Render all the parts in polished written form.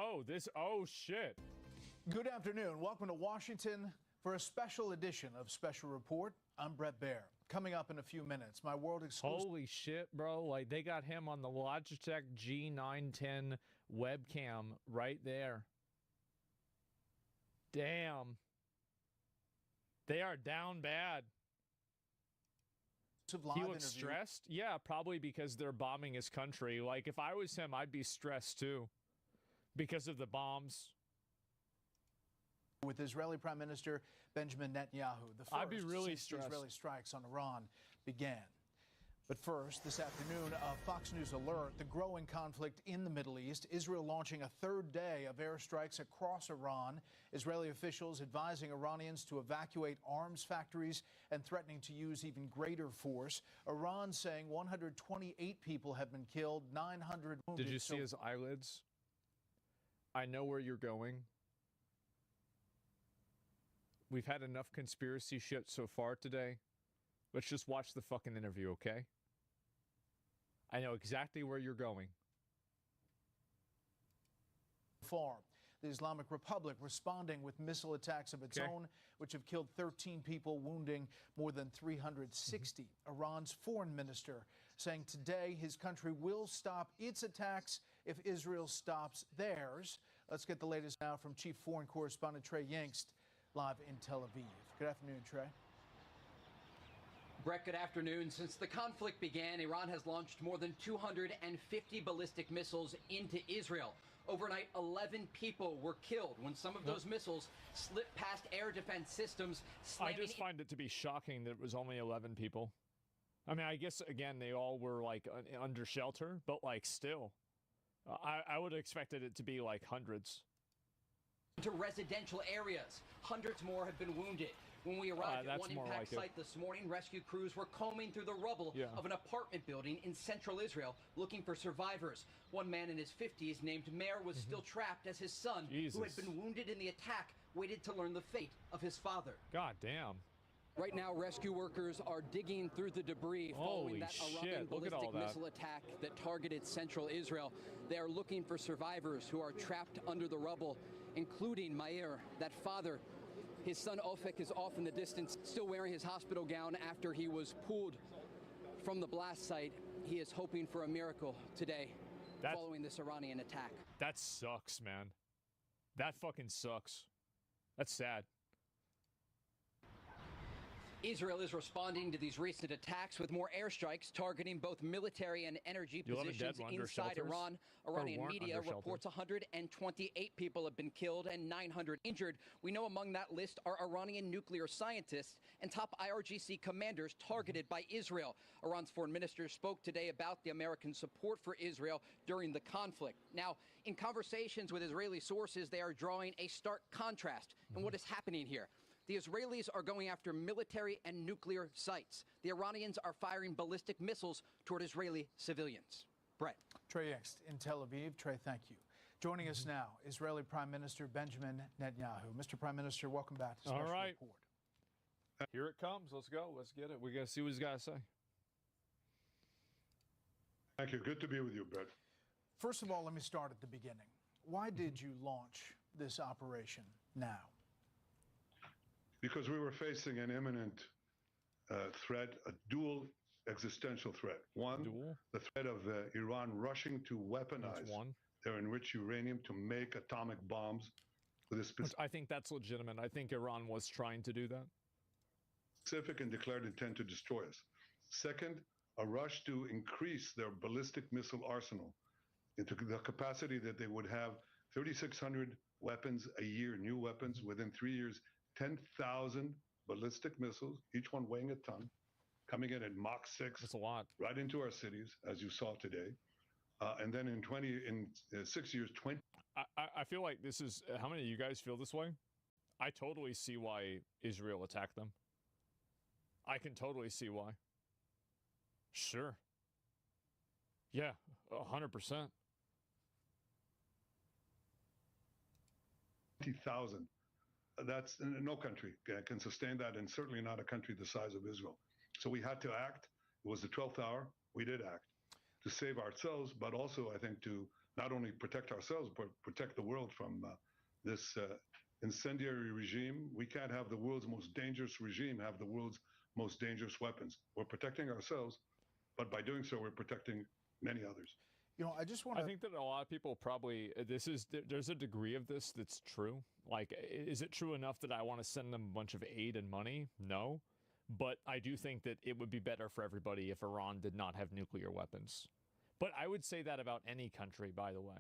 Oh, shit. Good afternoon. Welcome to Washington for a special edition of Special Report. I'm Brett Baer. Coming up in a few minutes, my world exclusive. Holy shit, bro. Like, they got him on the Logitech G910 webcam right there. Damn. They are down bad. He looks stressed? Yeah, probably because they're bombing his country. Like, if I was him, I'd be stressed too. Because of the bombs. With Israeli Prime Minister Benjamin Netanyahu, the first I'd be really since the Israeli strikes on Iran began. But first, this afternoon, a Fox News alert, the growing conflict in the Middle East, Israel launching a third day of airstrikes across Iran, Israeli officials advising Iranians to evacuate arms factories and threatening to use even greater force. Iran saying 128 people have been killed, 900 wounded. Did you see his eyelids? I know where you're going. We've had enough conspiracy shit so far today. Let's just watch the fucking interview, okay? I know exactly where you're going. Far. The Islamic Republic responding with missile attacks of its own, which have killed 13 people, wounding more than 360. Iran's foreign minister saying today his country will stop its attacks if Israel stops theirs. Let's get the latest now from Chief Foreign Correspondent Trey Yingst, live in Tel Aviv. Good afternoon, Trey. Brett, good afternoon. Since the conflict began, Iran has launched more than 250 ballistic missiles into Israel. Overnight, 11 people were killed when some of those missiles slipped past air defense systems. I just find it to be shocking that it was only 11 people. I mean, I guess, again, they all were, like, under shelter, but, like, still. I would have expected it to be, like, hundreds. To residential areas. Hundreds more have been wounded. When we arrived at one impact site this morning, rescue crews were combing through the rubble of an apartment building in central Israel looking for survivors. One man in his 50s named Meir was still trapped as his son, who had been wounded in the attack, waited to learn the fate of his father. God damn. Right now, rescue workers are digging through the debris following that Iranian ballistic missile attack that targeted central Israel. They are looking for survivors who are trapped under the rubble, including Meir, that father. His son Ofek is off in the distance, still wearing his hospital gown after he was pulled from the blast site. He is hoping for a miracle today following this Iranian attack. That sucks, man. That fucking sucks. That's sad. Israel is responding to these recent attacks with more airstrikes targeting both military and energy positions inside Iran. Iranian media reports 128 people have been killed and 900 injured. We know among that list are Iranian nuclear scientists and top IRGC commanders targeted by Israel. Iran's foreign minister spoke today about the American support for Israel during the conflict. Now, in conversations with Israeli sources, they are drawing a stark contrast in what is happening here. The Israelis are going after military and nuclear sites. The Iranians are firing ballistic missiles toward Israeli civilians. Brett. Trey Yingst in Tel Aviv. Trey, thank you. Joining us now, Israeli Prime Minister Benjamin Netanyahu. Mr. Prime Minister, welcome back to Special Report. Here it comes. Let's go. Let's get it. We got to see what he's got to say. Thank you. Good to be with you, Brett. First of all, let me start at the beginning. Why did you launch this operation now? Because we were facing an imminent threat, a dual existential threat. One, the threat of Iran rushing to weaponize their enriched uranium to make atomic bombs. With I think that's legitimate. I think Iran was trying to do that. Specific and declared intent to destroy us. Second, a rush to increase their ballistic missile arsenal into the capacity that they would have 3,600 weapons a year, new weapons within 3 years. 10,000 ballistic missiles, each one weighing a ton, coming in at Mach 6. That's a lot. Right into our cities, as you saw today. And then in 6 years, 20. I feel like this is, how many of you guys feel this way? I totally see why Israel attacked them. I can totally see why. Sure. Yeah, 100%. 20,000. That's no country can sustain that, and certainly not a country the size of Israel. So we had to act. It was the 12th hour. We did act to save ourselves, but also, I think, to not only protect ourselves, but protect the world from this incendiary regime. We can't have the world's most dangerous regime have the world's most dangerous weapons. We're protecting ourselves, but by doing so, we're protecting many others. I just want to... I think that a lot of people probably, there's a degree of this that's true. Like, is it true enough that I want to send them a bunch of aid and money? No. But I do think that it would be better for everybody if Iran did not have nuclear weapons. But I would say that about any country, by the way.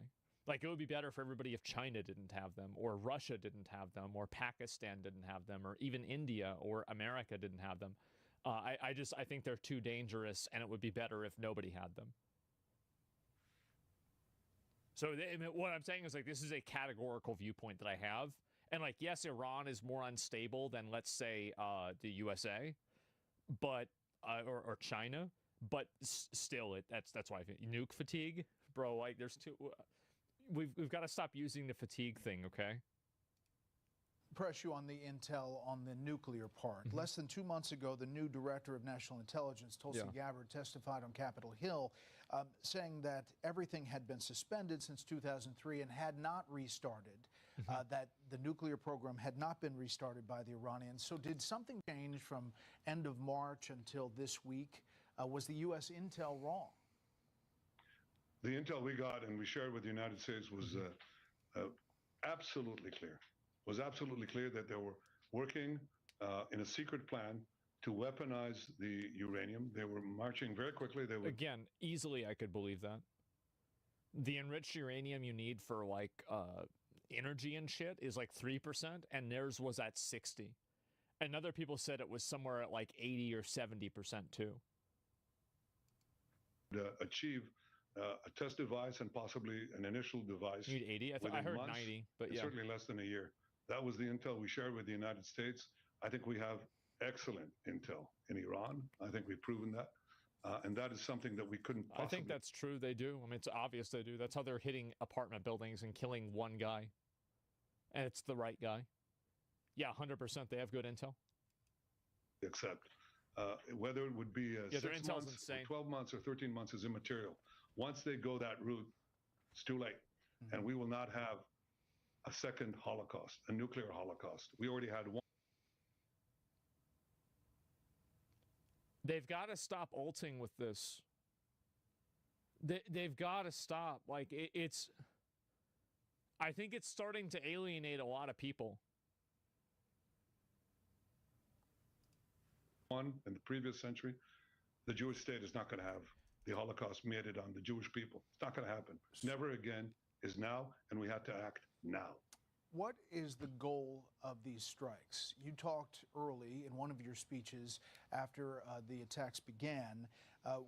Like, it would be better for everybody if China didn't have them, or Russia didn't have them, or Pakistan didn't have them, or even India or America didn't have them. I think they're too dangerous, and it would be better if nobody had them. So what I'm saying is, like, this is a categorical viewpoint that I have. And, like, yes, Iran is more unstable than, let's say, the USA, but or China, but still, that's why I think nuke fatigue, bro. Like, there's two. We've got to stop using the fatigue thing, okay? Press you on the intel on the nuclear part. Less than 2 months ago, the new director of national intelligence, Tulsi Gabbard, testified on Capitol Hill, saying that everything had been suspended since 2003 and had not restarted, that the nuclear program had not been restarted by the Iranians. So did something change from end of March until this week? Was the U.S. intel wrong? The intel we got and we shared with the United States was absolutely clear. Was absolutely clear that they were working in a secret plan to weaponize the uranium. They were marching very quickly. They were... Again, easily I could believe that. The enriched uranium you need for, like, energy and shit is like 3%, and theirs was at 60. And other people said it was somewhere at like 80 or 70% too. Achieve a test device and possibly an initial device. You need 80? I heard months, 90, but yeah. Certainly less than a year. That was the intel we shared with the United States. I think we have excellent intel in Iran. I think we've proven that. And that is something that we couldn't possibly... I think that's true. They do. I mean, it's obvious they do. That's how they're hitting apartment buildings and killing one guy. And it's the right guy. Yeah, 100% they have good intel. Except whether it would be 6 months, or 12 months, or 13 months is immaterial. Once they go that route, it's too late. And we will not have a second Holocaust, a nuclear Holocaust. We already had one. They've got to stop ulting with this. They've got to stop. Like, it's... I think it's starting to alienate a lot of people. In the previous century, the Jewish state is not going to have the Holocaust meted on the Jewish people. It's not going to happen. Never again is now, and we have to act now. What is the goal of these strikes? You talked early in one of your speeches after the attacks began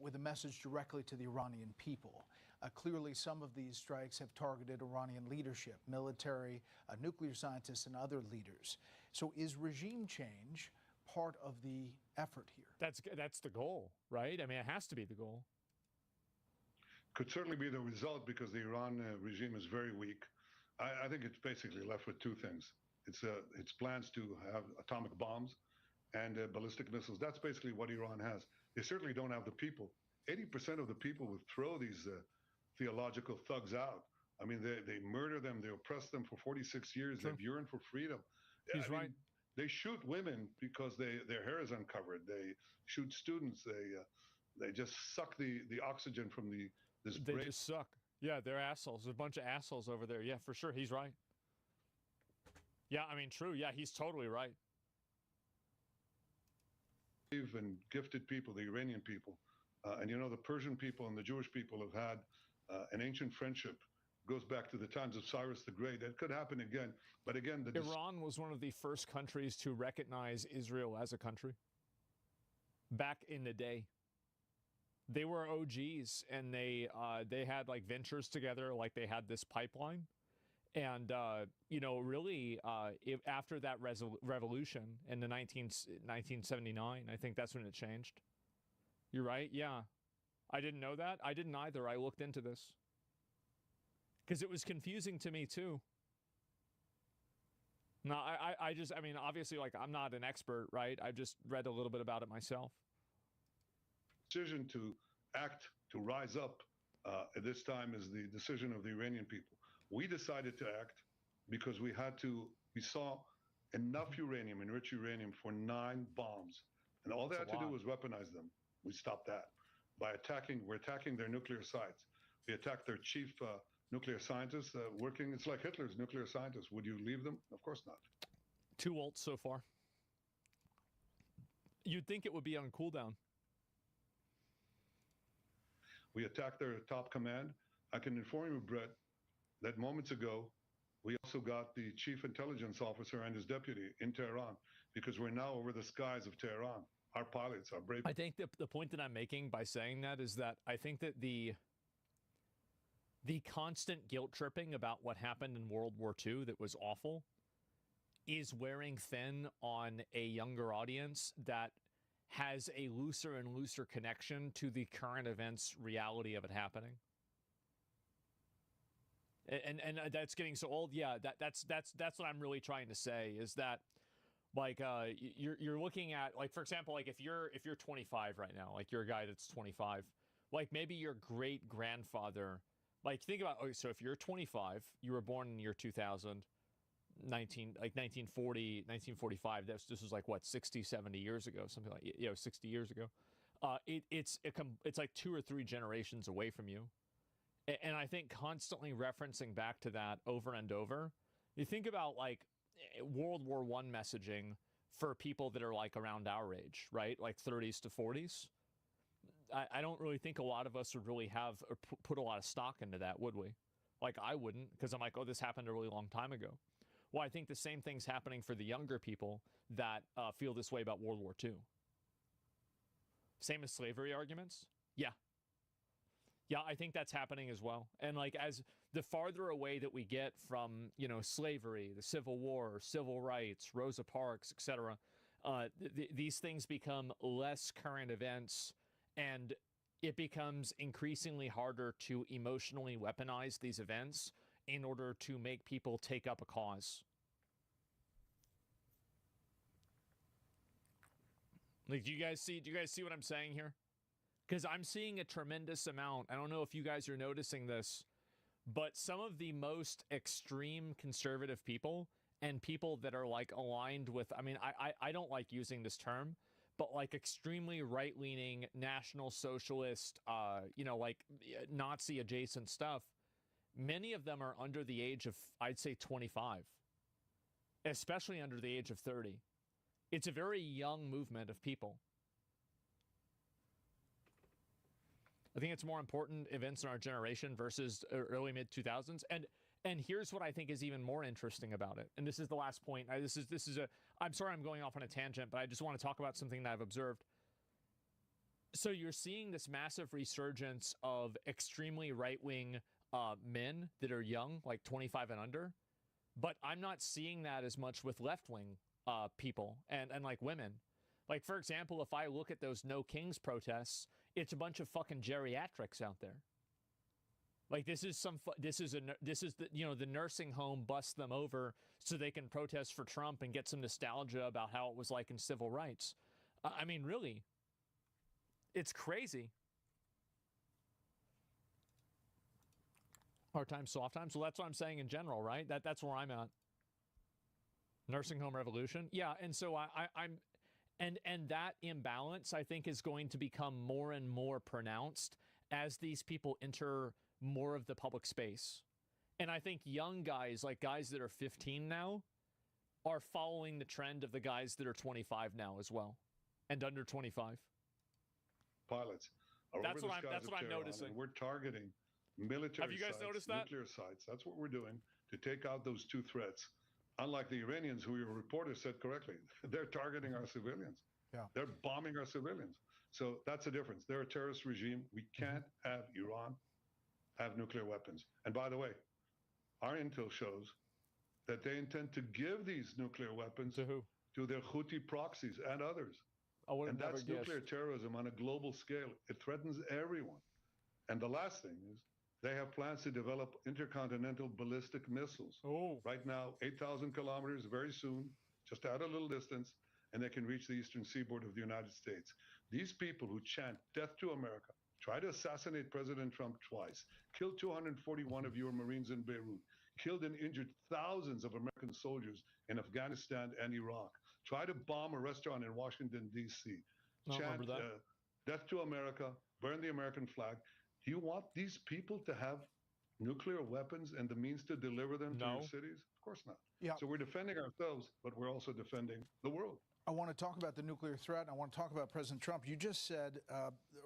with a message directly to the Iranian people. Clearly, some of these strikes have targeted Iranian leadership, military, nuclear scientists, and other leaders. So is regime change part of the effort here? That's the goal, right? I mean, it has to be the goal. Could certainly be the result because the Iran regime is very weak. I think it's basically left with two things. It's plans to have atomic bombs and ballistic missiles. That's basically what Iran has. They certainly don't have the people. 80% of the people would throw these theological thugs out. I mean, they murder them. They oppress them for 46 years. Sure. They've yearned for freedom. He's right. They shoot women because their hair is uncovered. They shoot students. They just suck the oxygen from this They just suck. Yeah, they're assholes. There's a bunch of assholes over there. Yeah, for sure. He's right. Yeah, I mean, true. Yeah, he's totally right. And gifted people, the Iranian people, and the Persian people and the Jewish people have had an ancient friendship. Goes back to the times of Cyrus the Great. It could happen again, but again, Iran was one of the first countries to recognize Israel as a country. Back in the day, they were OGs, and they had like ventures together, like they had this pipeline, and really, after that revolution in the 1979, I think that's when it changed. You're right. Yeah, I didn't know that. I didn't either. I looked into this. Because it was confusing to me, too. No, I mean, obviously, like, I'm not an expert, right? I've just read a little bit about it myself. Decision to act, to rise up at this time is the decision of the Iranian people. We decided to act because we saw enough uranium, enriched uranium, for 9 bombs. And all they had to do was weaponize them. We stopped that. We're attacking their nuclear sites. We attacked their chief nuclear scientists working. It's like Hitler's nuclear scientists. Would you leave them? Of course not. 2 volts so far. You'd think it would be on cooldown. We attacked their top command. I can inform you, Brett, that moments ago, we also got the chief intelligence officer and his deputy in Tehran, because we're now over the skies of Tehran. Our pilots are brave. I think the point that I'm making by saying that is that I think that the constant guilt tripping about what happened in World War II that was awful is wearing thin on a younger audience that has a looser and looser connection to the current events reality of it happening. And that's getting so old. Yeah, that's what I'm really trying to say is that, like, you're looking at, like, for example, like if you're 25 right now, like you're a guy that's 25, like maybe your great grandfather, like think about, okay, so if you're 25, you were born in the year 2000, 1945, this was like what, 60, 70 years ago, something like, 60 years ago. It's like 2 or 3 generations away from you. And I think constantly referencing back to that over and over, you think about like World War I messaging for people that are like around our age, right? Like 30s to 40s. I don't really think a lot of us would really have or put a lot of stock into that, would we? Like I wouldn't, because I'm like, oh, this happened a really long time ago. Well, I think the same thing's happening for the younger people that feel this way about World War II. Same as slavery arguments? Yeah. Yeah, I think that's happening as well. And like as the farther away that we get from, slavery, the Civil War, civil rights, Rosa Parks, etc., these things become less current events, and it becomes increasingly harder to emotionally weaponize these events in order to make people take up a cause. Like, do you guys see what I'm saying here? Because I'm seeing a tremendous amount. I don't know if you guys are noticing this, but some of the most extreme conservative people and people that are like aligned with, I mean, I don't like using this term, but like extremely right-leaning National Socialist, like Nazi adjacent stuff, many of them are under the age of, I'd say, 25, especially under the age of 30. It's a very young movement of people. I think it's more important events in our generation versus early mid-2000s. And here's what I think is even more interesting about it. And this is the last point. I'm sorry I'm going off on a tangent, but I just want to talk about something that I've observed. So you're seeing this massive resurgence of extremely right-wing men that are young, like 25 and under. But I'm not seeing that as much with left-wing people and like women. Like, for example, if I look at those No Kings protests, it's a bunch of fucking geriatrics out there. Like, this is the nursing home busts them over so they can protest for Trump and get some nostalgia about how it was like in civil rights. I mean, really, it's crazy. Hard times, soft times. Well, that's what I'm saying in general, right? That's where I'm at. Nursing home revolution. Yeah, and so I'm and that imbalance, I think, is going to become more and more pronounced as these people enter more of the public space. And I think young guys, like guys that are 15 now, are following the trend of the guys that are 25 now as well, and under 25. Pilots. That's what I'm noticing. We're targeting military Have you guys sites, noticed that? nuclear sites. That's what we're doing to take out those 2 threats. Unlike the Iranians, who your reporter said correctly, they're targeting our civilians. Yeah. They're bombing our civilians. So that's the difference. They're a terrorist regime. We can't have Iran have nuclear weapons. And by the way, our intel shows that they intend to give these nuclear weapons to who? To their Houthi proxies and others. And that's nuclear terrorism on a global scale. It threatens everyone. And the last thing is, they have plans to develop intercontinental ballistic missiles. Oh. Right now, 8,000 kilometers, very soon, just add a little distance, and they can reach the eastern seaboard of the United States. These people who chant death to America, tried to assassinate President Trump twice, killed 241 of your Marines in Beirut, killed and injured thousands of American soldiers in Afghanistan and Iraq, tried to bomb a restaurant in Washington, D.C., chant death to America, burn the American flag. Do you want these people to have nuclear weapons and the means to deliver them to your cities? Of course not. Yeah. So we're defending ourselves, but we're also defending the world. I want to talk about the nuclear threat, and I want to talk about President Trump. You just said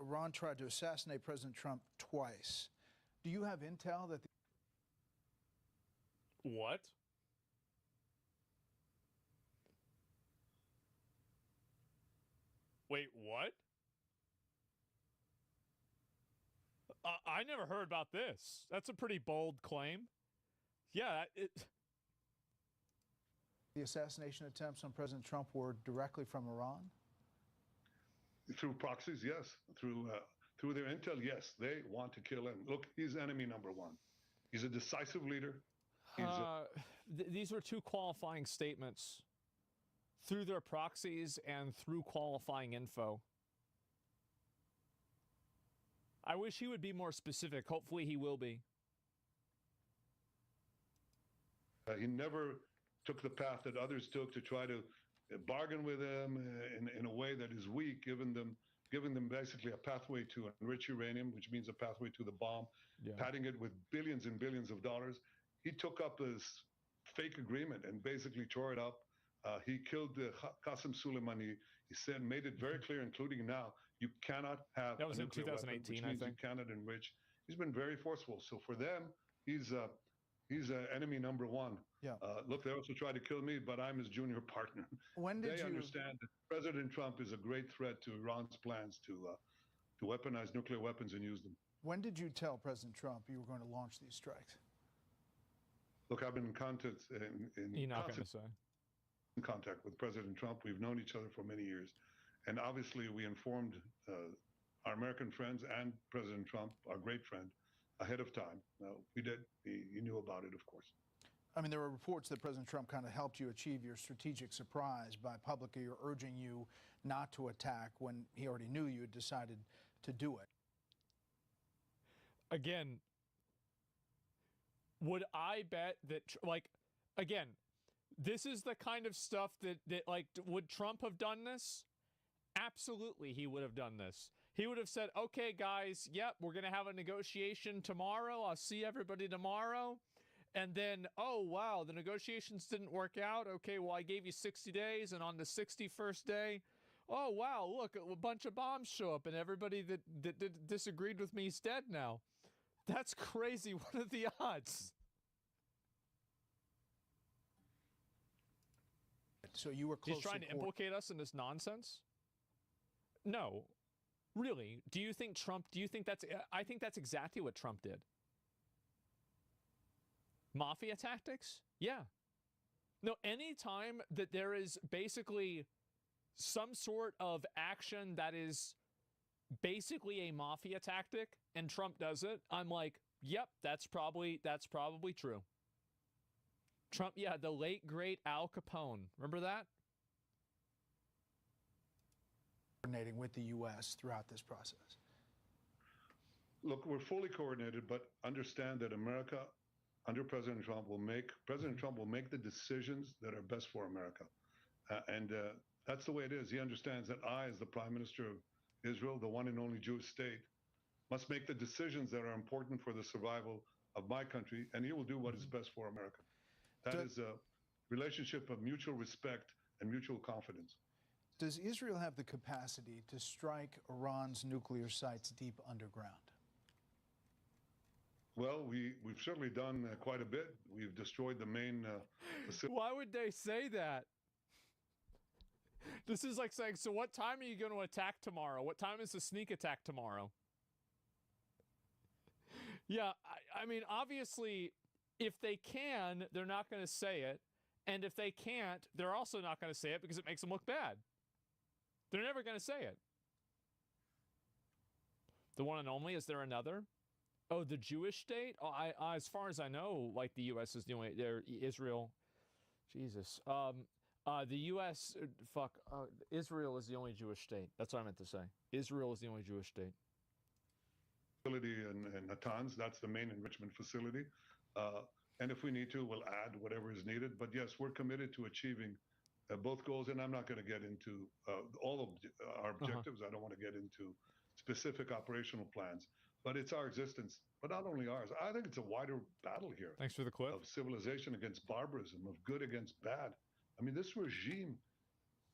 Iran tried to assassinate President Trump twice. Do you have intel that... What? Wait, what? I never heard about this. That's a pretty bold claim. Yeah, The assassination attempts on President Trump were directly from Iran? Through proxies, yes. Through their intel, yes. They want to kill him. Look, he's enemy number one. He's a decisive leader. These were two qualifying statements. Through their proxies and through qualifying info. I wish he would be more specific. Hopefully he will be. He never took the path that others took to try to bargain with them in a way that is weak, giving them basically a pathway to enrich uranium, which means a pathway to the bomb, padding it with billions and billions of dollars. He took up this fake agreement and basically tore it up. He killed Qasem Soleimani. He said, made it very clear, including now, you cannot have that was a in nuclear 2018, weapon, which means I think. you cannot enrich. He's been very forceful. So for them, he's enemy number one. Yeah. Look, they also tried to kill me, but I'm his junior partner. They understand that President Trump is a great threat to Iran's plans to weaponize nuclear weapons and use them. When did you tell President Trump you were going to launch these strikes? Look, I've been in contact You're not going to say. In contact with President Trump. We've known each other for many years. And obviously we informed our American friends and President Trump, our great friend, ahead of time. We did. He knew about it, of course. I mean, there were reports that President Trump kind of helped you achieve your strategic surprise by publicly urging you not to attack when he already knew you had decided to do it. Again, would I bet that, like, again, this is the kind of stuff that like, would Trump have done this? Absolutely, he would have done this. He would have said, okay, guys, yep, we're going to have a negotiation tomorrow. I'll see everybody tomorrow. And then, oh, wow, the negotiations didn't work out. Okay, well, I gave you 60 days, and on the 61st day, oh, wow, look, a bunch of bombs show up, and everybody that disagreed with me is dead now. That's crazy. What are the odds? So you were close. He's trying to implicate us in this nonsense? No. Really? Do you think that's... I think that's exactly what Trump did. Mafia tactics? Yeah. No, anytime that there is basically some sort of action that is basically a mafia tactic and Trump does it, I'm like, yep, that's probably true. Trump, yeah, the late, great Al Capone. Remember that? Coordinating with the U.S. throughout this process. Look, we're fully coordinated, but understand that America, under President Trump, will make the decisions that are best for America. And that's the way it is. He understands that I, as the Prime Minister of Israel, the one and only Jewish state, must make the decisions that are important for the survival of my country, and he will do what is best for America. That is a relationship of mutual respect and mutual confidence. Does Israel have the capacity to strike Iran's nuclear sites deep underground? Well, we've certainly done quite a bit. We've destroyed the main facility. Why would they say that? This is like saying, so what time are you going to attack tomorrow? What time is the sneak attack tomorrow? Yeah, I mean, obviously, if they can, they're not going to say it. And if they can't, they're also not going to say it because it makes them look bad. They're never going to say it. The one and only, is there another? Oh, the Jewish state? Oh, as far as I know, like the U.S. is the only, Israel, Jesus. The U.S., Israel is the only Jewish state. That's what I meant to say. Israel is the only Jewish state. facility in Natanz. That's the main enrichment facility. And if we need to, we'll add whatever is needed. But yes, we're committed to achieving both goals. And I'm not going to get into all of our objectives. I don't want to get into specific operational plans. But it's our existence, but not only ours. I think it's a wider battle here. Thanks for the clip. Of civilization against barbarism, of good against bad. I mean, this regime,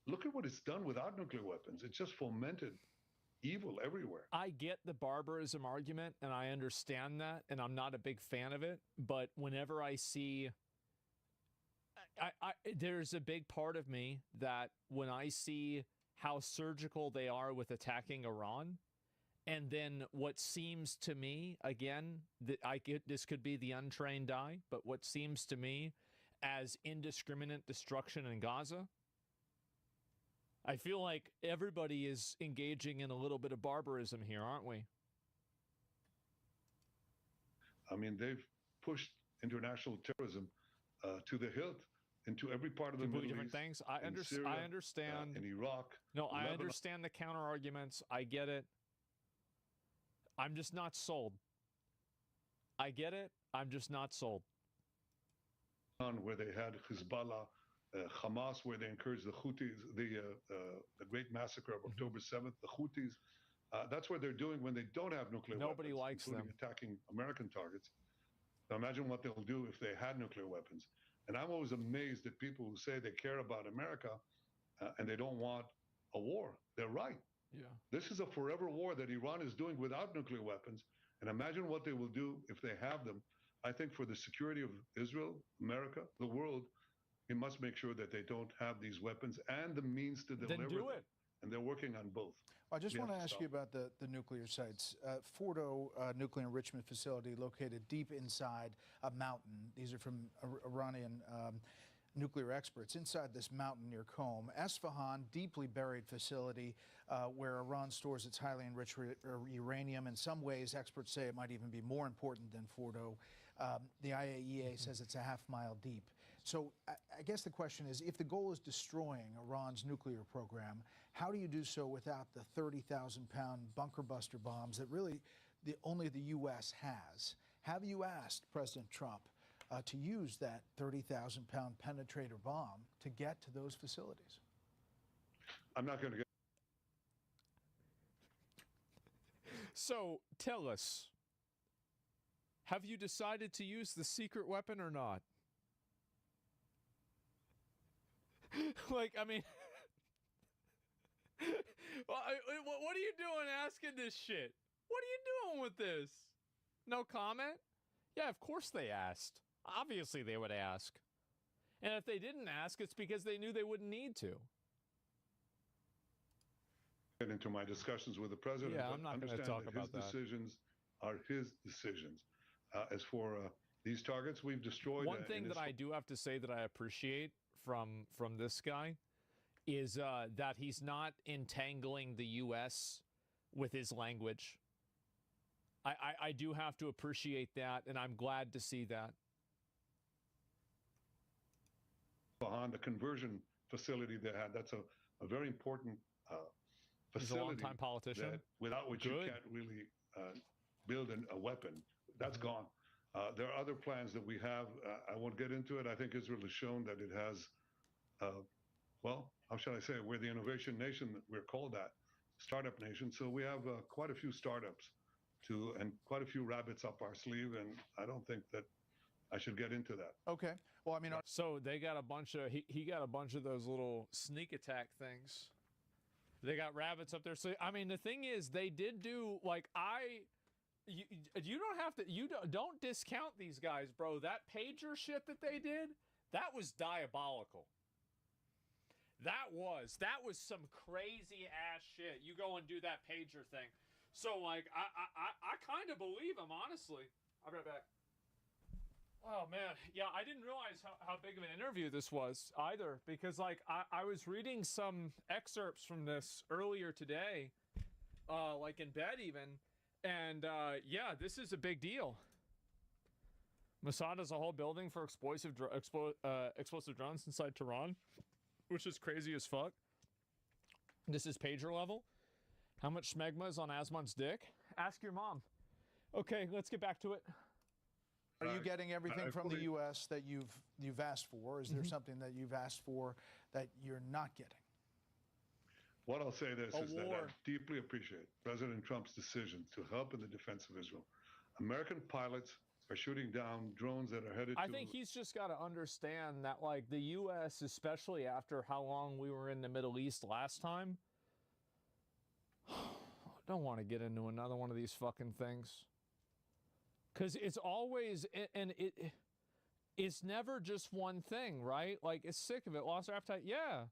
look at what it's done without nuclear weapons. It's just fomented evil everywhere. I get the barbarism argument, and I understand that, and I'm not a big fan of it. But whenever I see, there's a big part of me that when I see how surgical they are with attacking Iran, and then what seems to me, again, that this could be the untrained eye, but what seems to me as indiscriminate destruction in Gaza, I feel like everybody is engaging in a little bit of barbarism here, aren't we? I mean, they've pushed international terrorism to the hilt into every part of the Middle different East. Things. I understand. In Iraq. No, I Lebanon. understand the counter arguments. I get it. I'm just not sold. I get it. I'm just not sold. Where they had Hezbollah, Hamas, where they encouraged the Houthis, the great massacre of October 7th, the Houthis. That's what they're doing when they don't have nuclear weapons. Nobody likes them. Attacking American targets. Now imagine what they'll do if they had nuclear weapons. And I'm always amazed at people who say they care about America and they don't want a war. They're right. Yeah. This is a forever war that Iran is doing without nuclear weapons. And imagine what they will do if they have them. I think for the security of Israel, America, the world, we must make sure that they don't have these weapons and the means to deliver them. And they're working on both. I just want to ask you about the nuclear sites. Fordo Nuclear Enrichment Facility located deep inside a mountain. These are from Iranian nuclear experts. Inside this mountain near Qom, Esfahan, deeply buried facility where Iran stores its highly enriched uranium. In some ways, experts say it might even be more important than Fordo. The IAEA says it's a half-mile deep. So I guess the question is, if the goal is destroying Iran's nuclear program, how do you do so without the 30,000-pound bunker buster bombs that really only the U.S. has? Have you asked President Trump to use that 30,000-pound penetrator bomb to get to those facilities? I'm not going to get... So tell us, have you decided to use the secret weapon or not? Like, I mean, what are you doing asking this shit? What are you doing with this? No comment? Yeah, of course they asked. Obviously they would ask. And if they didn't ask, it's because they knew they wouldn't need to. Get into my discussions with the president. Yeah, I'm not going to talk about that. His decisions are his decisions. As for these targets, we've destroyed... One thing that I do have to say that I appreciate from this guy is that he's not entangling the U.S. with his language. I do have to appreciate that, and I'm glad to see that. On the conversion facility they had, that's a very important facility. He's a long-time politician. Without which you can't really build a weapon. That's gone. There are other plans that we have. I won't get into it. I think Israel has shown that it has, well, how shall I say it? We're the innovation nation that we're called that, startup nation. So we have quite a few startups and quite a few rabbits up our sleeve. And I don't think that I should get into that. Okay. Well, I mean, so they got a bunch of, he got a bunch of those little sneak attack things. They got rabbits up there. So, I mean, the thing is, they did do, like, you don't have to, don't discount these guys, bro. That pager shit that they did, that was diabolical. That was some crazy ass shit. You go and do that pager thing. So, like, I kind of believe him, honestly. I'll be right back. Oh, man. Yeah, I didn't realize how big of an interview this was either, because, like, I was reading some excerpts from this earlier today, like in bed even, and, yeah, this is a big deal. Mossad has a whole building for explosive drones inside Tehran, which is crazy as fuck. This is pager level. How much smegma is on Asman's dick? Ask your mom. Okay, let's get back to it. Are you getting everything from the U.S. that you've asked for? Is there something that you've asked for that you're not getting? What I'll say this is that I deeply appreciate President Trump's decision to help in the defense of Israel. American pilots are shooting down drones that are headed to... I think he's just got to understand that, like, the U.S., especially after how long we were in the Middle East last time, I don't want to get into another one of these fucking things. Because it's always, and it's never just one thing, right? Like, it's sick of it. Lost our appetite? Yeah.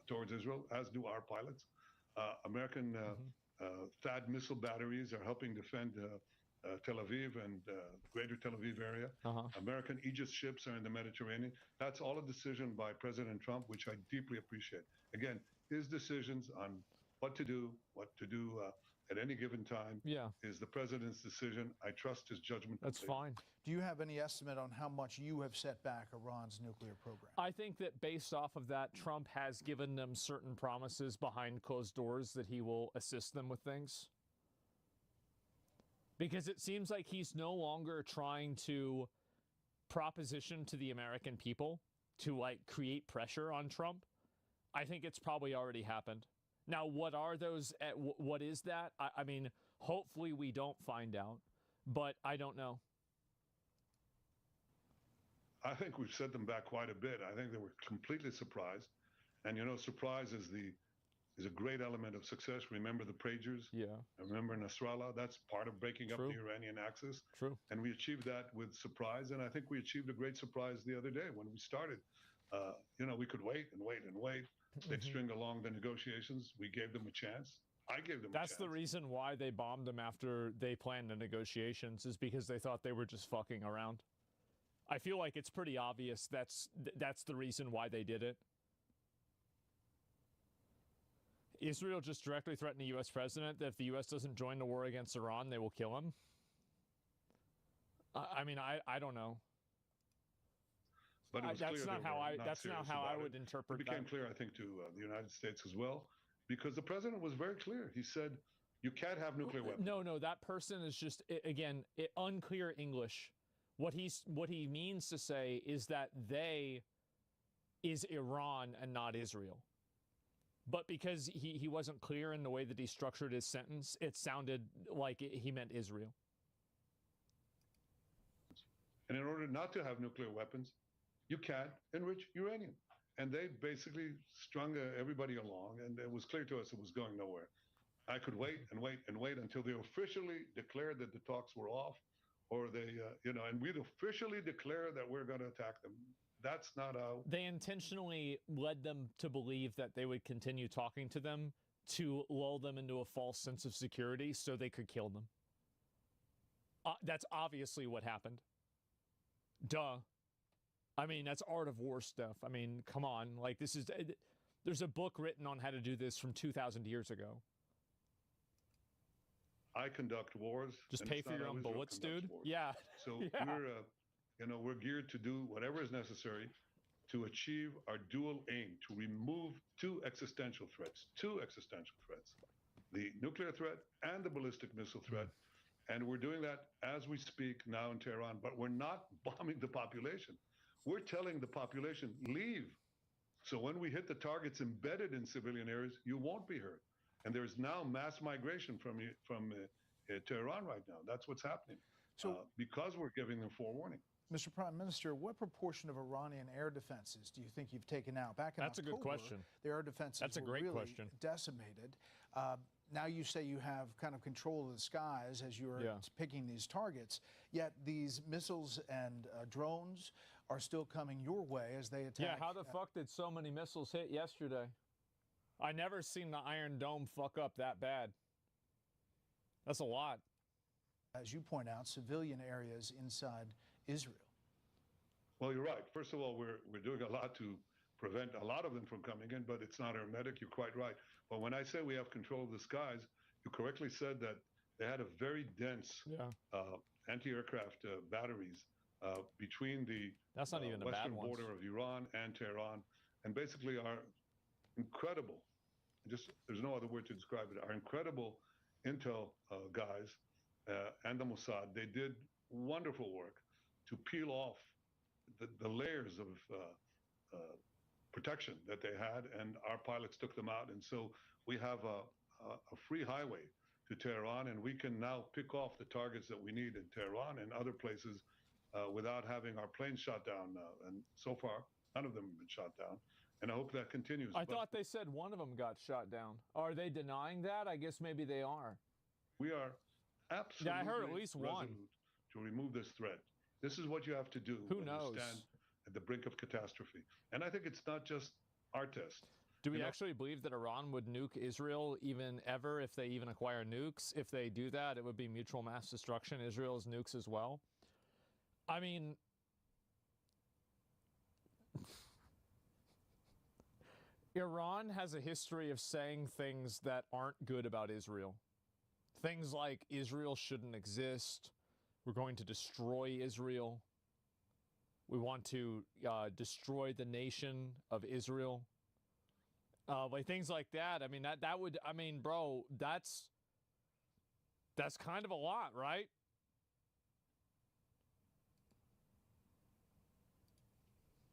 Towards Israel, as do our pilots. American THAAD missile batteries are helping defend Tel Aviv and greater Tel Aviv area. American Aegis ships are in the Mediterranean. That's all a decision by President Trump, which I deeply appreciate. Again, his decisions on what to do at any given time is the president's decision. I trust his judgment. That's fine. Do you have any estimate on how much you have set back Iran's nuclear program? I think that based off of that, Trump has given them certain promises behind closed doors that he will assist them with things. Because it seems like he's no longer trying to proposition to the American people to, like, create pressure on Trump. I think it's probably already happened. Now, what are those? What is that? I mean, hopefully we don't find out, but I don't know. I think we've set them back quite a bit. I think they were completely surprised. And, you know, surprise is a great element of success. Remember the pagers? Yeah. Remember Nasrallah? That's part of breaking up the Iranian axis. True. And we achieved that with surprise. And I think we achieved a great surprise the other day when we started. You know, we could wait and wait and wait. They'd string along the negotiations. We gave them a chance. I gave them a chance. That's the reason why they bombed them after they planned the negotiations, is because they thought they were just fucking around. I feel like it's pretty obvious that's the reason why they did it. Israel just directly threatened the U.S. president that if the U.S. doesn't join the war against Iran, they will kill him. I mean, I don't know. But it was that's clear not how I. That's not how I would it. interpret. It became that. clear, I think, to the United States as well, because the president was very clear. He said, "You can't have nuclear weapons." No, that person is just again unclear English. What he means to say is that they is Iran and not Israel. But because he wasn't clear in the way that he structured his sentence, it sounded like he meant Israel. And in order not to have nuclear weapons, you can't enrich uranium. And they basically strung everybody along, and it was clear to us it was going nowhere. I could wait and wait and wait until they officially declared that the talks were off, or they, and we'd officially declare that we're going to attack them. That's not how... They intentionally led them to believe that they would continue talking to them to lull them into a false sense of security so they could kill them. That's obviously what happened. Duh. I mean, that's art of war stuff. I mean, come on. Like, there's a book written on how to do this from 2,000 years ago. I conduct wars. Just pay for your own bullets, dude. Wars. Yeah. So we're geared to do whatever is necessary to achieve our dual aim, to remove two existential threats, the nuclear threat and the ballistic missile threat. And we're doing that as we speak now in Tehran, but we're not bombing the population. We're telling the population, leave. So when we hit the targets embedded in civilian areas, you won't be hurt. And there's now mass migration from Tehran right now. That's what's happening. So because we're giving them forewarning. Mr. Prime Minister, what proportion of Iranian air defenses do you think you've taken out? Back in That's October, a good question. The air defenses were really decimated. Now you say you have kind of control of the skies as you're picking these targets, yet these missiles and drones are still coming your way as they attack. Yeah, how the fuck did so many missiles hit yesterday? I never seen the Iron Dome fuck up that bad. That's a lot. As you point out, civilian areas inside Israel. Well, you're right. First of all, we're doing a lot to prevent a lot of them from coming in, but it's not hermetic. You're quite right. But when I say we have control of the skies, you correctly said that they had a very dense anti-aircraft batteries between the western border of Iran and Tehran, and basically our incredible, there's no other word to describe it, our incredible intel guys and the Mossad. They did wonderful work to peel off the layers of protection that they had, and our pilots took them out. And so we have a free highway to Tehran, and we can now pick off the targets that we need in Tehran and other places without having our planes shot down. And so far, none of them have been shot down. And I hope that continues. I thought they said one of them got shot down. Are they denying that? I guess maybe they are. We are absolutely I heard at least one to remove this threat. This is what you have to do. Who knows? You stand at the brink of catastrophe. And I think it's not just our test. Do we actually believe that Iran would nuke Israel even ever if they even acquire nukes? If they do that, it would be mutual mass destruction. Israel's nukes as well. I mean, Iran has a history of saying things that aren't good about Israel. Things like Israel shouldn't exist. We're going to destroy Israel. We want to destroy the nation of Israel. Like things like that. I mean, that would, I mean, bro, that's kind of a lot, right?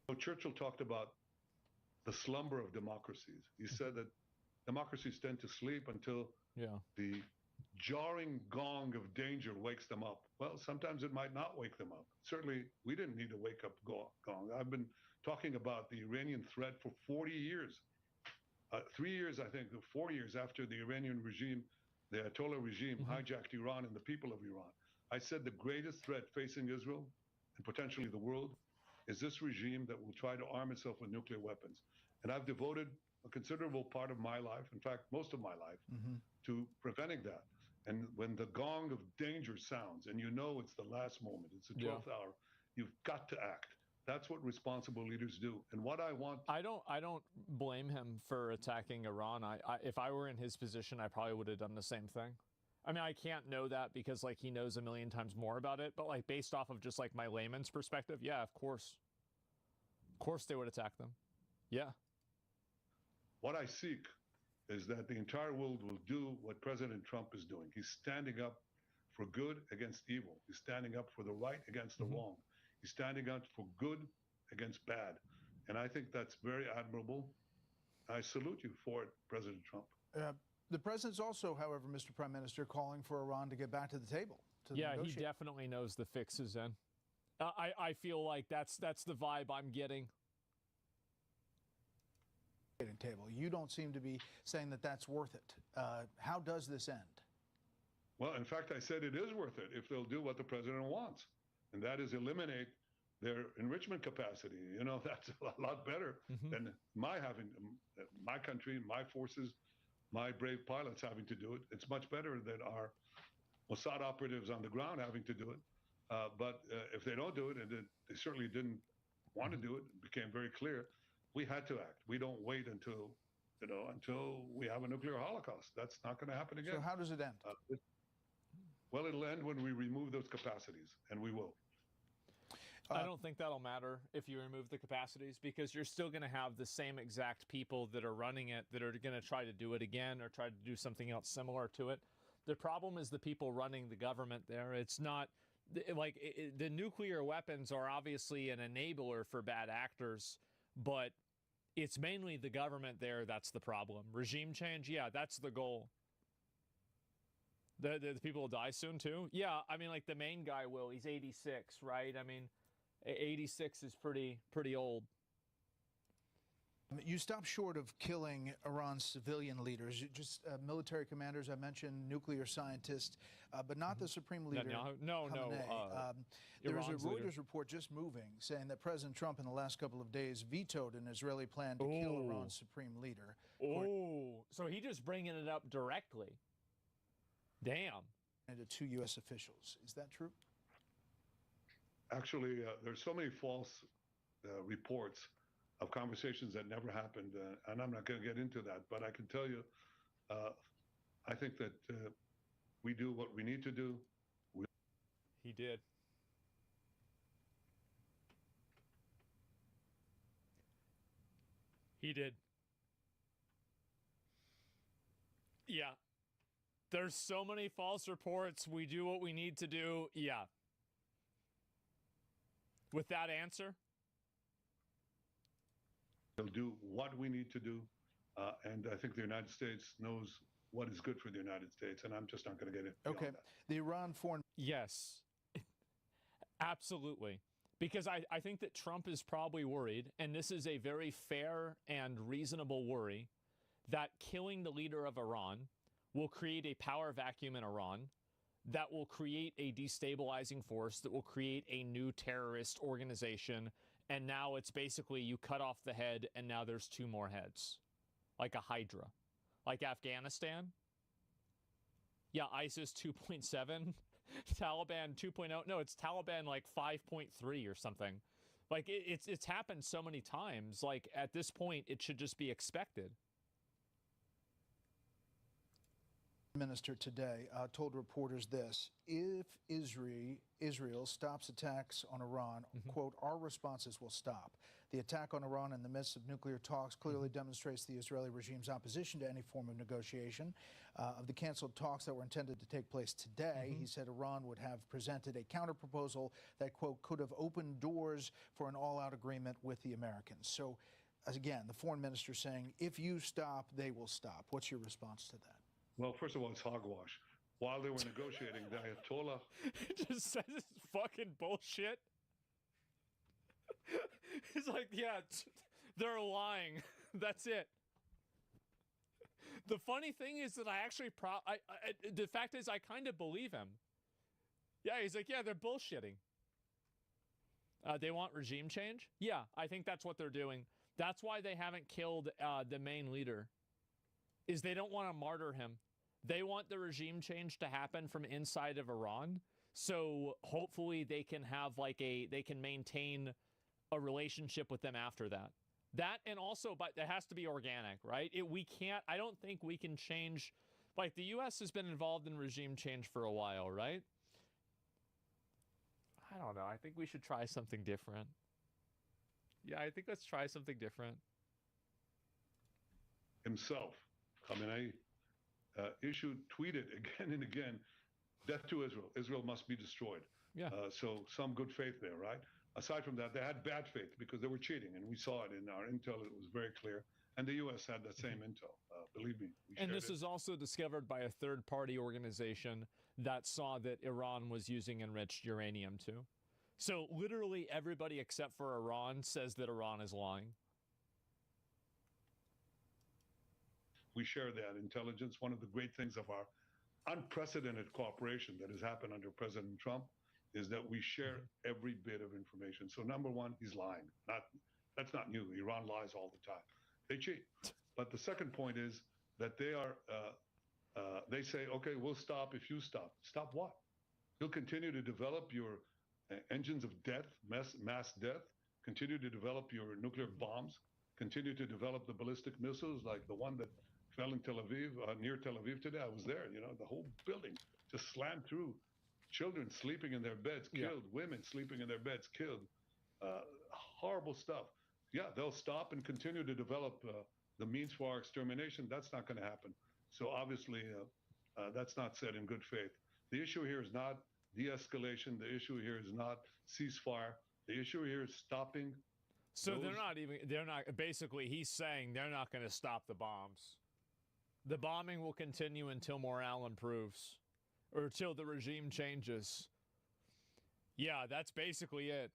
So Churchill talked about the slumber of democracies. He said that democracies tend to sleep until the jarring gong of danger wakes them up. Well, sometimes it might not wake them up. Certainly, we didn't need a wake-up gong. I've been talking about the Iranian threat for 40 years. 3 years, I think, 4 years after the Iranian regime, the Ayatollah regime, hijacked Iran and the people of Iran. I said the greatest threat facing Israel and potentially the world is this regime that will try to arm itself with nuclear weapons. And I've devoted a considerable part of my life, in fact, most of my life, to preventing that. And when the gong of danger sounds, and you know it's the last moment, it's the 12th hour, you've got to act. That's what responsible leaders do. And what I want... I don't blame him for attacking Iran. If I were in his position, I probably would have done the same thing. I mean, I can't know that because, like, he knows a million times more about it. But, like, based off of just, like, my layman's perspective, yeah, of course. Of course they would attack them. Yeah. What I seek is that the entire world will do what President Trump is doing. He's standing up for good against evil. He's standing up for the right against the wrong. He's standing up for good against bad. And I think that's very admirable. I salute you for it, President Trump. The president's also, however, Mr. Prime Minister, calling for Iran to get back to the table. He definitely knows the fix is in. I feel like that's the vibe I'm getting. Table. You don't seem to be saying that that's worth it. How does this end? Well, in fact, I said it is worth it if they'll do what the president wants, and that is eliminate their enrichment capacity. You know, that's a lot better than my country, my forces, my brave pilots having to do it. It's much better than our Mossad operatives on the ground having to do it. But if they don't do it, and they certainly didn't want to do it, it became very clear, we had to act. We don't wait until we have a nuclear holocaust. That's not going to happen again. So how does it end? Well, it'll end when we remove those capacities, and we will. I don't think that'll matter if you remove the capacities, because you're still going to have the same exact people that are running it that are going to try to do it again or try to do something else similar to it. The problem is the people running the government there. It's not like the nuclear weapons are obviously an enabler for bad actors, but it's mainly the government there that's the problem. Regime change, yeah, that's the goal. The people will die soon too? Yeah, I mean, like the main guy will. He's 86, right? I mean, 86 is pretty old. You stop short of killing Iran's civilian leaders, just military commanders. I mentioned nuclear scientists, but not the supreme leader. No. There was a Reuters report just moving saying that President Trump in the last couple of days vetoed an Israeli plan to kill Iran's supreme leader. So he just bringing it up directly. Damn. And to 2 U.S. officials. Is that true? Actually, there's so many false reports of conversations that never happened, and I'm not going to get into that, but I can tell you, I think that we do what we need to do. He did. He did. Yeah. There's so many false reports. We do what we need to do. Yeah. With that answer? We'll do what we need to do. And I think the United States knows what is good for the United States, and I'm just not going to get it. Okay. That. The Iran foreign... Yes. Absolutely. Because I think that Trump is probably worried, and this is a very fair and reasonable worry, that killing the leader of Iran will create a power vacuum in Iran that will create a destabilizing force, that will create a new terrorist organization, and now it's basically you cut off the head, and now there's two more heads. Like a Hydra. Like Afghanistan. Yeah, ISIS 2.7. Taliban 2.0. No, it's Taliban like 5.3 or something. Like it's happened so many times. Like at this point, it should just be expected. Minister today told reporters this: if Israel stops attacks on Iran, quote, our responses will stop. The attack on Iran in the midst of nuclear talks clearly demonstrates the Israeli regime's opposition to any form of negotiation. Of the canceled talks that were intended to take place today, he said Iran would have presented a counterproposal that, quote, could have opened doors for an all-out agreement with the Americans. So, again, the foreign minister saying, if you stop, they will stop. What's your response to that? Well, first of all, it's hogwash. While they were negotiating, the Ayatollah... just says it's fucking bullshit. He's like, yeah, they're lying. That's it. The funny thing is that I actually... the fact is, I kind of believe him. Yeah, he's like, yeah, they're bullshitting. They want regime change? Yeah, I think that's what they're doing. That's why they haven't killed the main leader. Is they don't want to martyr him. They want the regime change to happen from inside of Iran. So hopefully they can have they can maintain a relationship with them after that. That, and also, but it has to be organic, right? I don't think we can change, like the U.S. has been involved in regime change for a while, right? I don't know. I think we should try something different. Yeah, I think let's try something different. Himself. Khamenei tweeted again and again, death to Israel. Israel must be destroyed. Yeah. So some good faith there, right? Aside from that, they had bad faith because they were cheating, and we saw it in our intel. It was very clear. And the U.S. had that same intel. Believe me. And this is also discovered by a third-party organization that saw that Iran was using enriched uranium too. So literally everybody except for Iran says that Iran is lying. We share that intelligence. One of the great things of our unprecedented cooperation that has happened under President Trump is that we share every bit of information. So number one, he's lying. That's not new. Iran lies all the time. They cheat. But the second point is that they say, okay, we'll stop if you stop. Stop what? You'll continue to develop your engines of death, mass death, continue to develop your nuclear bombs, continue to develop the ballistic missiles like the one that fell in Tel Aviv, near Tel Aviv today. I was there, the whole building just slammed through. Children sleeping in their beds, killed. Yeah. Women sleeping in their beds, killed. Horrible stuff. Yeah, they'll stop and continue to develop the means for our extermination. That's not going to happen. So obviously, that's not said in good faith. The issue here is not de-escalation. The issue here is not ceasefire. The issue here is stopping. So basically, he's saying they're not going to stop the bombs. The bombing will continue until morale improves. Or until the regime changes. Yeah, that's basically it.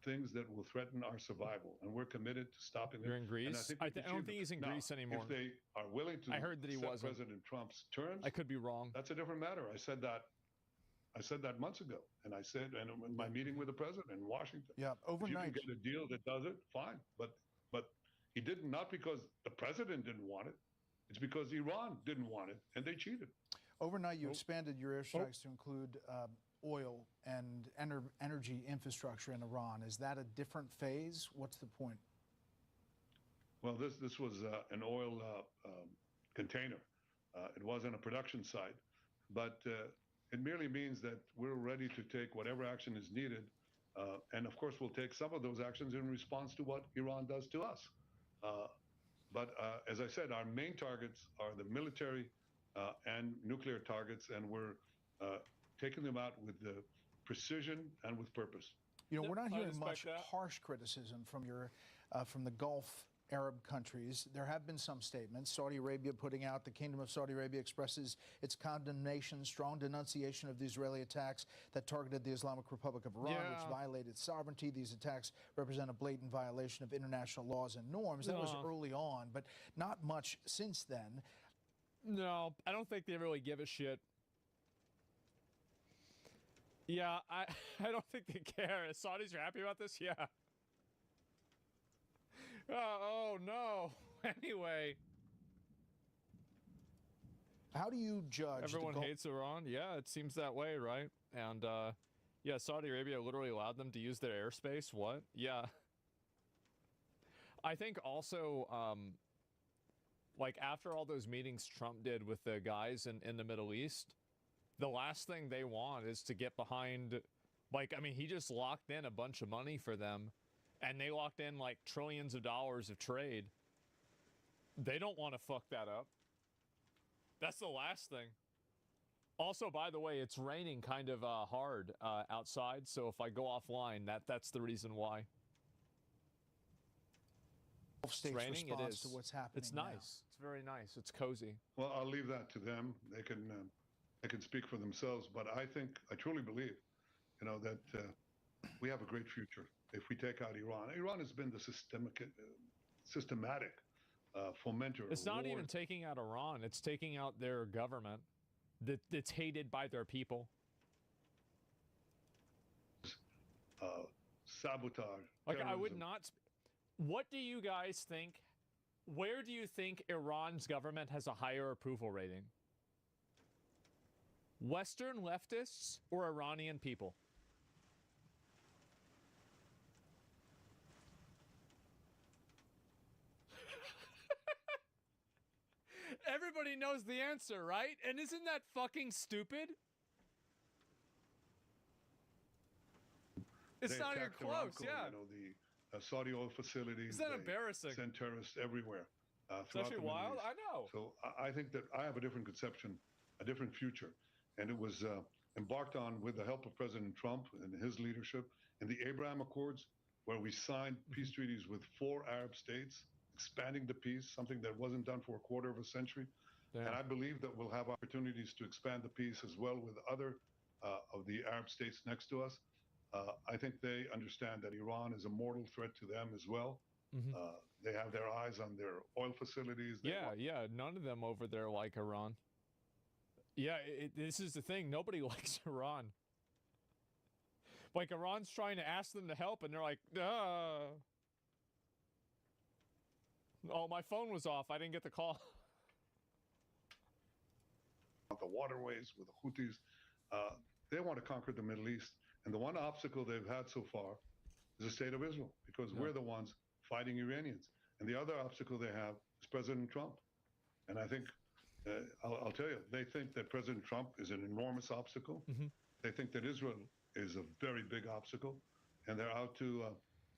Things that will threaten our survival, and we're committed to stopping them. You're in Greece? I don't think he's in Greece anymore. If they are willing to I heard that he wasn't. President Trump's terms, I could be wrong. That's a different matter. I said that months ago, and I said, and in my meeting with the president in Washington. Yeah, overnight. If you can get a deal that does it, fine. But he didn't, not because the president didn't want it. It's because Iran didn't want it, and they cheated. Overnight, you expanded your airstrikes to include oil and energy infrastructure in Iran. Is that a different phase? What's the point? Well, this was an oil container. It wasn't a production site, but it merely means that we're ready to take whatever action is needed. And of course, we'll take some of those actions in response to what Iran does to us. But as I said, our main targets are the military and nuclear targets, and we're taking them out with the precision and with purpose. You know, we're not hearing much harsh criticism from the Gulf Arab countries. There have been some statements. Saudi Arabia putting out, the Kingdom of Saudi Arabia expresses its condemnation, strong denunciation of the Israeli attacks that targeted the Islamic Republic of Iran, which violated sovereignty. These attacks represent a blatant violation of international laws and norms. That was early on, but not much since then. No, I don't think they really give a shit. Yeah, I don't think they care. Saudis are happy about this? Yeah. Oh, no. Anyway. How do you judge? Everyone hates Iran? Yeah, it seems that way, right? And, yeah, Saudi Arabia literally allowed them to use their airspace. What? Yeah. I think also, like, after all those meetings Trump did with the guys in the Middle East, the last thing they want is to get behind, like, I mean, he just locked in a bunch of money for them. And they locked in like trillions of dollars of trade. They don't want to fuck that up. That's the last thing. Also, by the way, it's raining kind of hard outside. So if I go offline, that's the reason why. It's raining. It is. To what's happening. It's nice. Now. It's very nice. It's cozy. Well, I'll leave that to them. They can speak for themselves. But I truly believe, you know, that we have a great future. If we take out Iran. Iran has been the systematic fomenter. It's not even taking out Iran. It's taking out their government that's hated by their people. Sabotage. Like, terrorism. I would not... What do you guys think? Where do you think Iran's government has a higher approval rating? Western leftists or Iranian people? Everybody knows the answer, right? And isn't that fucking stupid? It's not even close, yeah. You know, the Saudi oil facilities. Isn't that embarrassing? Send terrorists everywhere. It's actually wild. I know. So I think that I have a different conception, a different future. And it was embarked on with the help of President Trump and his leadership in the Abraham Accords, where we signed peace treaties with 4 Arab states, expanding the peace, something that wasn't done for a quarter of a century. Damn. And I believe that we'll have opportunities to expand the peace as well with other of the Arab states next to us. I think they understand that Iran is a mortal threat to them as well. Mm-hmm. They have their eyes on their oil facilities. Yeah, none of them over there like Iran. Yeah, this is the thing. Nobody likes Iran. Like, Iran's trying to ask them to help, and they're like, oh, my phone was off. I didn't get the call. The waterways with the Houthis, they want to conquer the Middle East. And the one obstacle they've had so far is the state of Israel, because we're the ones fighting Iranians. And the other obstacle they have is President Trump. And I think, I'll tell you, they think that President Trump is an enormous obstacle. Mm-hmm. They think that Israel is a very big obstacle. And they're out to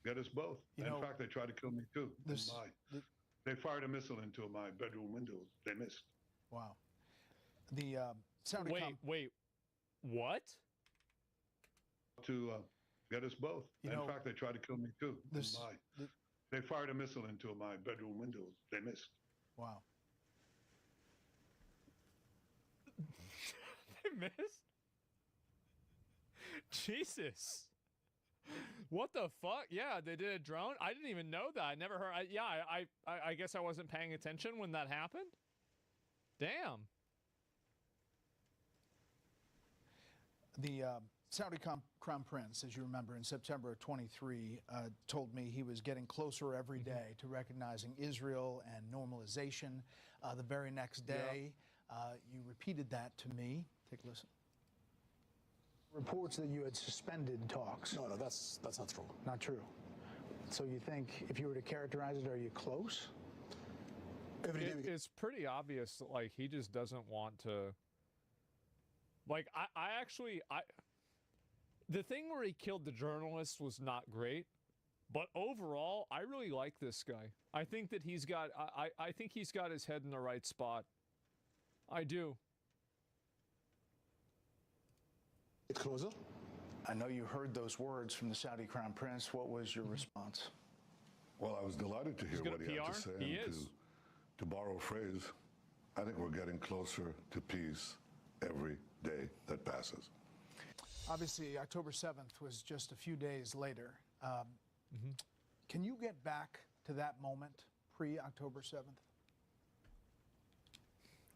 get us both. In fact, they tried to kill me too. They fired a missile into my bedroom window. They missed. Wow. The wait, what? To get us both. In fact, they tried to kill me too. They fired a missile into my bedroom window. They missed. Wow. They missed? Jesus. What the fuck? Yeah, they did a drone? I didn't even know that. I never heard. I guess I wasn't paying attention when that happened. Damn. The Saudi Crown Prince, as you remember, in September of 23, told me he was getting closer every day to recognizing Israel and normalization. The very next day, you repeated that to me. Take a listen. Reports that you had suspended talks. No, that's not true. Not true. So you think, if you were to characterize it, are you close? It's pretty obvious, like, he just doesn't want to... Like, I actually, the thing where he killed the journalist was not great, But overall, I really like this guy. I think that he's got, I think he's got his head in the right spot. I do. It's closer. I know you heard those words from the Saudi Crown Prince. What was your response? Well, I was delighted to hear what he had to say. He is. To borrow a phrase, I think we're getting closer to peace every day that passes. Obviously, October 7th was just a few days later. Can you get back to that moment pre-October 7th?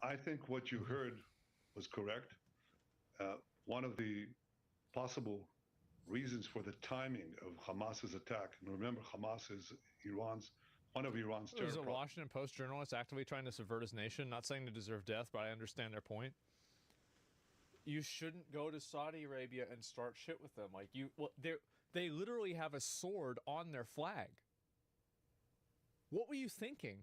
I think what you heard was correct. One of the possible reasons for the timing of Hamas's attack, and remember, Hamas is one of Iran's terror. There's a Washington Post journalist actively trying to subvert his nation, not saying they deserve death, but I understand their point. You shouldn't go to Saudi Arabia and start shit with them. Like they literally have a sword on their flag. What were you thinking?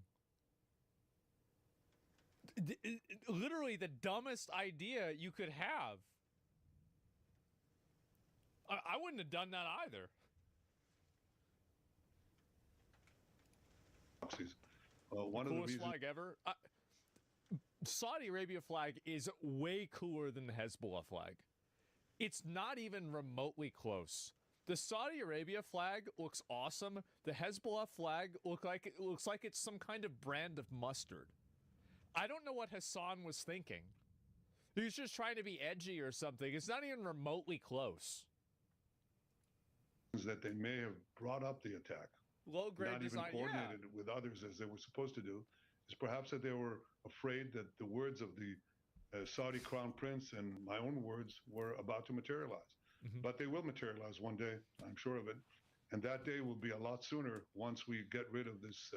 Literally the dumbest idea you could have. I wouldn't have done that either. One of the Coolest reasons flag ever. Saudi Arabia flag is way cooler than the Hezbollah flag. It's not even remotely close. The Saudi Arabia flag looks awesome. The Hezbollah flag looks like it's some kind of brand of mustard. I don't know what Hassan was thinking. He was just trying to be edgy or something. It's not even remotely close. that they may have brought up the attack, low-grade not design, even coordinated with others as they were supposed to do, is perhaps that they were afraid that the words of the Saudi Crown Prince and my own words were about to materialize. But they will materialize one day, I'm sure of it. And that day will be a lot sooner once we get rid of this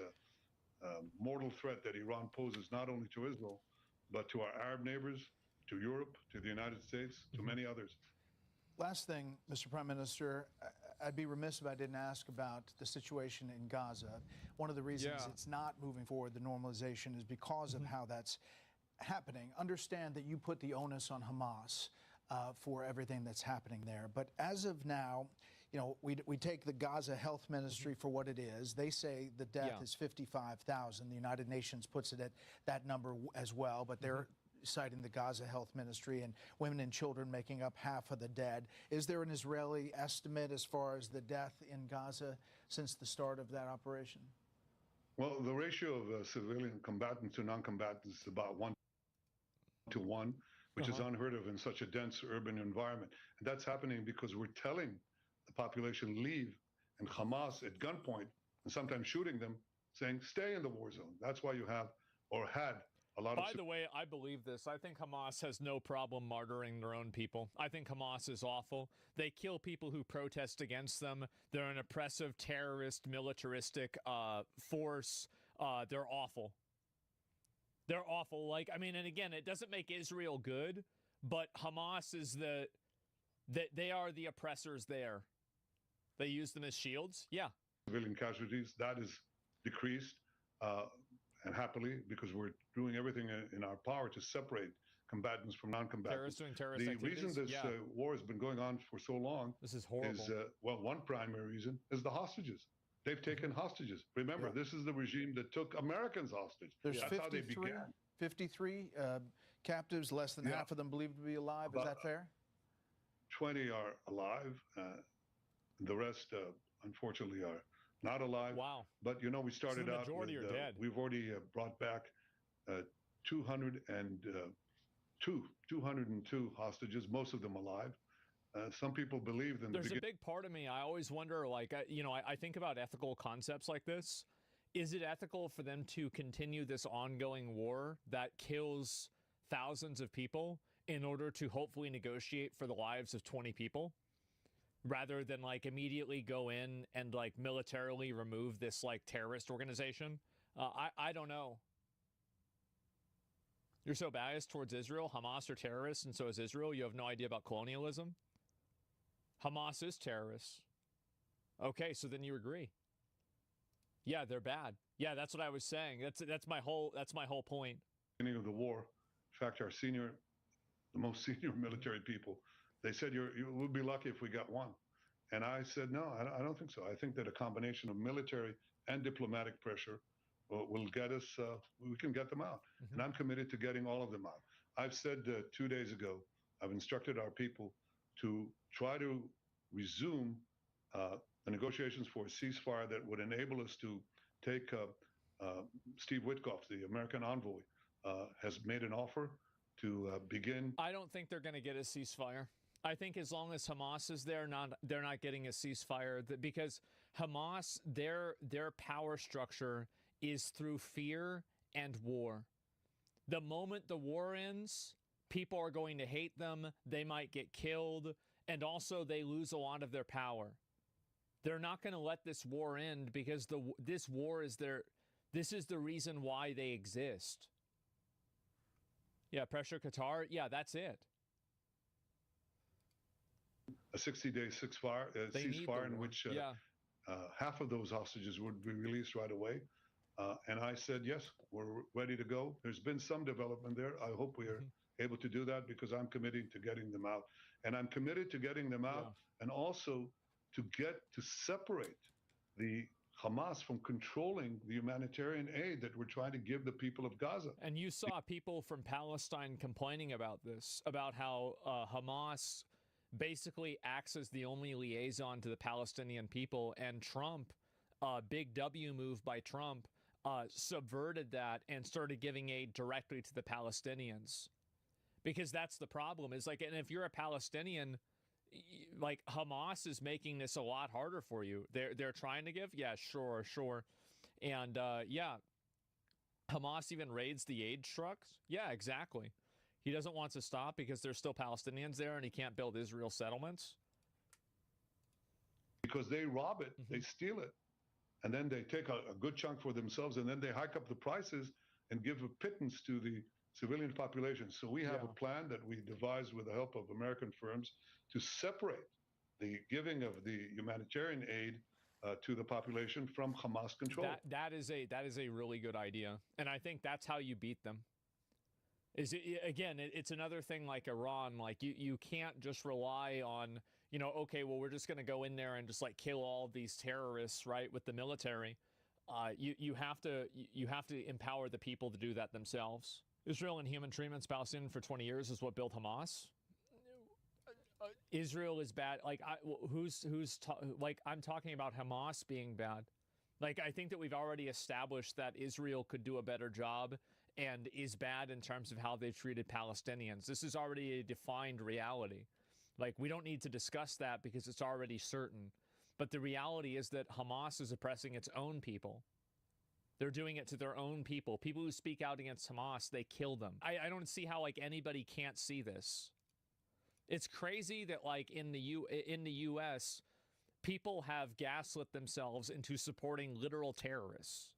mortal threat that Iran poses not only to Israel, but to our Arab neighbors, to Europe, to the United States, to many others. Last thing, Mr. Prime Minister, I'd be remiss if I didn't ask about the situation in Gaza. One of the reasons it's not moving forward, the normalization, is because of how that's happening. Understand that you put the onus on Hamas for everything that's happening there. But as of now, you know, we take the Gaza Health Ministry for what it is. They say the death is 55,000. The United Nations puts it at that number as well, but they're citing the Gaza Health Ministry and women and children making up half of the dead. Is there an Israeli estimate as far as the death in Gaza since the start of that operation? Well, the ratio of civilian combatants to non-combatants is about 1-to-1, which is unheard of in such a dense urban environment. And that's happening because we're telling the population leave, and Hamas at gunpoint, and sometimes shooting them, saying stay in the war zone. That's why you have, or had, a lot of... By the way, I believe this. I think Hamas has no problem martyring their own people. I think Hamas is awful. They kill people who protest against them. They're an oppressive, terrorist, militaristic force. They're awful. They're awful. Like, I mean, and again, it doesn't make Israel good, but Hamas is they are the oppressors there. They use them as shields. Yeah. Civilian casualties, that is decreased. And happily, because we're doing everything in our power to separate combatants from non-combatants. The reason this war has been going on for so long is horrible. Well, one primary reason is the hostages. They've taken hostages. Remember, this is the regime that took Americans hostage. There's That's how they began. 53 captives, less than half of them believed to be alive. Is that fair? 20 are alive. The rest, unfortunately, are not alive. Wow. But, you know, we started out with, dead. we've already brought back 202 hostages, most of them alive. Some people believe them. There's a big part of me, I always wonder, like, you know, I think about ethical concepts like this. Is it ethical for them to continue this ongoing war that kills thousands of people in order to hopefully negotiate for the lives of 20 people? Rather than like immediately go in and like militarily remove this like terrorist organization? I don't know. You're so biased towards Israel. Hamas are terrorists and so is Israel. You have no idea about colonialism. Hamas is terrorists. Okay, so then you agree. Yeah, they're bad. Yeah, that's what I was saying. That's my whole point. Beginning of the war, in fact, the most senior military people, they said you would be lucky if we got one. And I said, no, I don't think so. I think that a combination of military and diplomatic pressure will get us, we can get them out. And I'm committed to getting all of them out. I've said 2 days ago, I've instructed our people to try to resume the negotiations for a ceasefire that would enable us to take Steve Witkoff, the American envoy, has made an offer to begin. I don't think they're going to get a ceasefire. I think as long as Hamas is there, they're not getting a ceasefire, because Hamas, their power structure is through fear and war. The moment the war ends, people are going to hate them. They might get killed, and also they lose a lot of their power. They're not going to let this war end, because this war is this is the reason why they exist. Yeah, pressure Qatar. Yeah, that's it. A 60-day ceasefire in which half of those hostages would be released right away. And I said, yes, we're ready to go. There's been some development there. I hope we are able to do that, because I'm committing to getting them out. And I'm committed to getting them out and also to separate the Hamas from controlling the humanitarian aid that we're trying to give the people of Gaza. And you saw people from Palestine complaining about this, about how Hamas basically acts as the only liaison to the Palestinian people, and Trump, big W move by Trump, subverted that and started giving aid directly to the Palestinians. Because that's the problem, is like, and if you're a Palestinian, like, Hamas is making this a lot harder for you. They're trying to give, yeah, sure, and Hamas even raids the aid trucks. Yeah, exactly. He doesn't want to stop because there's still Palestinians there, and he can't build Israel settlements. Because they rob it, they steal it, and then they take a good chunk for themselves, and then they hike up the prices and give a pittance to the civilian population. So we have a plan that we devised with the help of American firms to separate the giving of the humanitarian aid to the population from Hamas control. That is a really good idea, and I think that's how you beat them. It's another thing like Iran. Like, you can't just rely on, okay, well, we're just going to go in there and just like kill all these terrorists, right, with the military. You have to empower the people to do that themselves. Israel and human treatments Palestinian for 20 years is what built Hamas. Israel is bad. Like, I'm talking about Hamas being bad. Like, I think that we've already established that Israel could do a better job and is bad in terms of how they've treated Palestinians. This is already a defined reality. Like, we don't need to discuss that because it's already certain. But the reality is that Hamas is oppressing its own people. They're doing it to their own people. People who speak out against Hamas, they kill them. I don't see how, like, anybody can't see this. It's crazy that, like, in the U.S., people have gaslit themselves into supporting literal terrorists.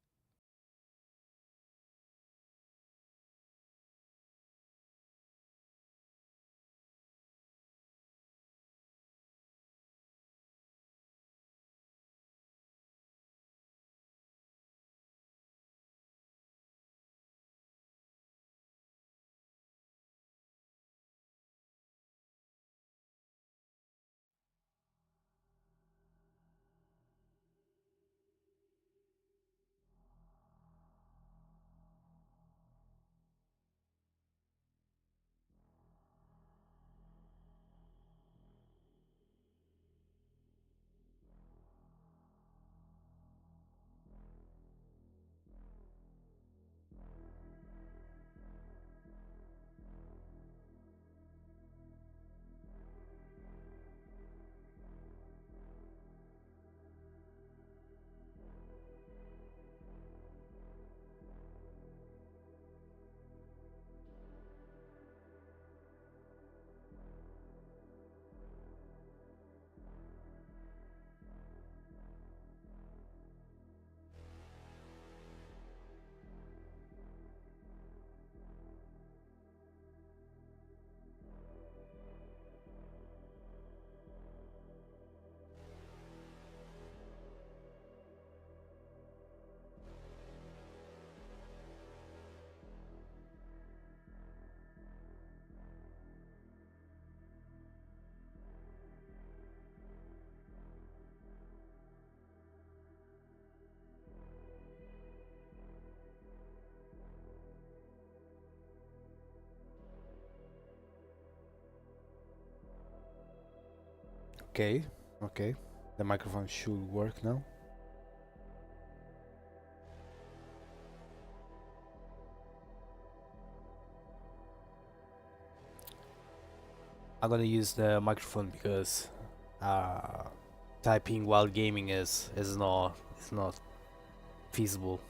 Okay, okay. The microphone should work now. I'm gonna use the microphone because typing while gaming is not feasible.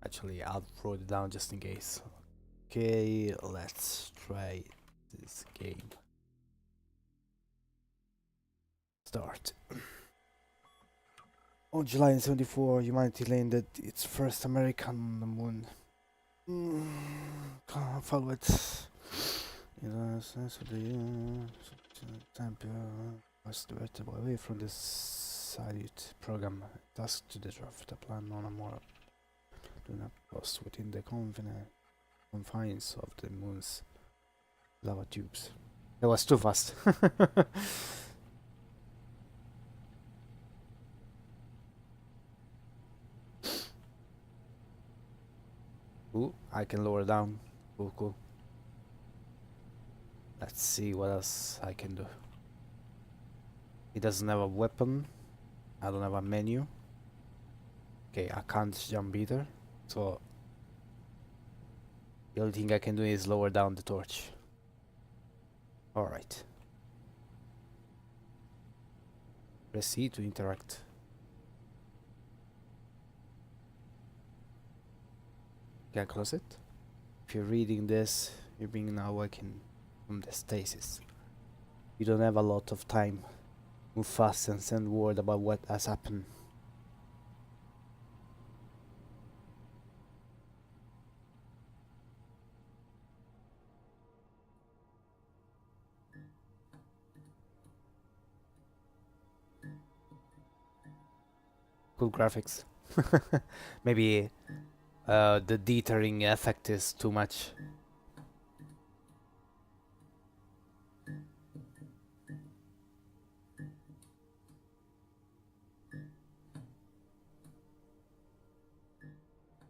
Actually, I'll throw it down just in case. Okay, let's try this game. Start. On July 1974, humanity landed its first American on the moon. Can't follow it. In the sense of the temple was diverted away from the Salyut program, tasked to disrupt the plan on a more do not pass within the confines of the moon's lava tubes. That was too fast. Ooh, I can lower down. Cool, cool. Let's see what else I can do. It doesn't have a weapon. I don't have a menu. Okay, I can't jump either. So the only thing I can do is lower down the torch. Alright. Press C to interact. Can I close it? If you're reading this, you're being now awakened from the stasis. You don't have a lot of time. Move fast and send word about what has happened. Cool graphics. Maybe the dithering effect is too much.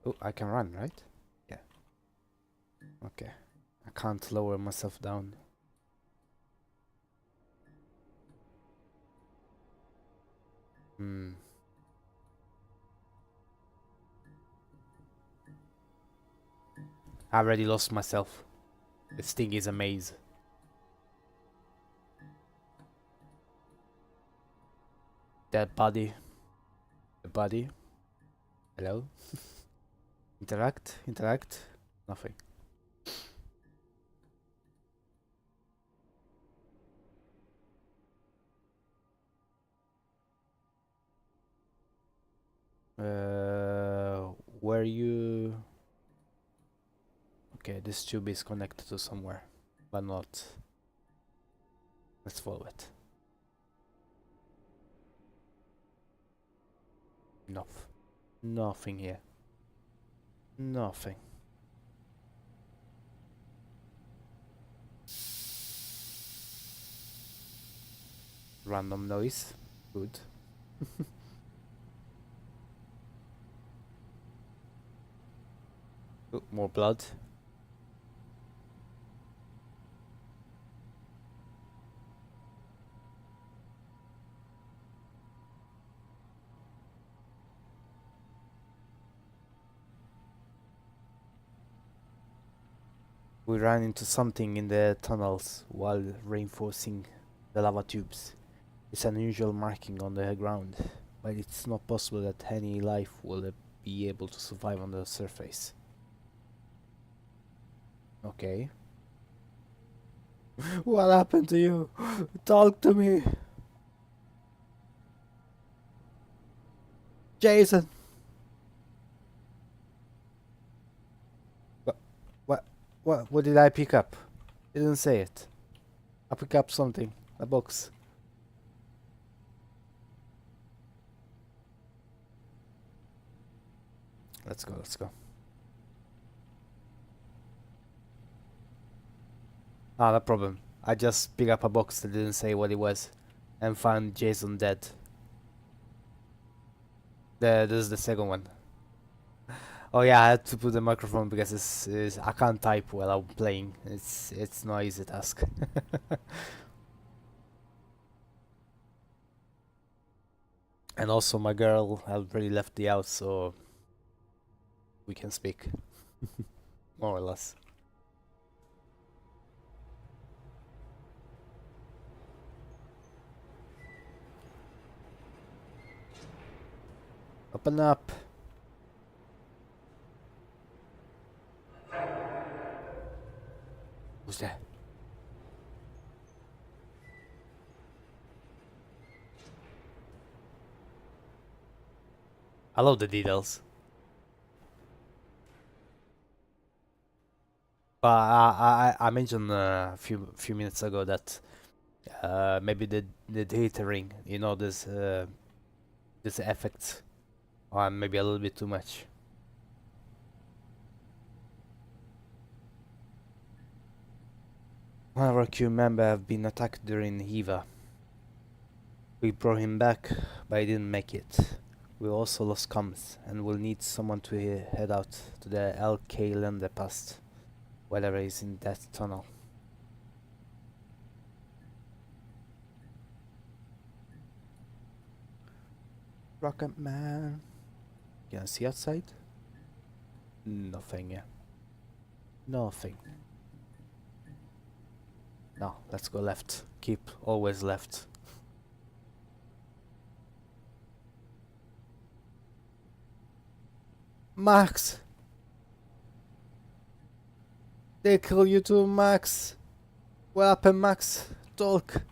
Oh, I can run, right? Yeah. Okay. I can't lower myself down. I already lost myself. This thing is a maze. That body. The body. Hello? Interact, interact. Nothing. Where you... Okay, this tube is connected to somewhere, but not. Let's follow it. Nothing here. Nothing. Random noise. Good. Oh, more blood. We ran into something in the tunnels while reinforcing the lava tubes. It's an unusual marking on the ground, but it's not possible that any life will be able to survive on the surface. Okay. What happened to you? Talk to me. Jason. What did I pick up? It didn't say it. I picked up something. A box. Let's go, let's go. Ah, no problem. I just picked up a box that didn't say what it was and found Jason dead. This is the second one. Oh yeah, I had to put the microphone because I can't type while I'm playing. It's no easy task. And also my girl already left the house, so we can speak. More or less. Open up. Who's that? I love the details. But I mentioned a few minutes ago that maybe the dithering, you know, this effect, or maybe a little bit too much. One of our crew members have been attacked during Hiva. We brought him back, but he didn't make it. We also lost comms, and will need someone to head out to the LK Lende Pass, whatever is in that tunnel. Rocket Man. Can I see outside? Nothing, yeah. Nothing. No, let's go left. Keep always left. Max! They kill you too, Max! What happened, Max? Talk!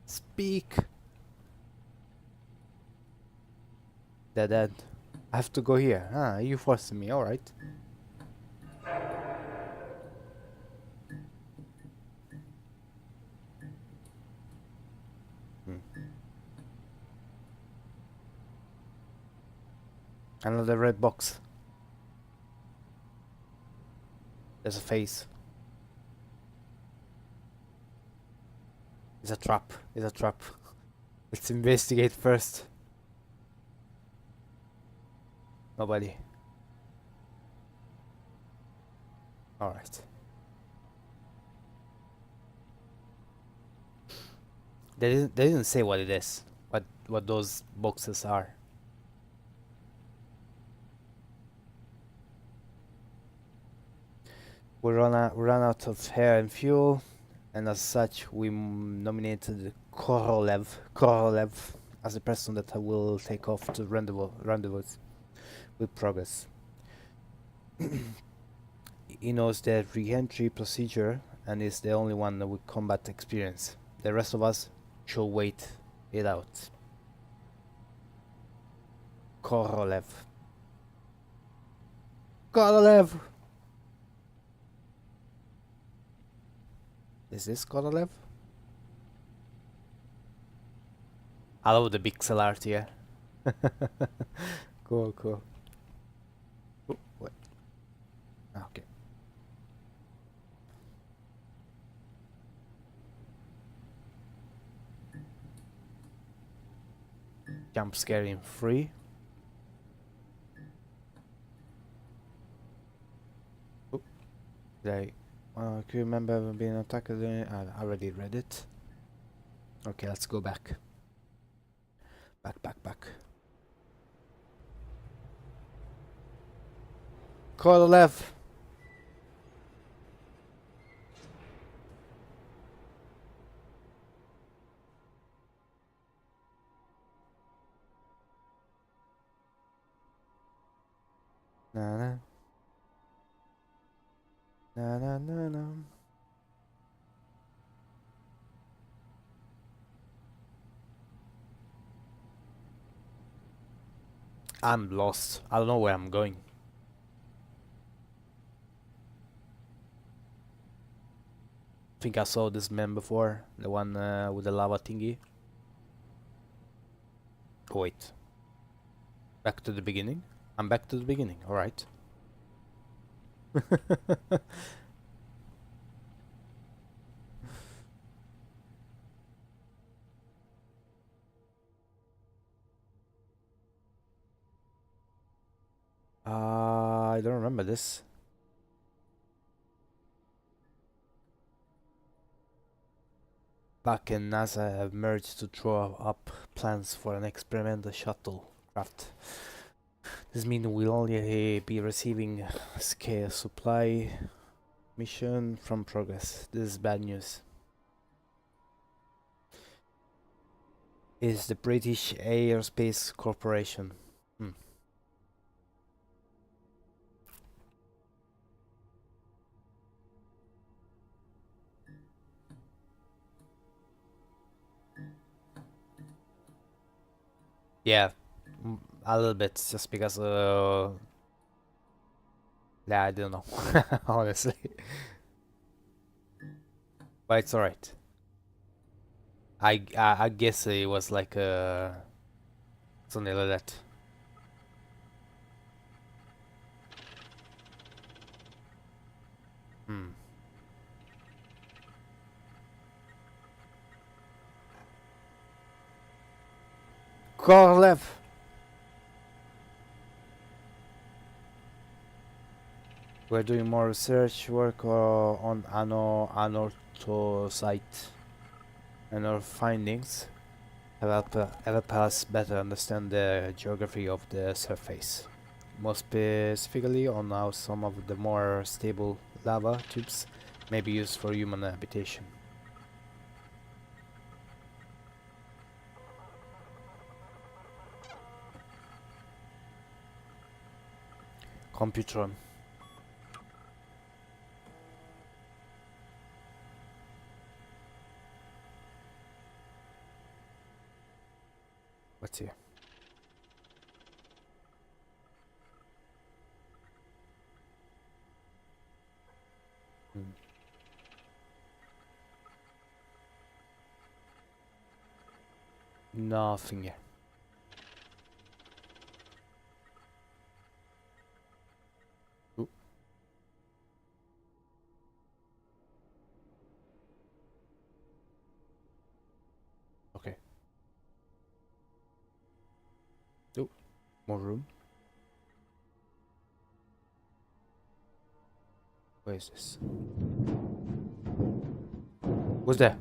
Speak! Dead end. I have to go here. Ah, you forcing me, alright. Another red box. There's a face. It's a trap. It's a trap. Let's investigate first. Nobody. Alright. They didn't say what it is. What those boxes are. We ran out of air and fuel, and as such, we nominated Korolev as the person that will take off to rendezvous with progress. He knows the re-entry procedure and is the only one with combat experience. The rest of us should wait it out. Korolev. Is this Korolev? I love the pixel art here. Cool. Oh, what? Okay. Jump scaring free. Oh, can you remember being attacked? I already read it. Okay, let's go back. Back. Korolev. Na. I'm lost. I don't know where I'm going. I think I saw this man before, the one with the lava thingy. Oh, wait. Back to the beginning? I'm back to the beginning, alright. I don't remember this. Back in NASA have merged to draw up plans for an experimental shuttle craft. This means we'll only be receiving scale supply mission from progress. This is bad news. Is the British Aerospace Corporation. Yeah, a little bit, just because yeah, I don't know, honestly. But it's alright. I guess it was like something like that. Korlev. We're doing more research work on anorthosite, and our findings help us better understand the geography of the surface. More specifically on how some of the more stable lava tubes may be used for human habitation. Computron. What's here? Nothing here. Ooh. Okay. Oh, more room. Where is this? What's that?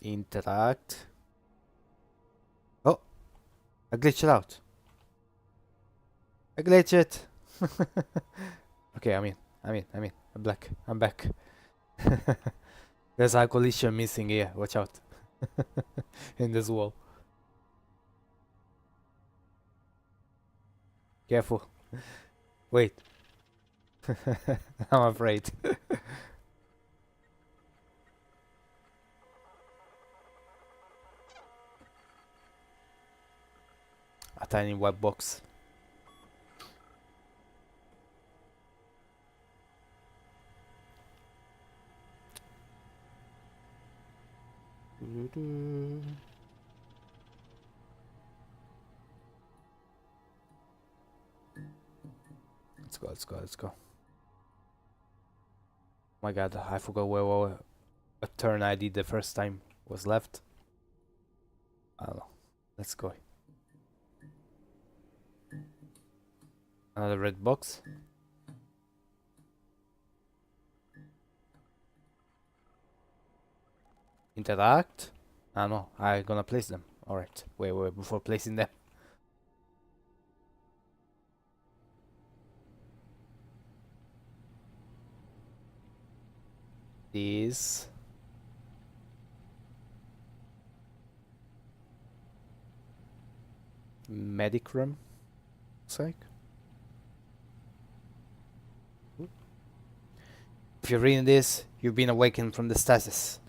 Interact. Oh, I glitched it out. I glitched it. Okay, I'm back. There's a collision missing here. Watch out. In this wall. Careful. Wait. I'm afraid. A tiny white box. Let's go. Oh my god, I forgot where a turn I did the first time was left. I don't know. Let's go. Another red box. Interact. Ah no, I'm gonna place them. Alright. Wait, before placing them. These. Medic room. Looks like. If you're reading this, you've been awakened from the stasis.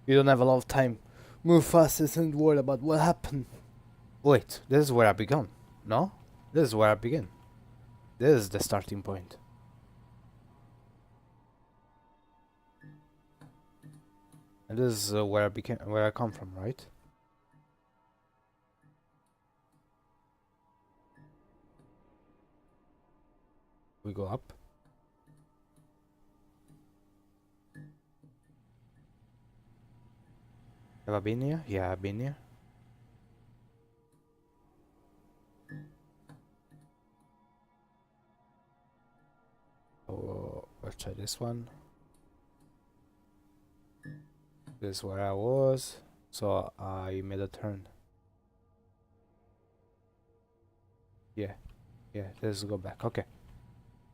You don't have a lot of time. Move fast and worry about what happened. Wait, this is where I began. No? This is where I begin. This is the starting point. And this is where I come from, right? We go up. Have I been here? Yeah, I've been here. try this one. This is where I was, so I made a turn. Yeah, let's go back. Okay,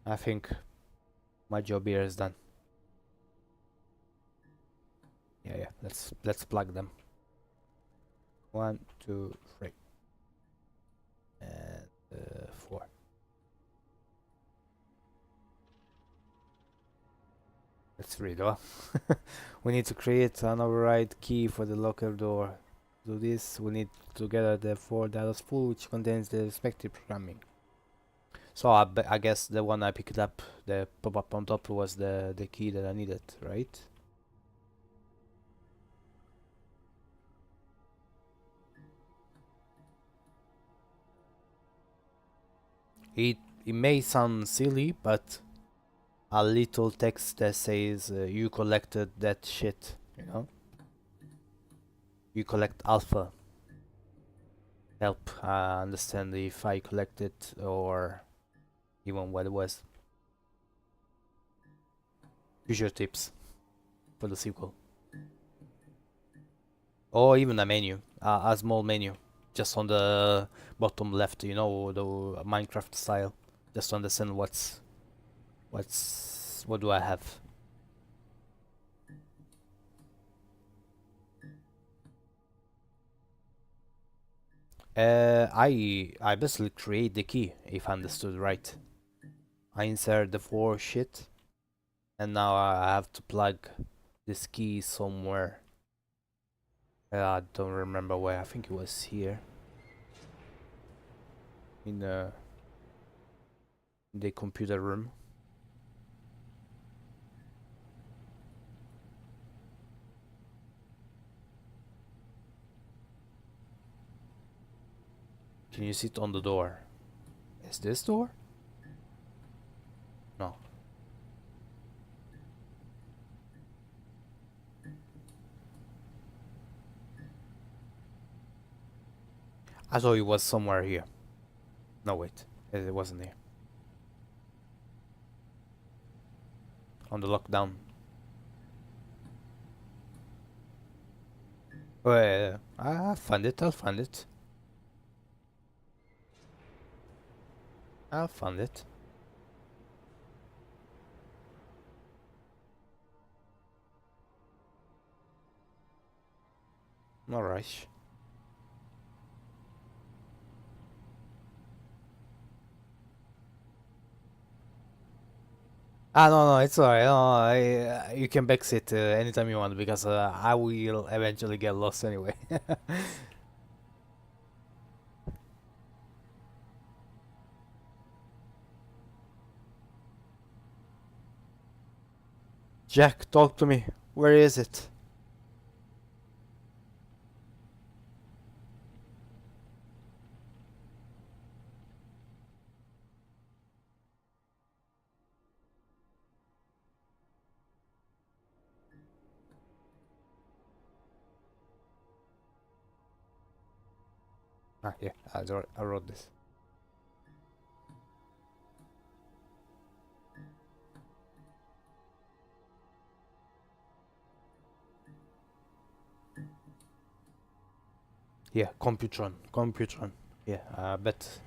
I think my job here is done. Yeah, let's plug them. 1, 2, 3, and 4. Let's read. Oh, we need to create an override key for the locker door. To do this, we need to gather the 4 data pool, which contains the respective programming. So I guess the one I picked up, the pop-up on top, was the key that I needed, right? It may sound silly, but a little text that says you collected that shit, you know? You collect alpha. Help understand if I collected or even what it was. Future tips for the sequel. Or even a menu, a small menu, just on the bottom left, you know, the Minecraft style, just to understand what do I have. I basically create the key, if I understood right. I insert the 4 shit, and now I have to plug this key somewhere. I don't remember where. I think it was here. In the computer room. Can you see it on the door? Is this door? No. I thought it was somewhere here. No, wait. It wasn't here. On the lockdown. Well, I'll find it. I'll find it. I'll find it. No rush. No, it's alright. No, you can backseat anytime you want because I will eventually get lost anyway. Jack, talk to me. Where is it? Ah, yeah, I wrote this. Yeah, Computron. Yeah, I bet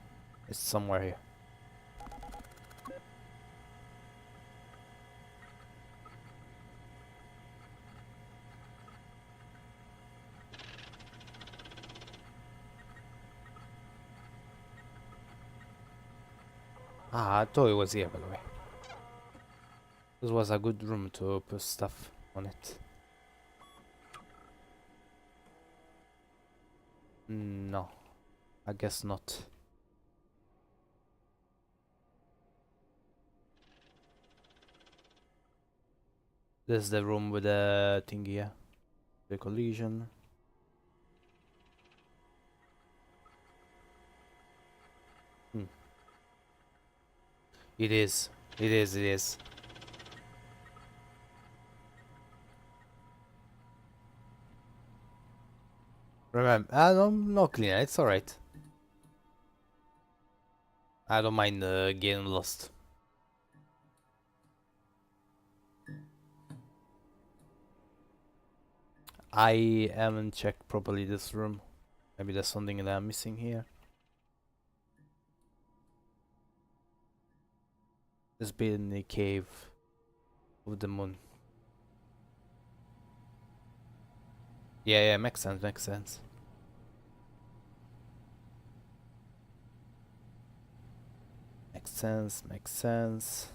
it's somewhere here. I thought it was here, by the way. This was a good room to put stuff on it. No, I guess not. This is the room with the thingy, yeah. The collision. It is. Remember, no cleaner, it's alright. I don't mind getting lost. I haven't checked properly this room. Maybe there's something that I'm missing here. This be in the cave of the moon. Yeah, makes sense, makes sense. Makes sense, makes sense.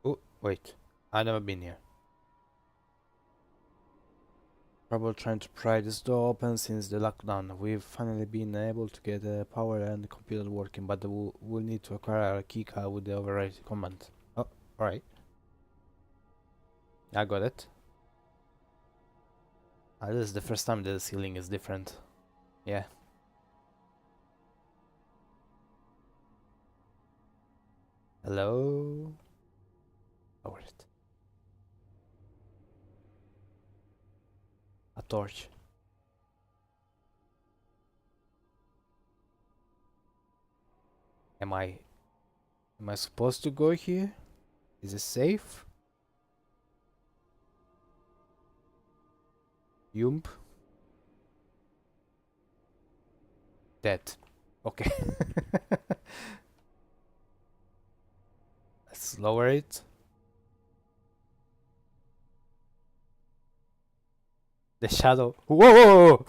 Oh, wait. I've never been here. Trouble trying to pry this door open since the lockdown. We've finally been able to get the power and the computer working, but we'll need to acquire a keycard with the override command. Oh, alright. I got it. This is the first time the ceiling is different. Yeah. Hello? Lower it. A torch. Am I supposed to go here? Is it safe? Yump. Dead. Okay. Let's lower it. The shadow. Whoa!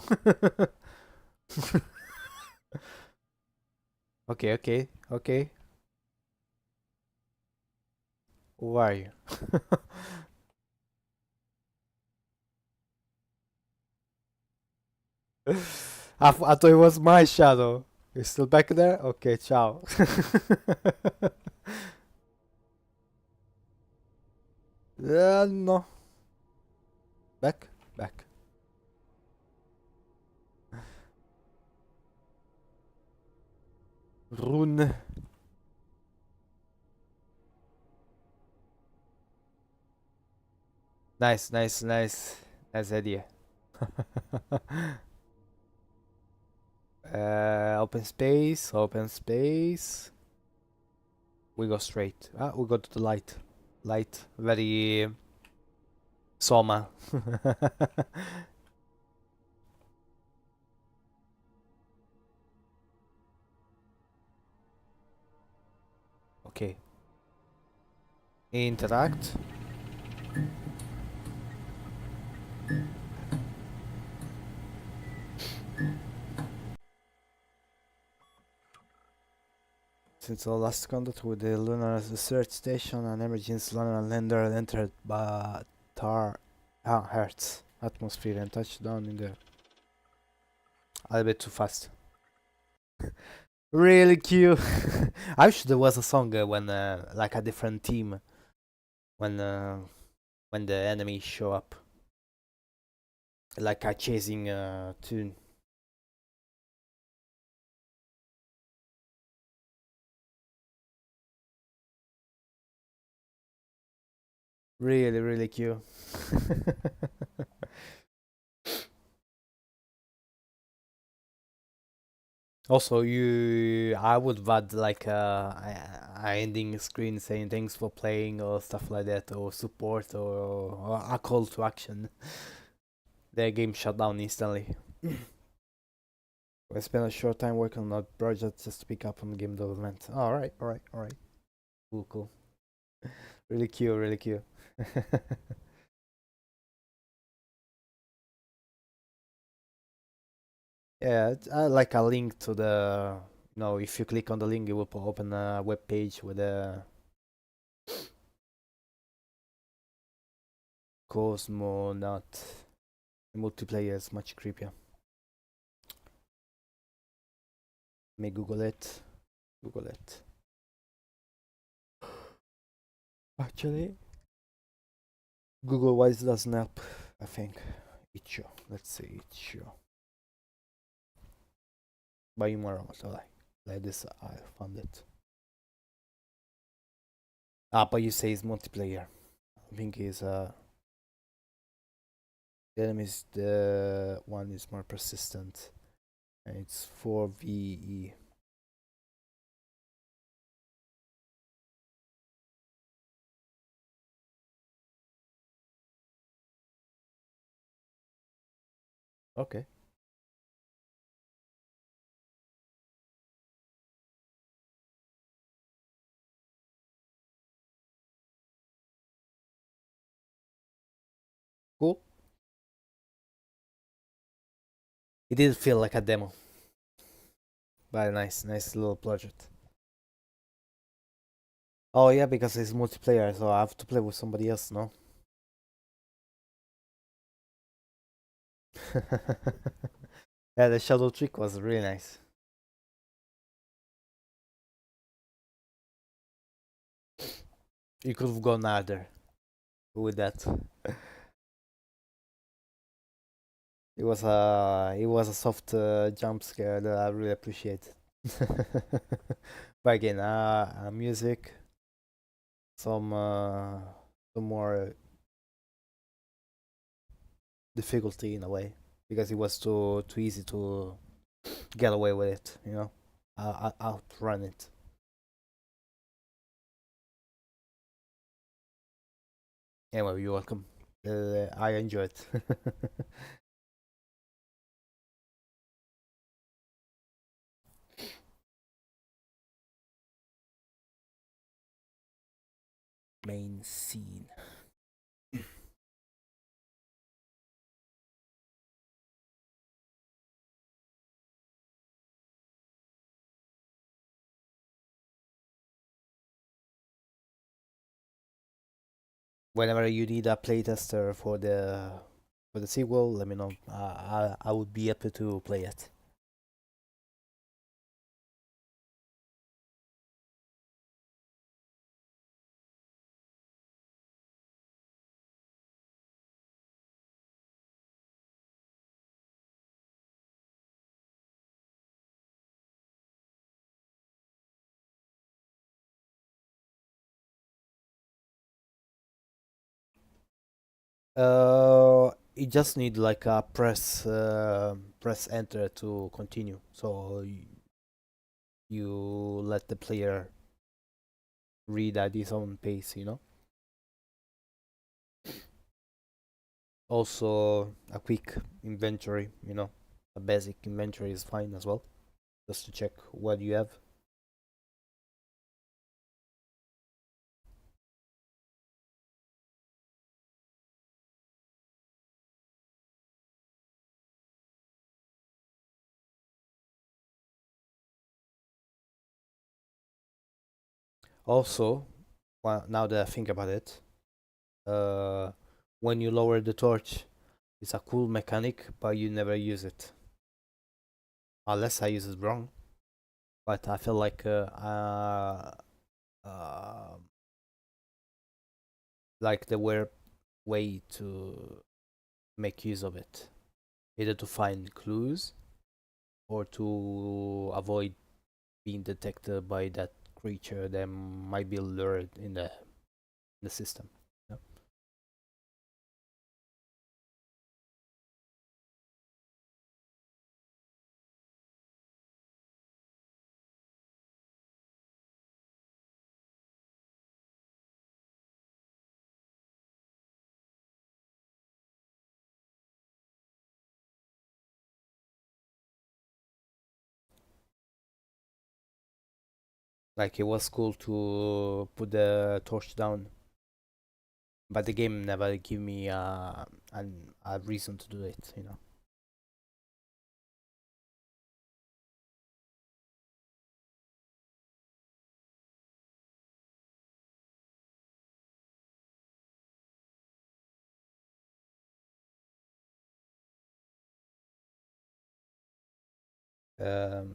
Okay. Who are you? I thought it was my shadow. You're still back there? Okay, ciao. No. Back. Rune. Nice idea. Open space. We go straight. We go to the light. Very Soma. Okay. Interact. Since our last contact with the lunar research station, an emergency lunar lander entered Earth's atmosphere and touched down in there. A little bit too fast. Really cute. I wish there was a song when like a different team when the enemies show up, like a chasing tune. Really cute. Also, I would add like a ending screen saying thanks for playing or stuff like that, or support, or a call to action. The game shut down instantly. I spent a short time working on that project just to pick up on game development. Alright. Cool. Really cute. Yeah, like a link to the, if you click on the link, it will open a web page with a Cosmonaut. Multiplayer is much creepier. Let me Google it. Actually, Google Wise doesn't help, I think. Let's see, Itch.io. But you more like this, I found it. But you say it's multiplayer. I think it's the enemies, the one is more persistent, and it's 4VE. Okay. Cool. It did feel like a demo. But a nice little project. Oh yeah, because it's multiplayer, so I have to play with somebody else, no? Yeah, the shadow trick was really nice. You could have gone harder with that. It was a soft jump scare that I really appreciate. But again, music, some more difficulty in a way, because it was too easy to get away with it, you know, outrun it. Anyway, you're welcome. I enjoyed it. Main scene. Whenever you need a playtester for the sequel, let me know. I would be happy to play it. You just need like a press enter to continue. So you let the player read at his own pace, you know. Also, a quick inventory, you know, a basic inventory is fine as well, just to check what you have. Also, well, now that I think about it, when you lower the torch, it's a cool mechanic, but you never use it. Unless I use it wrong. But I feel like there were way to make use of it, either to find clues or to avoid being detected by that creature that might be lured in the system. Yeah. Like, it was cool to put the torch down, but the game never gave me a reason to do it, you know.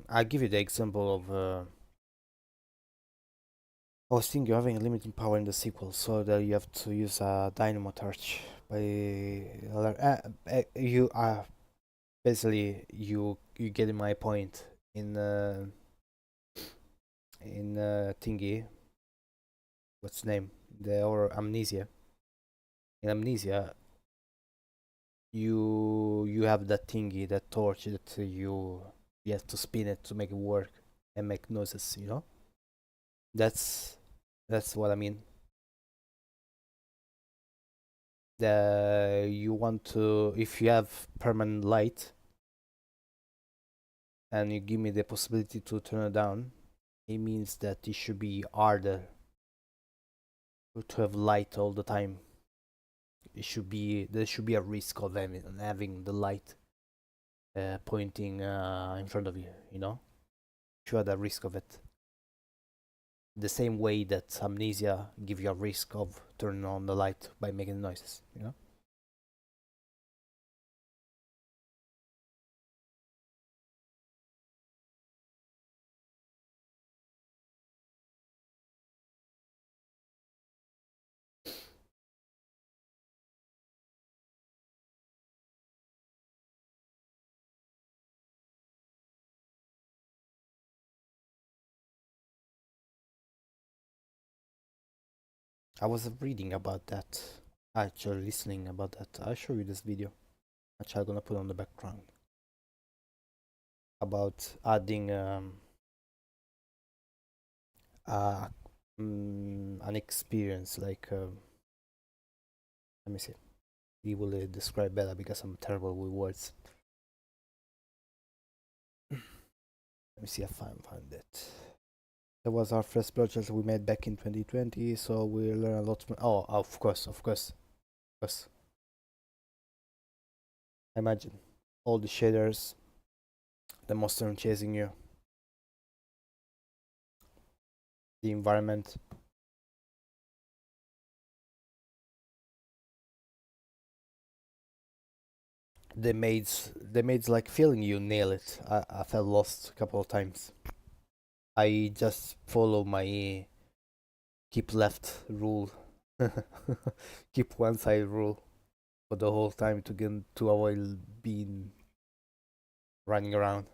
I'll give you the example of I was thinking you're having a limited power in the sequel, so that you have to use a dynamo torch. You basically you get my point. in thingy, what's the name? Or Amnesia. In Amnesia, you have that thingy, that torch that you have to spin it to make it work and make noises, you know? That's what I mean. You want to, if you have permanent light and you give me the possibility to turn it down, it means that it should be harder to have light all the time. There should be a risk of having the light pointing in front of you, you know? You had a risk of it. The same way that Amnesia give you a risk of turning on the light by making noises, you know? I was reading about that, actually listening about that. I'll show you this video, which I'm gonna put on the background, about adding an experience like let me see. He will describe better because I'm terrible with words. Let me see if I find it. That was our first project we made back in 2020, so we learned a lot. Oh, of course. Imagine all the shaders, the monster chasing you, the environment. The maids like feeling you nail it. I felt lost a couple of times. I just follow my keep left rule, keep one side rule for the whole time to avoid being running around.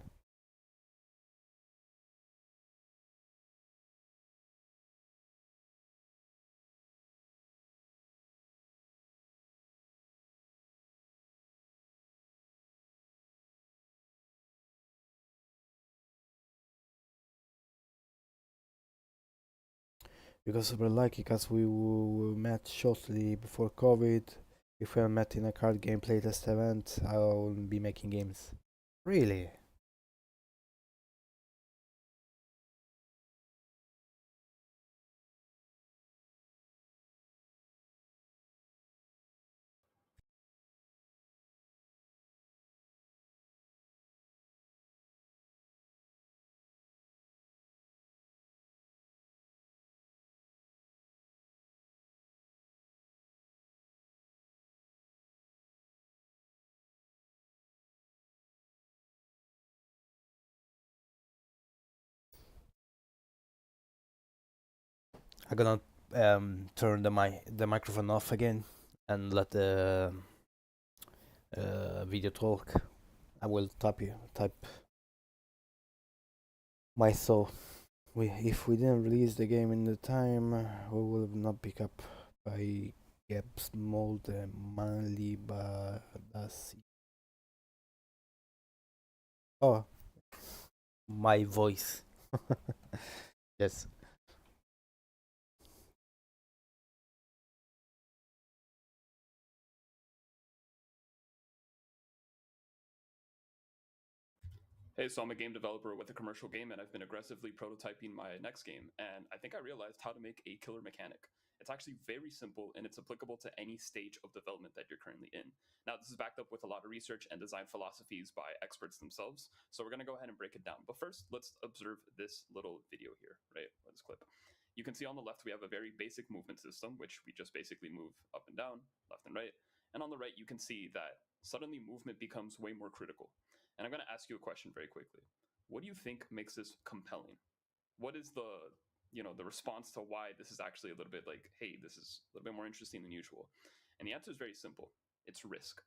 Because we're lucky, because we met shortly before COVID. If we had met in a card game playtest event, I wouldn't be making games. Really? I'm gonna turn the microphone off again and let the video talk. I will type my thought. If we didn't release the game in the time, we will not pick up by gaps mold manly badasi. Oh, my voice. Yes. Hey, so I'm a game developer with a commercial game, and I've been aggressively prototyping my next game, and I think I realized how to make a killer mechanic. It's actually very simple, and it's applicable to any stage of development that you're currently in. Now, this is backed up with a lot of research and design philosophies by experts themselves, so we're going to go ahead and break it down. But first, let's observe this little video here, right? This clip. You can see on the left, we have a very basic movement system, which we just basically move up and down, left and right. And on the right, you can see that suddenly movement becomes way more critical. And I'm going to ask you a question very quickly. What do you think makes this compelling? What is the response to why this is actually a little bit like, hey, this is a little bit more interesting than usual? And the answer is very simple. It's risk.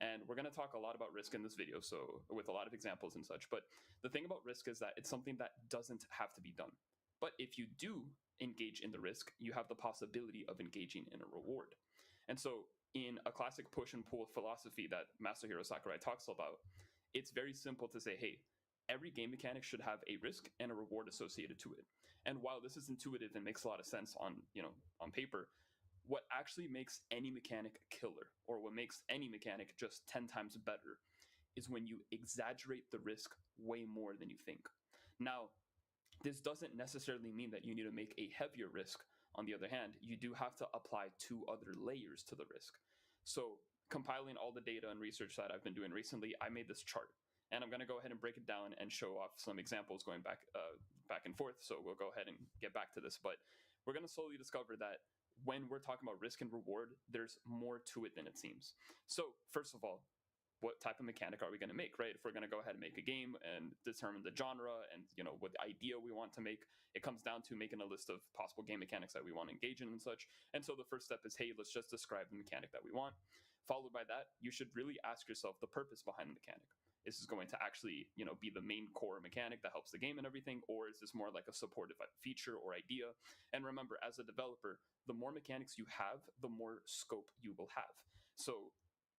And we're going to talk a lot about risk in this video, so with a lot of examples and such. But the thing about risk is that it's something that doesn't have to be done. But if you do engage in the risk, you have the possibility of engaging in a reward. And so in a classic push and pull philosophy that Masahiro Sakurai talks about, it's very simple to say, hey, every game mechanic should have a risk and a reward associated to it. And while this is intuitive and makes a lot of sense on paper, what actually makes any mechanic killer, or what makes any mechanic just 10 times better, is when you exaggerate the risk way more than you think. Now, this doesn't necessarily mean that you need to make a heavier risk. On the other hand, you do have to apply 2 other layers to the risk. So compiling all the data and research that I've been doing recently, I made this chart. And I'm going to go ahead and break it down and show off some examples going back and forth. So we'll go ahead and get back to this. But we're going to slowly discover that when we're talking about risk and reward, there's more to it than it seems. So first of all, what type of mechanic are we going to make, right? If we're going to go ahead and make a game and determine the genre and, what idea we want to make, it comes down to making a list of possible game mechanics that we want to engage in and such. And so the first step is, hey, let's just describe the mechanic that we want. Followed by that, you should really ask yourself the purpose behind the mechanic. Is this going to actually, be the main core mechanic that helps the game and everything? Or is this more like a supportive feature or idea? And remember, as a developer, the more mechanics you have, the more scope you will have. So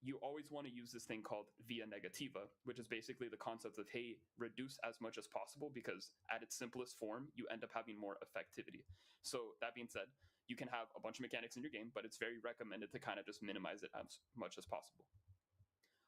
you always want to use this thing called via negativa, which is basically the concept of, hey, reduce as much as possible, because at its simplest form, you end up having more effectivity. So that being said, you can have a bunch of mechanics in your game, but it's very recommended to kind of just minimize it as much as possible.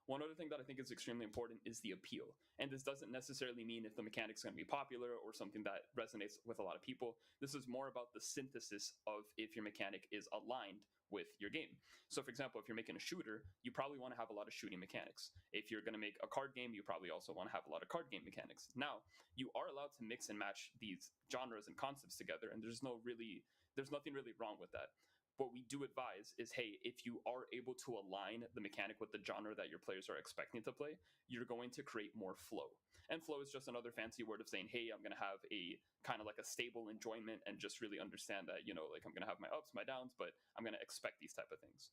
One other thing that I think is extremely important is the appeal. And this doesn't necessarily mean if the mechanic's going to be popular or something that resonates with a lot of people. This is more about the synthesis of if your mechanic is aligned with your game. So for example, if you're making a shooter, you probably want to have a lot of shooting mechanics. If you're going to make a card game, you probably also want to have a lot of card game mechanics. Now, you are allowed to mix and match these genres and concepts together, and there's nothing really wrong with that. What we do advise is, hey, if you are able to align the mechanic with the genre that your players are expecting to play, you're going to create more flow. And flow is just another fancy word of saying, hey, I'm going to have a kind of like a stable enjoyment and just really understand that, I'm going to have my ups, my downs, but I'm going to expect these type of things.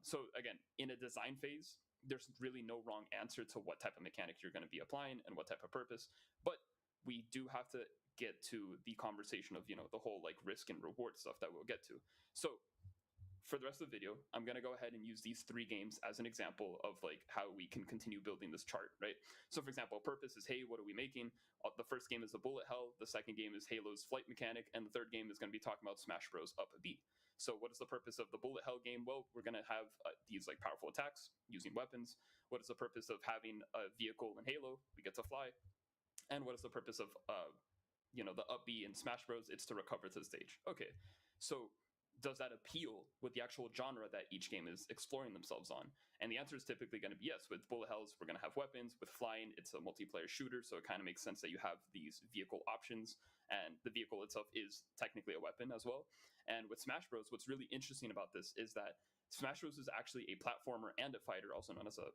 So again, in a design phase, there's really no wrong answer to what type of mechanic you're going to be applying and what type of purpose. But we do have to get to the conversation of, the whole like risk and reward stuff that we'll get to. So for the rest of the video, I'm going to go ahead and use these 3 games as an example of like how we can continue building this chart, right? So for example, purpose is, hey, what are we making? The first game is the bullet hell. The second game is Halo's flight mechanic. And the third game is going to be talking about Smash Bros. Up a beat. So what is the purpose of the bullet hell game? Well, we're going to have these like powerful attacks using weapons. What is the purpose of having a vehicle in Halo? We get to fly. And what is the purpose of, the up B in Smash Bros? It's to recover to the stage. Okay, so does that appeal with the actual genre that each game is exploring themselves on? And the answer is typically going to be yes. With bullet hells, we're going to have weapons. With flying, it's a multiplayer shooter, so it kind of makes sense that you have these vehicle options, and the vehicle itself is technically a weapon as well. And with Smash Bros, what's really interesting about this is that Smash Bros is actually a platformer and a fighter, also known as a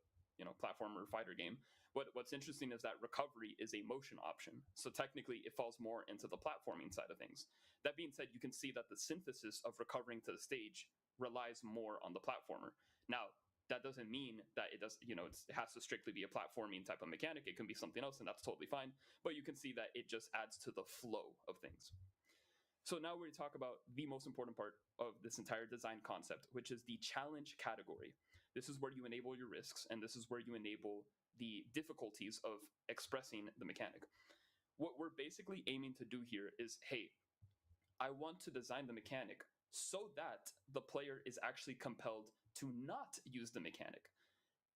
platformer fighter game. What's interesting is that recovery is a motion option. So technically it falls more into the platforming side of things. That being said, you can see that the synthesis of recovering to the stage relies more on the platformer. Now, that doesn't mean that it has to strictly be a platforming type of mechanic. It can be something else, and that's totally fine. But you can see that it just adds to the flow of things. So now we're going to talk about the most important part of this entire design concept, which is the challenge category. This is where you enable your risks, and this is where you enable the difficulties of expressing the mechanic. What we're basically aiming to do here is, hey, I want to design the mechanic so that the player is actually compelled to not use the mechanic.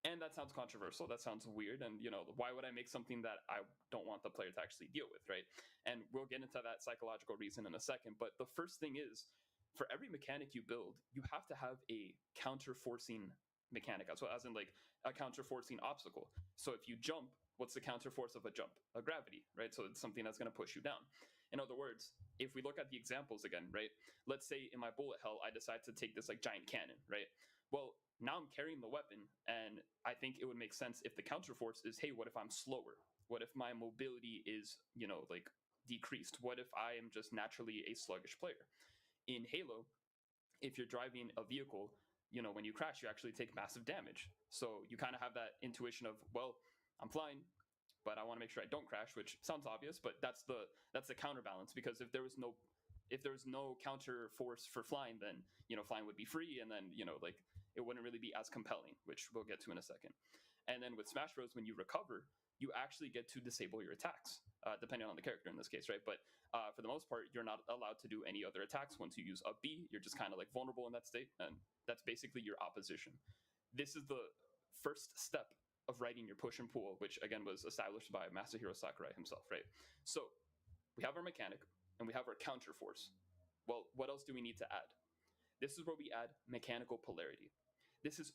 And that sounds controversial. That sounds weird. And, why would I make something that I don't want the player to actually deal with, right? And we'll get into that psychological reason in a second. But the first thing is, for every mechanic you build, you have to have a counter-forcing mechanic, as well as in like a counter-forcing obstacle. So if you jump, what's the counter-force of a jump? A gravity, right? So it's something that's going to push you down. In other words, if we look at the examples again, right? Let's say in my bullet hell, I decide to take this like giant cannon, right? Well, now I'm carrying the weapon, and I think it would make sense if the counterforce is, hey, what if I'm slower? What if my mobility is, decreased? What if I am just naturally a sluggish player? In Halo, if you're driving a vehicle, when you crash, you actually take massive damage. So you kind of have that intuition of, well, I'm flying, but I want to make sure I don't crash, which sounds obvious, but that's the counterbalance, because if there was no counter force for flying, then flying would be free, and then like it wouldn't really be as compelling, which we'll get to in a second. And then with Smash Bros, when you recover, you actually get to disable your attacks, depending on the character in this case, right? But for the most part, you're not allowed to do any other attacks. Once you use up B, you're just kind of like vulnerable in that state, and that's basically your opposition. This is the first step of writing your push and pull, which again was established by Masahiro Sakurai himself, right? So we have our mechanic and we have our counter force. Well, what else do we need to add? This is where we add mechanical polarity. This is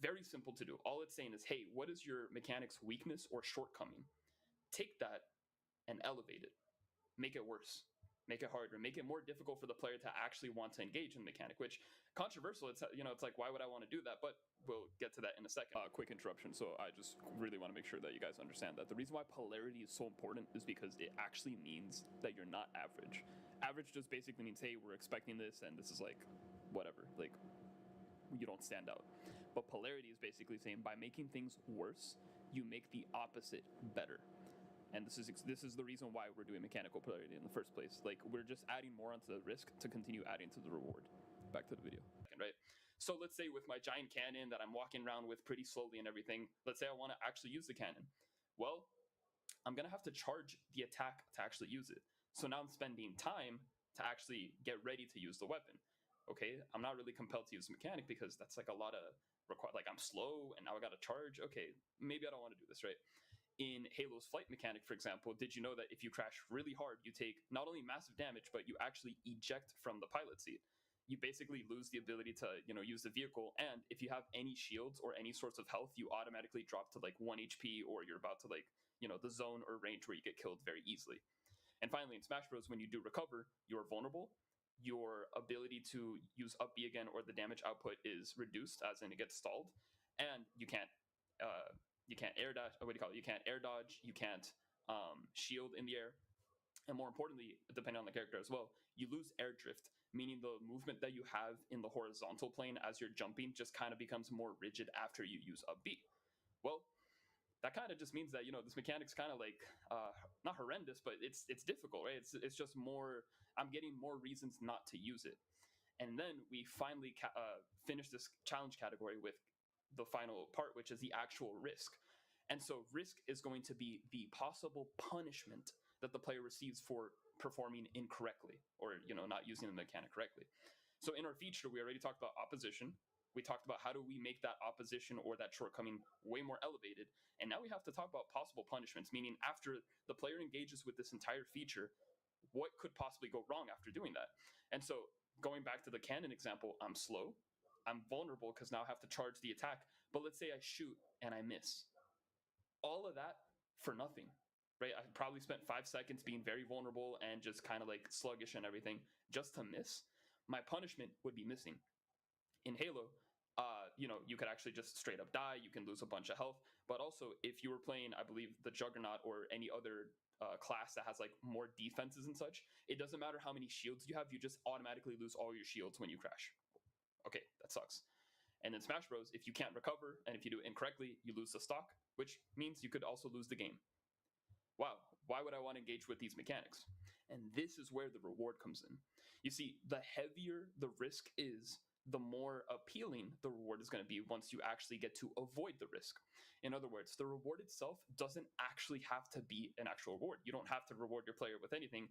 very simple to do. All it's saying is, hey, what is your mechanic's weakness or shortcoming? Take that and elevate it. Make it worse. Make it harder. Make it more difficult for the player to actually want to engage in the mechanic, which controversial. It's it's like, why would I want to do that? But we'll get to that in a second. Quick interruption. So I just really want to make sure that you guys understand that the reason why polarity is so important is because it actually means that you're not average. Average just basically means, hey, we're expecting this, and this is like whatever. Like, you don't stand out. But polarity is basically saying, by making things worse, you make the opposite better. And this is the reason why we're doing mechanical polarity in the first place. Like, we're just adding more onto the risk to continue adding to the reward. Back to the video, right? So let's say with my giant cannon that I'm walking around with pretty slowly and everything, let's say I want to actually use the cannon. Well, I'm going to have to charge the attack to actually use it. So now I'm spending time to actually get ready to use the weapon. Okay, I'm not really compelled to use the mechanic because that's like a lot of like I'm slow and now I got to charge. Okay, maybe I don't want to do this, right? In Halo's flight mechanic, for example, did you know that if you crash really hard, you take not only massive damage, but you actually eject from the pilot seat? You basically lose the ability to, use the vehicle. And if you have any shields or any sorts of health, you automatically drop to like 1 HP, or you're about to like, the zone or range where you get killed very easily. And finally, in Smash Bros, when you do recover, you're vulnerable. Your ability to use up B again, or the damage output, is reduced, as in it gets stalled, and you can't air dodge. What do you call it? You can't air dodge. You can't shield in the air, and more importantly, depending on the character as well, you lose air drift, meaning the movement that you have in the horizontal plane as you're jumping just kind of becomes more rigid after you use up B. Well, that kind of just means that this mechanic's kind of like not horrendous, but it's difficult, right? It's just more. I'm getting more reasons not to use it. And then we finally finish this challenge category with the final part, which is the actual risk. And so risk is going to be the possible punishment that the player receives for performing incorrectly, or not using the mechanic correctly. So in our feature, we already talked about opposition. We talked about how do we make that opposition or that shortcoming way more elevated. And now we have to talk about possible punishments, meaning after the player engages with this entire feature, what could possibly go wrong after doing that? And so going back to the cannon example, I'm slow, I'm vulnerable because now I have to charge the attack. But let's say I shoot and I miss. All of that for nothing, right? I probably spent 5 seconds being very vulnerable and just kind of like sluggish and everything just to miss. My punishment would be missing. In Halo, you could actually just straight up die. You can lose a bunch of health. But also, if you were playing, I believe, the Juggernaut or any other class that has like more defenses and such, it doesn't matter how many shields you have. You just automatically lose all your shields when you crash. Okay, that sucks. And in Smash Bros, if you can't recover and if you do it incorrectly, you lose the stock, which means you could also lose the game. Wow, why would I want to engage with these mechanics? And this is where the reward comes in. You see, the heavier the risk is, the more appealing the reward is going to be once you actually get to avoid the risk. In other words, the reward itself doesn't actually have to be an actual reward. You don't have to reward your player with anything.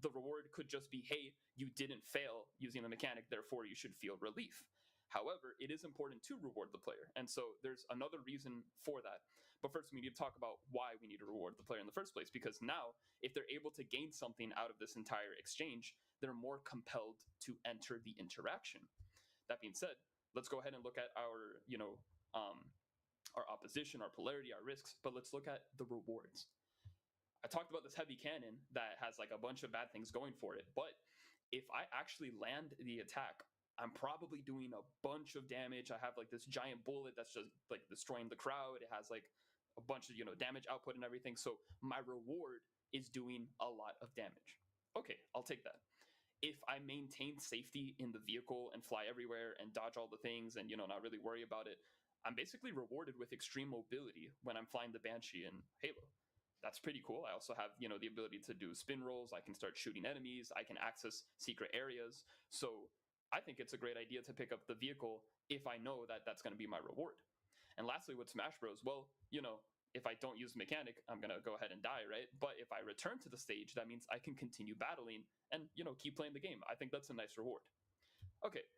The reward could just be, hey, you didn't fail using the mechanic, therefore you should feel relief. However, it is important to reward the player. And so there's another reason for that. But first, we need to talk about why we need to reward the player in the first place. Because now, if they're able to gain something out of this entire exchange, they're more compelled to enter the interaction. That being said, let's go ahead and look at our, our opposition, our polarity, our risks, but let's look at the rewards. I talked about this heavy cannon that has like a bunch of bad things going for it, but if I actually land the attack, I'm probably doing a bunch of damage. I have like this giant bullet that's just like destroying the crowd. It has like a bunch of, damage output and everything. So my reward is doing a lot of damage. Okay, I'll take that. if I maintain safety in the vehicle and fly everywhere and dodge all the things and, not really worry about it, I'm basically rewarded with extreme mobility when I'm flying the Banshee in Halo. That's pretty cool. I also have, the ability to do spin rolls. I can start shooting enemies. I can access secret areas. So I think it's a great idea to pick up the vehicle if I know that that's going to be my reward. And lastly, with Smash Bros, well, if I don't use the mechanic, I'm going to go ahead and die, right? But if I return to the stage, that means I can continue battling and, keep playing the game. I think that's a nice reward. Okay,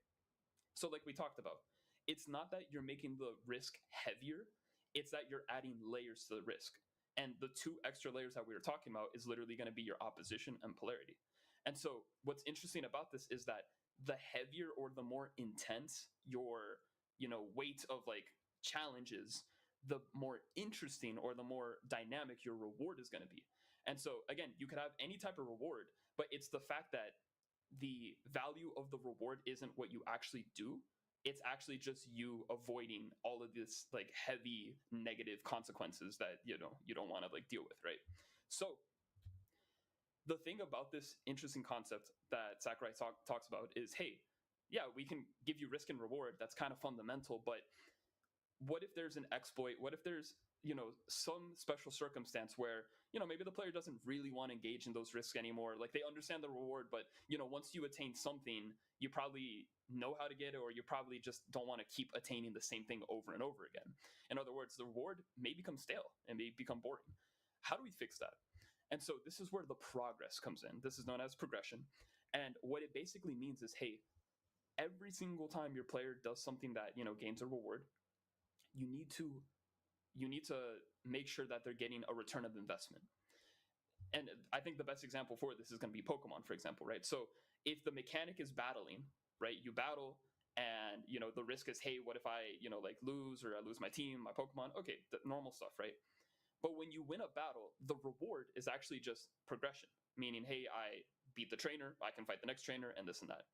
so like we talked about, it's not that you're making the risk heavier, it's that you're adding layers to the risk. And the 2 extra layers that we were talking about is literally going to be your opposition and polarity. And so what's interesting about this is that the heavier or the more intense your, weight of like challenges, the more interesting or the more dynamic your reward is going to be. And so again, you could have any type of reward, but it's the fact that the value of the reward isn't what you actually do. It's actually just you avoiding all of this like heavy negative consequences that you don't want to like deal with, right? So the thing about this interesting concept that Sakurai talks about is, hey, yeah, we can give you risk and reward. That's kind of fundamental, but what if there's an exploit? What if there's some special circumstance where maybe the player doesn't really want to engage in those risks anymore? Like they understand the reward, but once you attain something, you probably know how to get it, or you probably just don't want to keep attaining the same thing over and over again. In other words, the reward may become stale and may become boring. How do we fix that? And so this is where the progress comes in. This is known as progression. And what it basically means is, hey, every single time your player does something that gains a reward, you need to make sure that they're getting a return of investment. And I think the best example for this is going to be Pokemon, for example, right? So if the mechanic is battling, right, you battle and the risk is, hey, what if I like lose, or I lose my team, my Pokemon? Okay, the normal stuff, right? But when you win a battle, the reward is actually just progression, meaning, hey, I beat the trainer, I can fight the next trainer, and this and that.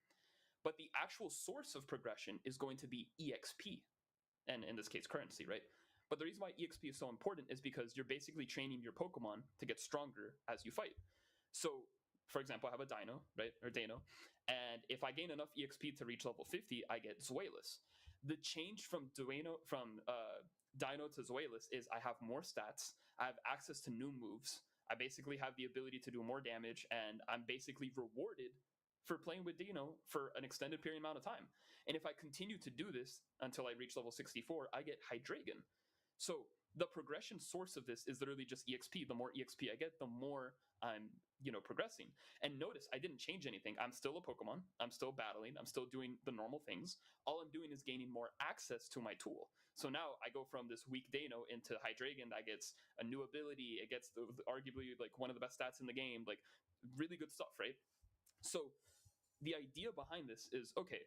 But the actual source of progression is going to be EXP, and in this case currency, right? But the reason why EXP is so important is because you're basically training your Pokemon to get stronger as you fight. So, for example, I have a Dino, right? Or Dano. And if I gain enough EXP to reach level 50, I get Zoelis. The change from Dino to Zoelis is I have more stats, I have access to new moves, I basically have the ability to do more damage, and I'm basically rewarded for playing with Dino for an extended period amount of time. And if I continue to do this until I reach level 64, I get Hydreigon. So the progression source of this is literally just EXP. The more EXP I get, the more I'm, progressing. And notice I didn't change anything. I'm still a Pokemon. I'm still battling. I'm still doing the normal things. All I'm doing is gaining more access to my tool. So now I go from this weak Dano into Hydreigon that gets a new ability. It gets arguably like one of the best stats in the game, like really good stuff, right? So the idea behind this is, okay,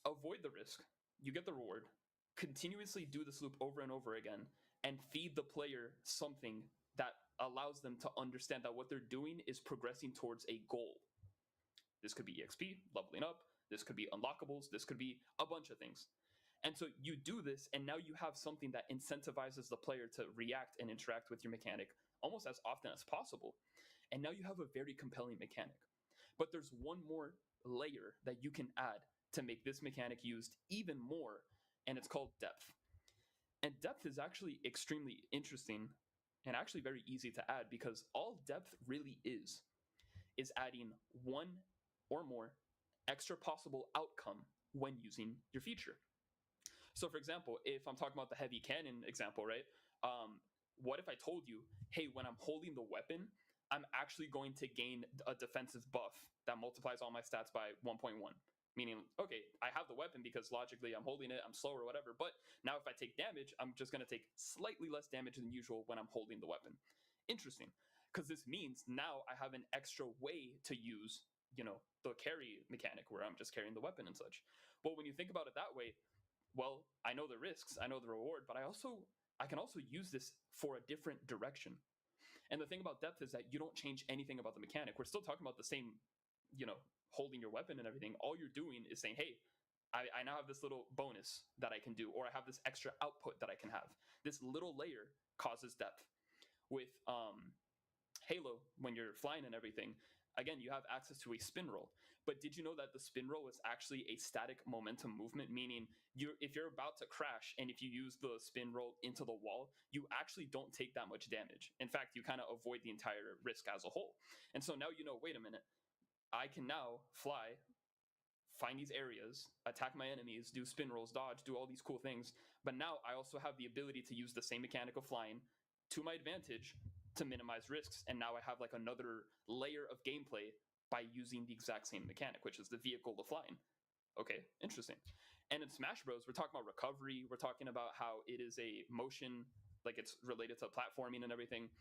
avoid the risk. You get the reward. Continuously do this loop over and over again and feed the player something that allows them to understand that what they're doing is progressing towards a goal. This could be EXP, leveling up. This could be unlockables. This could be a bunch of things. And so you do this, and now you have something that incentivizes the player to react and interact with your mechanic almost as often as possible. And now you have a very compelling mechanic. But there's one more layer that you can add to make this mechanic used even more, and it's called depth. And depth is actually extremely interesting and actually very easy to add, because all depth really is adding one or more extra possible outcome when using your feature. So for example, if I'm talking about the heavy cannon example, right? What if I told you, hey, when I'm holding the weapon, I'm actually going to gain a defensive buff that multiplies all my stats by 1.1. Meaning, okay, I have the weapon because logically I'm holding it, I'm slow or whatever, but now if I take damage, I'm just going to take slightly less damage than usual when I'm holding the weapon. Interesting, because this means now I have an extra way to use, the carry mechanic where I'm just carrying the weapon and such. But when you think about it that way, well, I know the risks, I know the reward, but I can also use this for a different direction. And the thing about depth is that you don't change anything about the mechanic. We're still talking about the same, holding your weapon and everything. All you're doing is saying, hey, I now have this little bonus that I can do, or I have this extra output that I can have. This little layer causes depth. With Halo, when you're flying and everything, again, you have access to a spin roll. But did you know that the spin roll is actually a static momentum movement, meaning if you're about to crash and if you use the spin roll into the wall, you actually don't take that much damage. In fact, you kind of avoid the entire risk as a whole. And so now you know, wait a minute, I can now fly, find these areas, attack my enemies, do spin rolls, dodge, do all these cool things. But now I also have the ability to use the same mechanic of flying to my advantage to minimize risks. And now I have like another layer of gameplay by using the exact same mechanic, which is the vehicle to flying. Okay, interesting. And in Smash Bros, we're talking about recovery. We're talking about how it is a motion, like it's related to platforming and everything.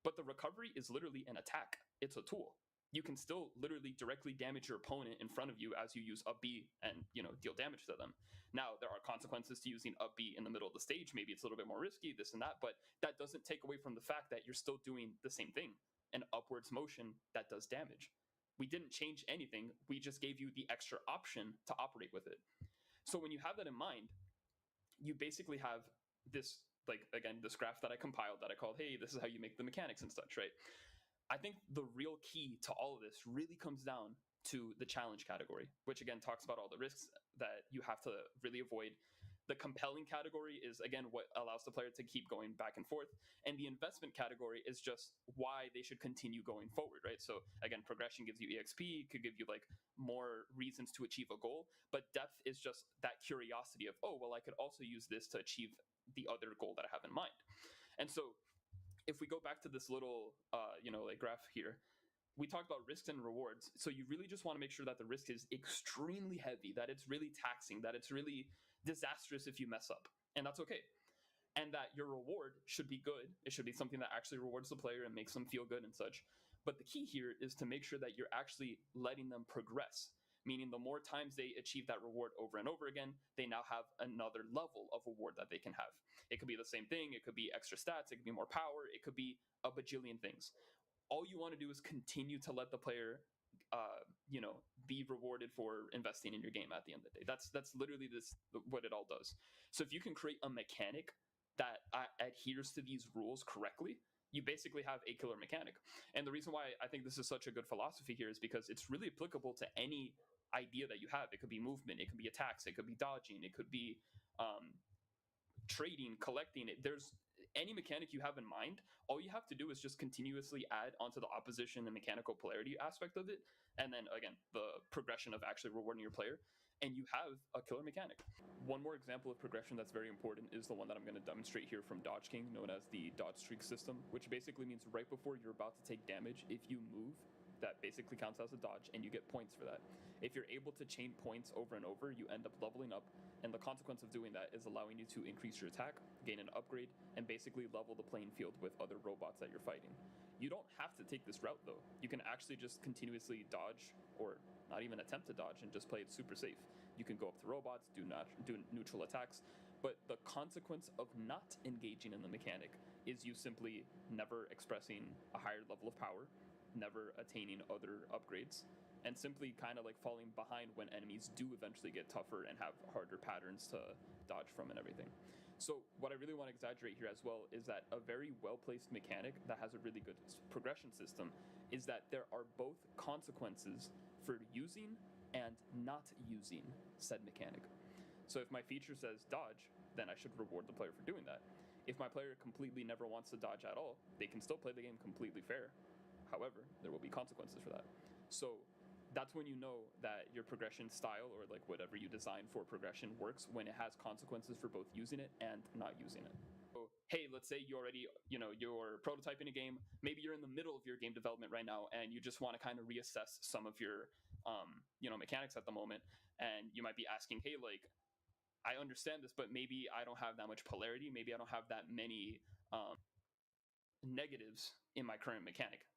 But the recovery is literally an attack. It's a tool. You can still literally directly damage your opponent in front of you as you use up B and, deal damage to them. Now, there are consequences to using up B in the middle of the stage. Maybe it's a little bit more risky, this and that, but that doesn't take away from the fact that you're still doing the same thing, an upwards motion that does damage. We didn't change anything. We just gave you the extra option to operate with it. So when you have that in mind, you basically have this, this graph that I compiled that I called, hey, this is how you make the mechanics and such, right? I think the real key to all of this really comes down to the challenge category, which again talks about all the risks that you have to really avoid. The compelling category is, again, what allows the player to keep going back and forth. And the investment category is just why they should continue going forward, right? So again, progression gives you EXP, could give you like more reasons to achieve a goal. But depth is just that curiosity of, oh, well, I could also use this to achieve the other goal that I have in mind. And so if we go back to this little, graph here, we talked about risks and rewards. So you really just want to make sure that the risk is extremely heavy, that it's really taxing, that it's really disastrous if you mess up. And that's okay. And that your reward should be good. It should be something that actually rewards the player and makes them feel good and such. But the key here is to make sure that you're actually letting them progress, meaning the more times they achieve that reward over and over again, they now have another level of reward that they can have. It could be the same thing. It could be extra stats. It could be more power. It could be a bajillion things. All you want to do is continue to let the player be rewarded for investing in your game at the end of the day. That's literally what it all does. So if you can create a mechanic that adheres to these rules correctly, you basically have a killer mechanic. And the reason why I think this is such a good philosophy here is because it's really applicable to any idea that you have. It could be movement, it could be attacks, it could be dodging, it could be trading, collecting. There's any mechanic you have in mind. All you have to do is just continuously add onto the opposition and mechanical polarity aspect of it, and then again the progression of actually rewarding your player, and you have a killer mechanic. One more example of progression that's very important is the one that I'm going to demonstrate here from Dodge King, known as the dodge streak system, which basically means right before you're about to take damage, if you move, that basically counts as a dodge, and you get points for that. If you're able to chain points over and over, you end up leveling up, and the consequence of doing that is allowing you to increase your attack, gain an upgrade, and basically level the playing field with other robots that you're fighting. You don't have to take this route, though. You can actually just continuously dodge, or not even attempt to dodge, and just play it super safe. You can go up to robots, do neutral attacks, but the consequence of not engaging in the mechanic is you simply never expressing a higher level of power, never attaining other upgrades, and simply kind of like falling behind when enemies do eventually get tougher and have harder patterns to dodge from and everything. So what I really want to exaggerate here as well is that a very well-placed mechanic that has a really good progression system is that there are both consequences for using and not using said mechanic. So if my feature says dodge, then I should reward the player for doing that. If my player completely never wants to dodge at all, they can still play the game completely fair. However, there will be consequences for that. So that's when you know that your progression style, or like whatever you design for progression, works when it has consequences for both using it and not using it. So, hey, let's say you already, you're prototyping a game. Maybe you're in the middle of your game development right now, and you just want to kind of reassess some of your, mechanics at the moment. And you might be asking, hey, like, I understand this, but maybe I don't have that much polarity. Maybe I don't have that many negatives in my current mechanic.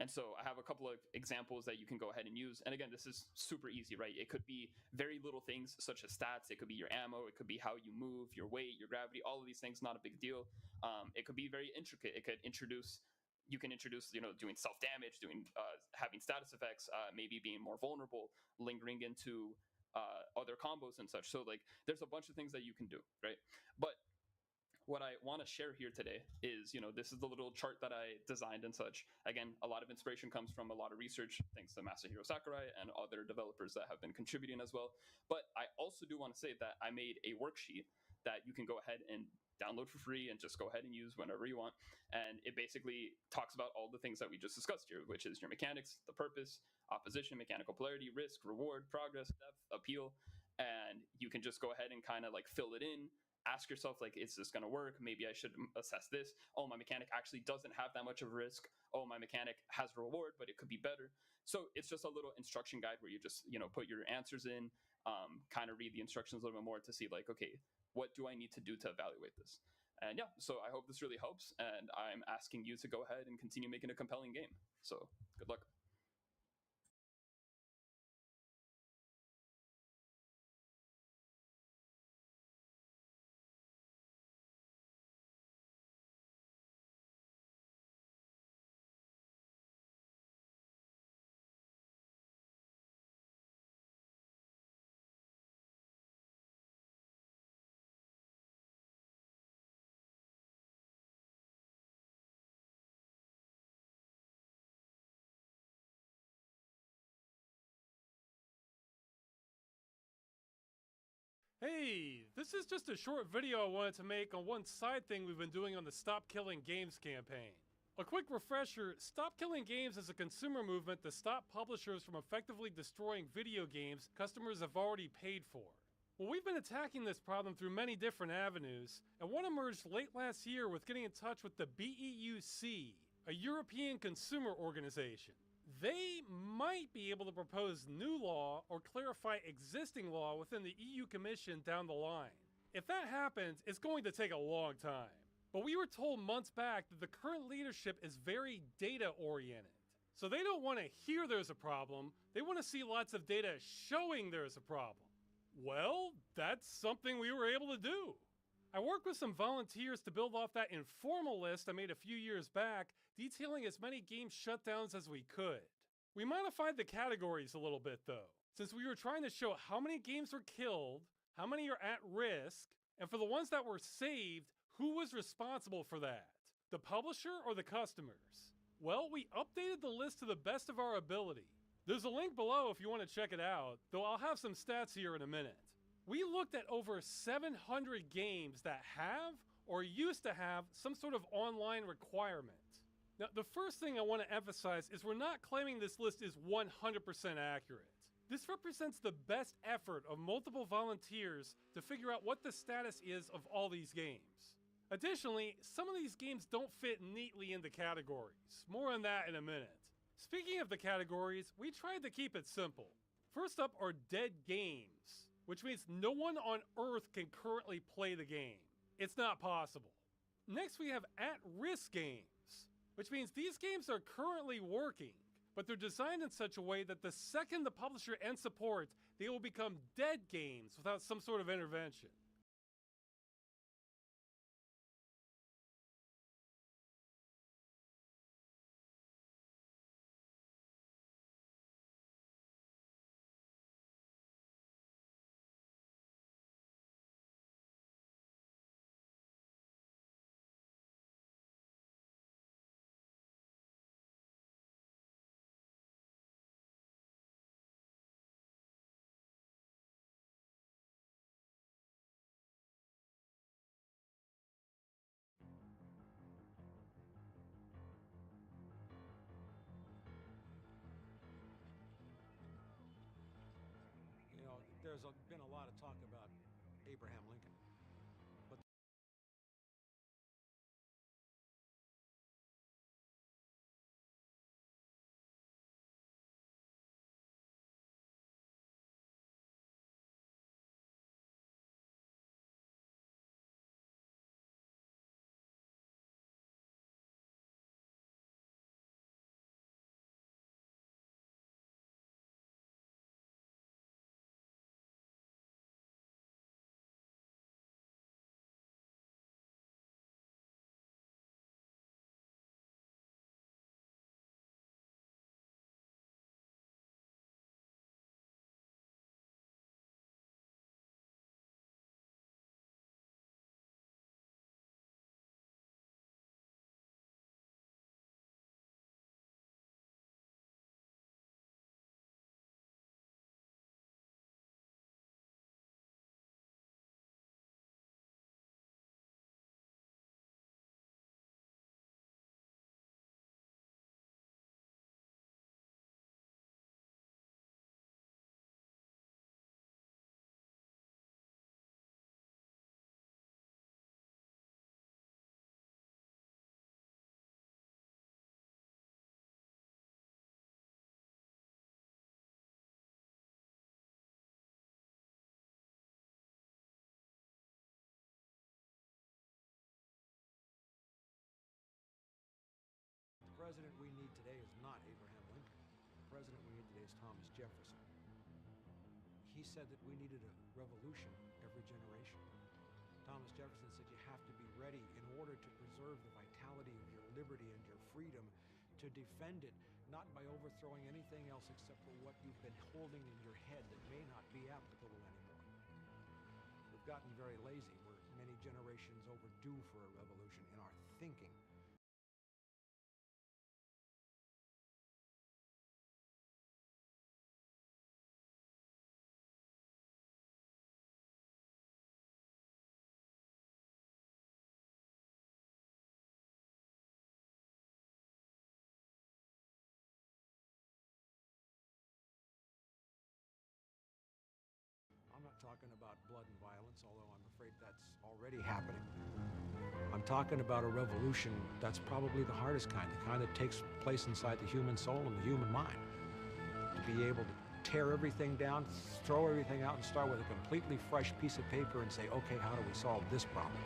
And so I have a couple of examples that you can go ahead and use. And again, this is super easy, right? It could be very little things such as stats. It could be your ammo. It could be how you move, your weight, your gravity, all of these things, not a big deal. It could be very intricate. It could introduce, doing self-damage, having status effects, maybe being more vulnerable, lingering into other combos and such. So like there's a bunch of things that you can do, right? But what I want to share here today is, this is the little chart that I designed and such. Again, a lot of inspiration comes from a lot of research, thanks to Masahiro Sakurai and other developers that have been contributing as well. But I also do want to say that I made a worksheet that you can go ahead and download for free and just go ahead and use whenever you want. And it basically talks about all the things that we just discussed here, which is your mechanics, the purpose, opposition, mechanical polarity, risk, reward, progress, depth, appeal. And you can just go ahead and kind of like fill it in. Ask yourself, like, is this going to work? Maybe I should assess this. Oh, my mechanic actually doesn't have that much of a risk. Oh, my mechanic has a reward, but it could be better. So it's just a little instruction guide where you just, put your answers in, kind of read the instructions a little bit more to see, like, okay, what do I need to do to evaluate this? And yeah, so I hope this really helps. And I'm asking you to go ahead and continue making a compelling game. So good luck. Hey, this is just a short video I wanted to make on one side thing we've been doing on the Stop Killing Games campaign. A quick refresher, Stop Killing Games is a consumer movement to stop publishers from effectively destroying video games customers have already paid for. Well, we've been attacking this problem through many different avenues, and one emerged late last year with getting in touch with the BEUC, a European consumer organization. They might be able to propose new law or clarify existing law within the EU Commission down the line. If that happens, it's going to take a long time. But we were told months back that the current leadership is very data-oriented. So they don't want to hear there's a problem, they want to see lots of data showing there's a problem. Well, that's something we were able to do. I worked with some volunteers to build off that informal list I made a few years back, detailing as many game shutdowns as we could. We modified the categories a little bit though, since we were trying to show how many games were killed, how many are at risk, and for the ones that were saved, who was responsible for that? The publisher or the customers? Well, we updated the list to the best of our ability. There's a link below if you want to check it out, though I'll have some stats here in a minute. We looked at over 700 games that have or used to have some sort of online requirement. Now, the first thing I want to emphasize is we're not claiming this list is 100% accurate. This represents the best effort of multiple volunteers to figure out what the status is of all these games. Additionally, some of these games don't fit neatly into categories. More on that in a minute. Speaking of the categories, we tried to keep it simple. First up are dead games, which means no one on Earth can currently play the game. It's not possible. Next we have at-risk games, which means these games are currently working, but they're designed in such a way that the second the publisher ends support, they will become dead games without some sort of intervention. There's been a lot of talk about Abraham Lincoln. not Abraham Lincoln. The president we need today is Thomas Jefferson. He said that we needed a revolution every generation. Thomas Jefferson said you have to be ready in order to preserve the vitality of your liberty and your freedom, to defend it, not by overthrowing anything else except for what you've been holding in your head that may not be applicable anymore. We've gotten very lazy. We're many generations overdue for a revolution in our thinking. I'm not talking about blood and violence, although I'm afraid that's already happening. I'm talking about a revolution that's probably the hardest kind, the kind that takes place inside the human soul and the human mind. To be able to tear everything down, throw everything out, and start with a completely fresh piece of paper and say, okay, how do we solve this problem?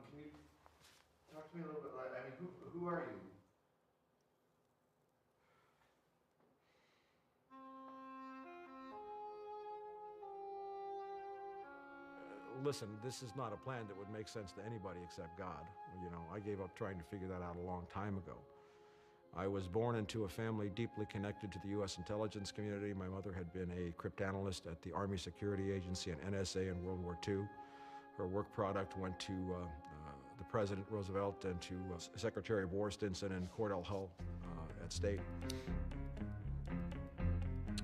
Can you talk to me a little bit? I mean, who are you? Listen, this is not a plan that would make sense to anybody except God. You know, I gave up trying to figure that out a long time ago. I was born into a family deeply connected to the U.S. intelligence community. My mother had been a cryptanalyst at the Army Security Agency and NSA in World War II. Her work product went to the President Roosevelt and to Secretary of War Stinson and Cordell Hull at State.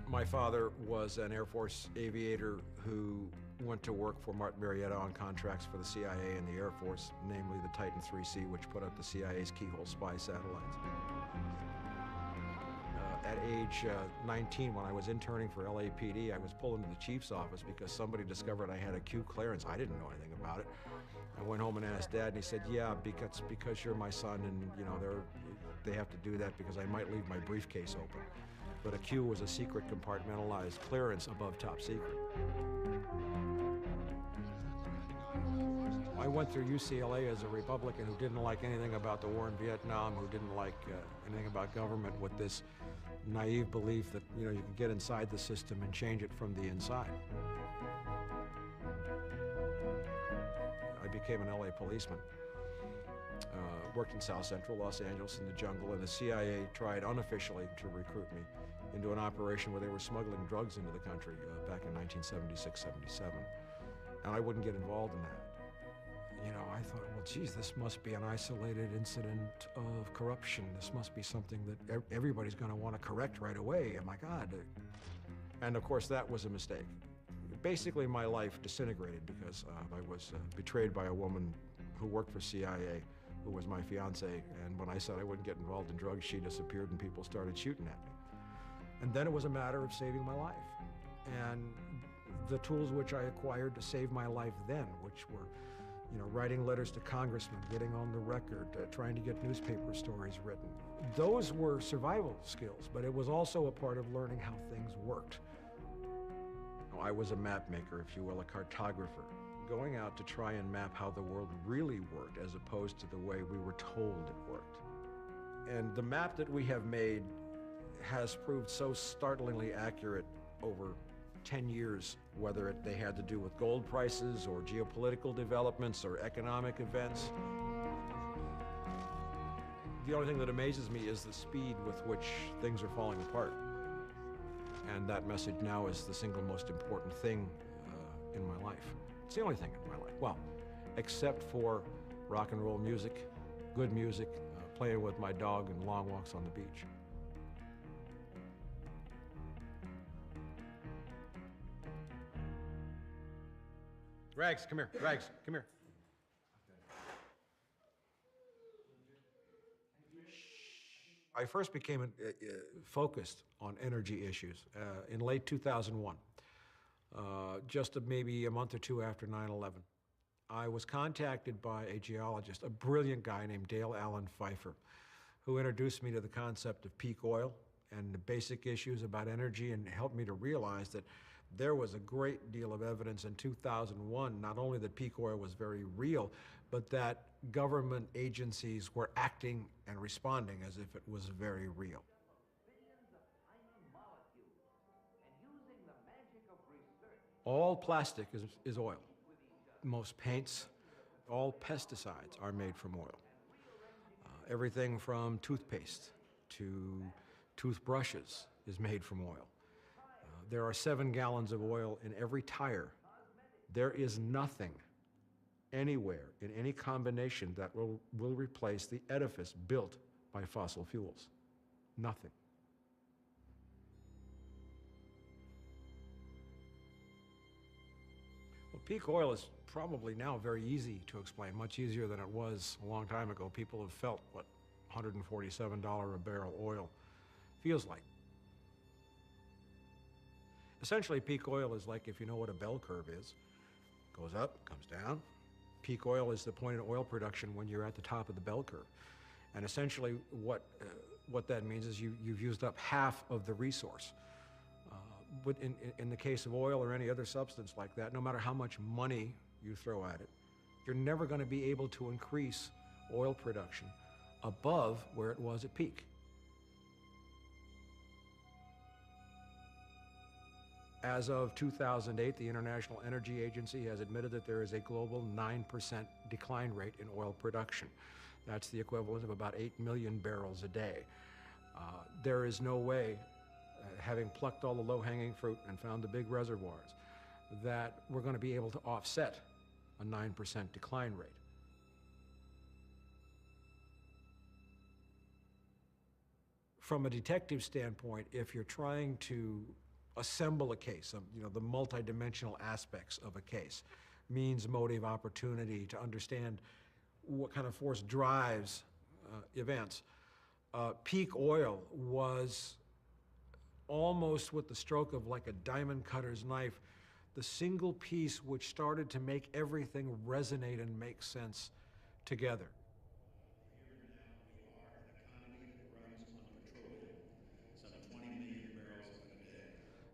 My father was an Air Force aviator who went to work for Martin Marietta on contracts for the CIA and the Air Force, namely the Titan IIIC, which put up the CIA's Keyhole spy satellites. At age 19, when I was interning for LAPD, I was pulled into the chief's office because somebody discovered I had a Q clearance. I didn't know anything about it. I went home and asked Dad, and he said, yeah, because you're my son, and you know they have to do that because I might leave my briefcase open. But a Q was a secret compartmentalized clearance above top secret. I went through UCLA as a Republican who didn't like anything about the war in Vietnam, who didn't like anything about government, with this naive belief that, you know, you can get inside the system and change it from the inside. I became an LA policeman. Worked in South Central Los Angeles in the jungle, and the CIA tried unofficially to recruit me into an operation where they were smuggling drugs into the country back in 1976-77. And I wouldn't get involved in that. You know, I thought, well, geez, this must be an isolated incident of corruption. This must be something that everybody's going to want to correct right away. Oh, my God. And, of course, that was a mistake. Basically, my life disintegrated because I was betrayed by a woman who worked for CIA, who was my fiancée. And when I said I wouldn't get involved in drugs, she disappeared and people started shooting at me. And then it was a matter of saving my life. And the tools which I acquired to save my life then, which were, you know, writing letters to congressmen, getting on the record, trying to get newspaper stories written. Those were survival skills, but it was also a part of learning how things worked. I was a map maker, if you will, a cartographer, going out to try and map how the world really worked as opposed to the way we were told it worked. And the map that we have made has proved so startlingly accurate over 10 years, whether they had to do with gold prices or geopolitical developments or economic events. The only thing that amazes me is the speed with which things are falling apart. And that message now is the single most important thing in my life. It's the only thing in my life. Well, except for rock and roll music, good music, playing with my dog, and long walks on the beach. Rags, come here. Rags, come here. I first became focused on energy issues in late 2001. just maybe a month or two after 9/11. I was contacted by a geologist, a brilliant guy named Dale Allen Pfeiffer, who introduced me to the concept of peak oil and the basic issues about energy, and helped me to realize that there was a great deal of evidence in 2001, not only that peak oil was very real, but that government agencies were acting and responding as if it was very real. All plastic is oil. Most paints, all pesticides are made from oil. Everything from toothpaste to toothbrushes is made from oil. There are 7 gallons of oil in every tire. There is nothing anywhere in any combination that will replace the edifice built by fossil fuels. Nothing. Well, peak oil is probably now very easy to explain, much easier than it was a long time ago. People have felt what $147 a barrel oil feels like. Essentially, peak oil is like, if you know what a bell curve is, goes up, comes down. Peak oil is the point in oil production when you're at the top of the bell curve. And essentially what that means is you've used up half of the resource. But in the case of oil or any other substance like that, no matter how much money you throw at it, you're never going to be able to increase oil production above where it was at peak. As of 2008, the International Energy Agency has admitted that there is a global 9% decline rate in oil production. That's the equivalent of about 8 million barrels a day. There is no way, having plucked all the low-hanging fruit and found the big reservoirs, that we're going to be able to offset a 9% decline rate. From a detective standpoint, if you're trying to assemble a case, the multidimensional aspects of a case, means, motive, opportunity, to understand what kind of force drives events. Peak oil was almost, with the stroke of like a diamond cutter's knife, the single piece which started to make everything resonate and make sense together.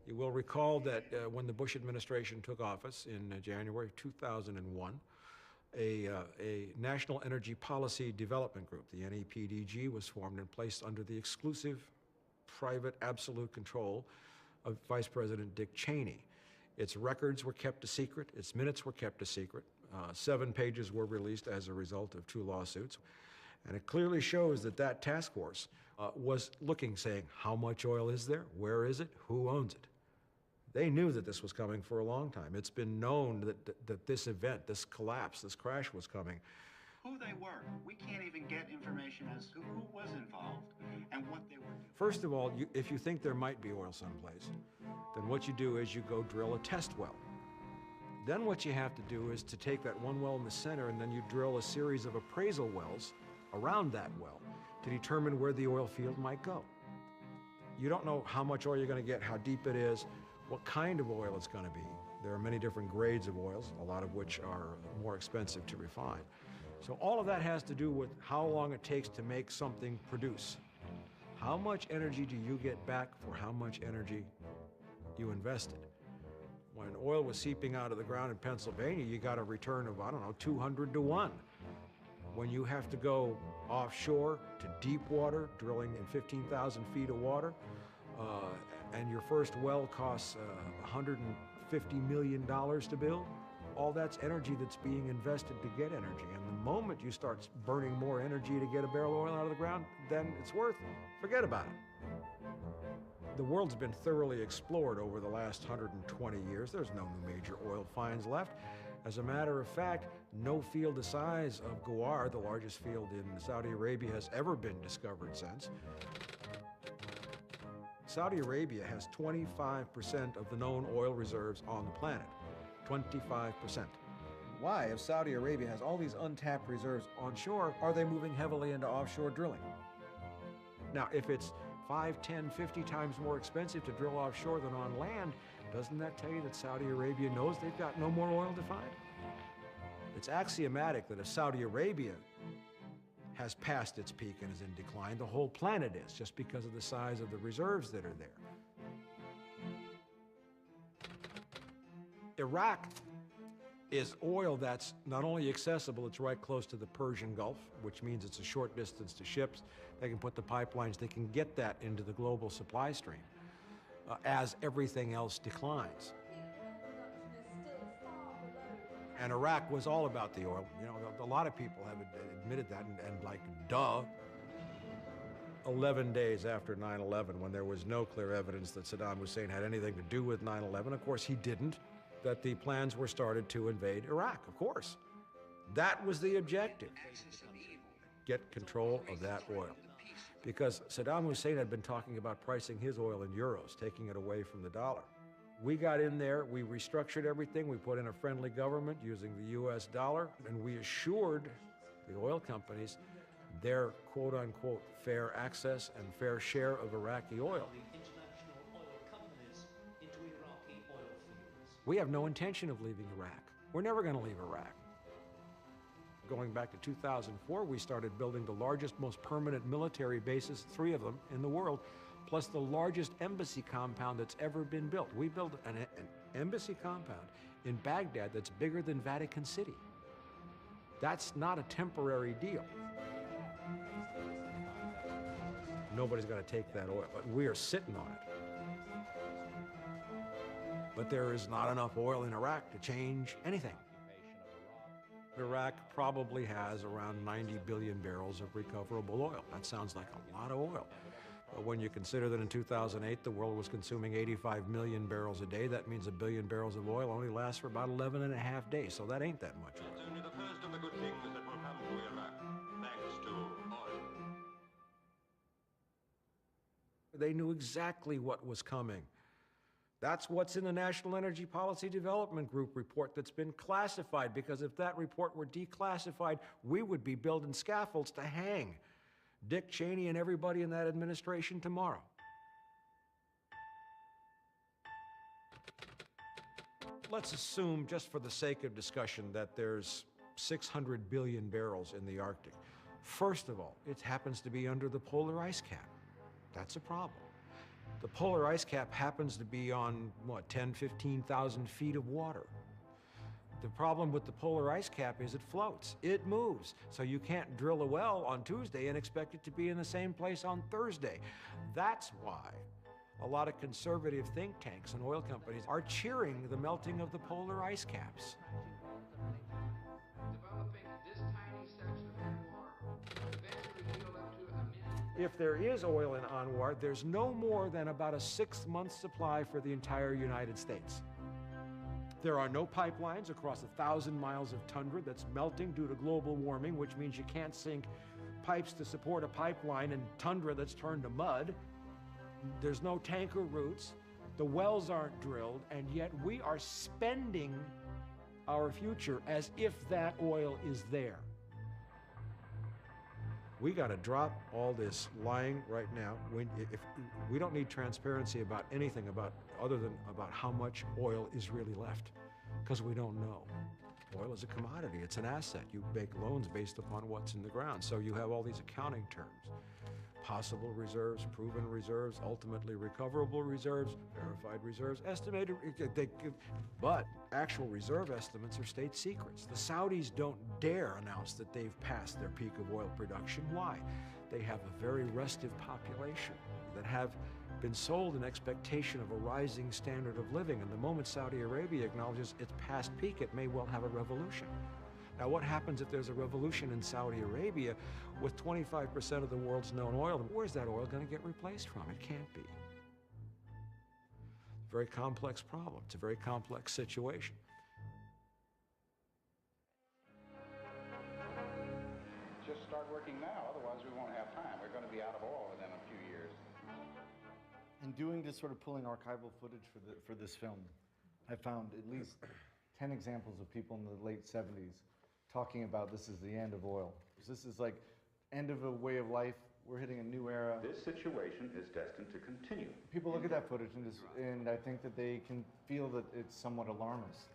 You will recall that when the Bush administration took office in January 2001, a National Energy Policy Development Group, the NEPDG, was formed and placed under the exclusive, private, absolute control of Vice President Dick Cheney. Its records were kept a secret, its minutes were kept a secret. 7 pages were released as a result of 2 lawsuits. And it clearly shows that that task force was looking, saying, how much oil is there? Where is it? Who owns it? They knew that this was coming for a long time. It's been known that this event, this collapse, this crash was coming. Who they were. We can't even get information as to who was involved and what they were doing. First of all, if you think there might be oil someplace, then what you do is you go drill a test well. Then what you have to do is to take that one well in the center, and then you drill a series of appraisal wells around that well to determine where the oil field might go. You don't know how much oil you're going to get, how deep it is, what kind of oil it's going to be. There are many different grades of oils, a lot of which are more expensive to refine. So all of that has to do with how long it takes to make something produce. How much energy do you get back for how much energy you invested? When oil was seeping out of the ground in Pennsylvania, you got a return of, 200 to 1. When you have to go offshore to deep water, drilling in 15,000 feet of water, and your first well costs $150 million to build, all that's energy that's being invested to get energy. And the moment you start burning more energy to get a barrel of oil out of the ground, then it's worth it. Forget about it. The world's been thoroughly explored over the last 120 years. There's no new major oil finds left. As a matter of fact, no field the size of Ghawar, the largest field in Saudi Arabia, has ever been discovered since. Saudi Arabia has 25% of the known oil reserves on the planet. 25%. Why, if Saudi Arabia has all these untapped reserves onshore, are they moving heavily into offshore drilling? Now, if it's 5, 10, 50 times more expensive to drill offshore than on land, Doesn't that tell you that Saudi Arabia knows they've got no more oil to find? It's axiomatic that if Saudi Arabia has passed its peak and is in decline, the whole planet is, just because of the size of the reserves that are there. Iraq is oil that's not only accessible, it's right close to the Persian Gulf, which means it's a short distance to ships. They can put the pipelines, they can get that into the global supply stream as everything else declines. And Iraq was all about the oil. You know, a lot of people have admitted that, and like, duh. 11 days after 9/11, when there was no clear evidence that Saddam Hussein had anything to do with 9/11, of course he didn't, that the plans were started to invade Iraq, of course. That was the objective. Get control of that oil. Because Saddam Hussein had been talking about pricing his oil in euros, taking it away from the dollar. We got in there, we restructured everything, we put in a friendly government using the US dollar, and we assured the oil companies their quote-unquote fair access and fair share of Iraqi oil. We have no intention of leaving Iraq. We're never going to leave Iraq. Going back to 2004, we started building the largest, most permanent military bases, 3 of them in the world, plus the largest embassy compound that's ever been built. We built an embassy compound in Baghdad that's bigger than Vatican City. That's not a temporary deal. Nobody's going to take that oil, but we are sitting on it. But there is not enough oil in Iraq to change anything. Iraq probably has around 90 billion barrels of recoverable oil. That sounds like a lot of oil. But when you consider that in 2008, the world was consuming 85 million barrels a day, that means 1 billion barrels of oil only lasts for about 11 and a half days, so that ain't that much oil. That's only the first of the good things that will come to Iraq, thanks to oil. They knew exactly what was coming. That's what's in the National Energy Policy Development Group report that's been classified, because if that report were declassified, we would be building scaffolds to hang Dick Cheney and everybody in that administration tomorrow. Let's assume, just for the sake of discussion, that there's 600 billion barrels in the Arctic. First of all, it happens to be under the polar ice cap. That's a problem. The polar ice cap happens to be on, 10, 15,000 feet of water. The problem with the polar ice cap is it floats, it moves. So you can't drill a well on Tuesday and expect it to be in the same place on Thursday. That's why a lot of conservative think tanks and oil companies are cheering the melting of the polar ice caps. If there is oil in Anwar, there's no more than about a 6-month supply for the entire United States. There are no pipelines across 1,000 miles of tundra that's melting due to global warming, which means you can't sink pipes to support a pipeline in tundra that's turned to mud. There's no tanker routes. The wells aren't drilled, and yet we are spending our future as if that oil is there. We got to drop all this lying right now. If we don't need transparency about anything other than about how much oil is really left, because we don't know. Oil is a commodity, it's an asset. You make loans based upon what's in the ground. So you have all these accounting terms. Possible reserves, proven reserves, ultimately recoverable reserves, verified reserves, estimated, but actual reserve estimates are state secrets. The Saudis don't dare announce that they've passed their peak of oil production. Why? They have a very restive population that have been sold an expectation of a rising standard of living, and the moment Saudi Arabia acknowledges its past peak, it may well have a revolution. Now, what happens if there's a revolution in Saudi Arabia with 25% of the world's known oil? Where's that oil going to get replaced from? It can't be. Very complex problem. It's a very complex situation. Just start working now, otherwise we won't have time. We're going to be out of oil within a few years. In doing this sort of pulling archival footage for this film, I found at least 10 examples of people in the late 70s talking about this is the end of oil. This is like end of a way of life, we're hitting a new era. This situation is destined to continue. People look at that footage and I think that they can feel that it's somewhat alarmist,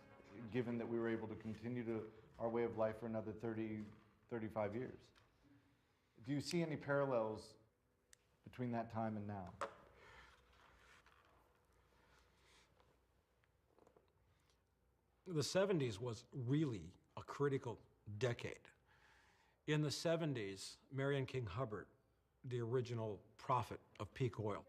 given that we were able to continue our way of life for another 30, 35 years. Do you see any parallels between that time and now? The 70s was really a critical decade. In the 70s, Marion King Hubbard, the original prophet of peak oil,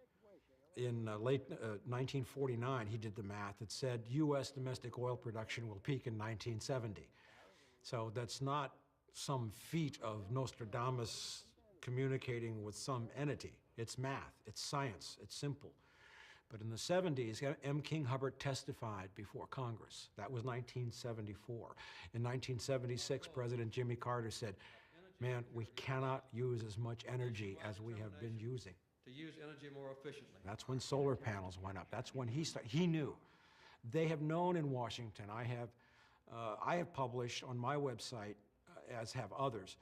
in late 1949, he did the math. It said U.S. domestic oil production will peak in 1970. So that's not some feat of Nostradamus communicating with some entity. It's math, it's science, it's simple. But in the 70s, M. King Hubbard testified before Congress. That was 1974. In 1976, President Jimmy Carter said, man, we cannot use as much energy as we have been using. To use energy more efficiently. That's when solar panels went up. That's when he started. He knew. They have known in Washington. I have published on my website, as have others,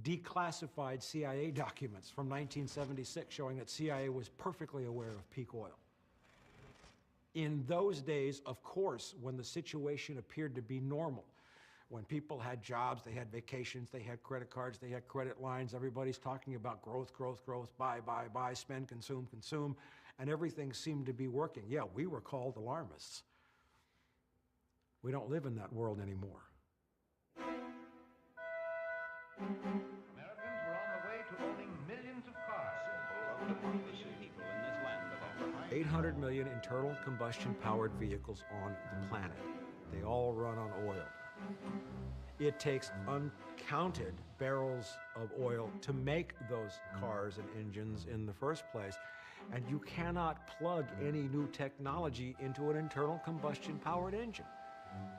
declassified CIA documents from 1976 showing that CIA was perfectly aware of peak oil. In those days, of course, when the situation appeared to be normal, when people had jobs, they had vacations, they had credit cards, they had credit lines, everybody's talking about growth, growth, growth, buy, spend, consume, consume, and everything seemed to be working. Yeah, we were called alarmists. We don't live in that world anymore. Americans were on the way to owning millions of cars. Democracy people in this land of over 800 million internal combustion powered vehicles on the planet. They all run on oil. It takes uncounted barrels of oil to make those cars and engines in the first place. And you cannot plug any new technology into an internal combustion powered engine.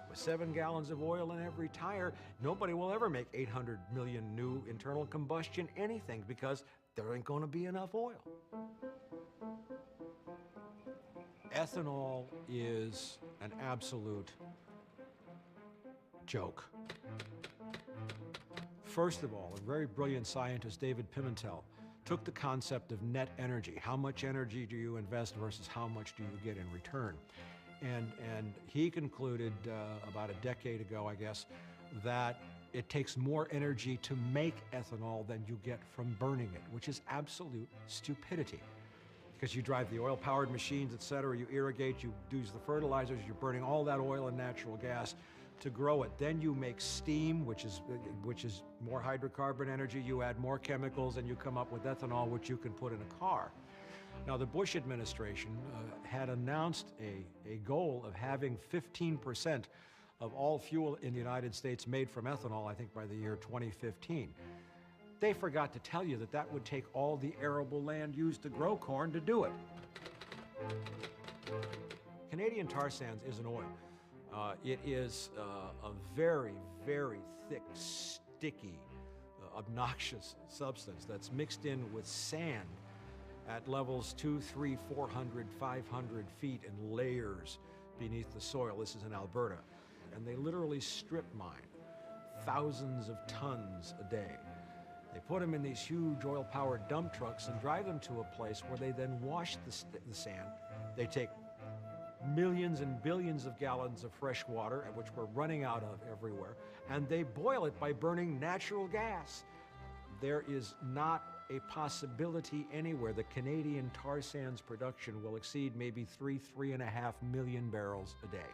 With 7 gallons of oil in every tire, nobody will ever make 800 million new internal combustion anything because there ain't going to be enough oil. Ethanol is an absolute joke. First of all, a very brilliant scientist, David Pimentel, took the concept of net energy. How much energy do you invest versus how much do you get in return? And he concluded about a decade ago, I guess, that it takes more energy to make ethanol than you get from burning it, which is absolute stupidity. Because you drive the oil-powered machines, et cetera, you irrigate, you use the fertilizers, you're burning all that oil and natural gas to grow it. Then you make steam, which is more hydrocarbon energy, you add more chemicals, and you come up with ethanol, which you can put in a car. Now, the Bush administration had announced a goal of having 15% of all fuel in the United States made from ethanol, I think by the year 2015. They forgot to tell you that that would take all the arable land used to grow corn to do it. Canadian tar sands is an oil. It is a very, very thick, sticky, obnoxious substance that's mixed in with sand at levels 200, 300, 400, 500 feet in layers beneath the soil. This is in Alberta. And they literally strip mine thousands of tons a day. They put them in these huge oil-powered dump trucks and drive them to a place where they then wash the sand. They take millions and billions of gallons of fresh water, which we're running out of everywhere, and they boil it by burning natural gas. There is not a possibility anywhere that Canadian tar sands production will exceed maybe 3.5 million barrels a day.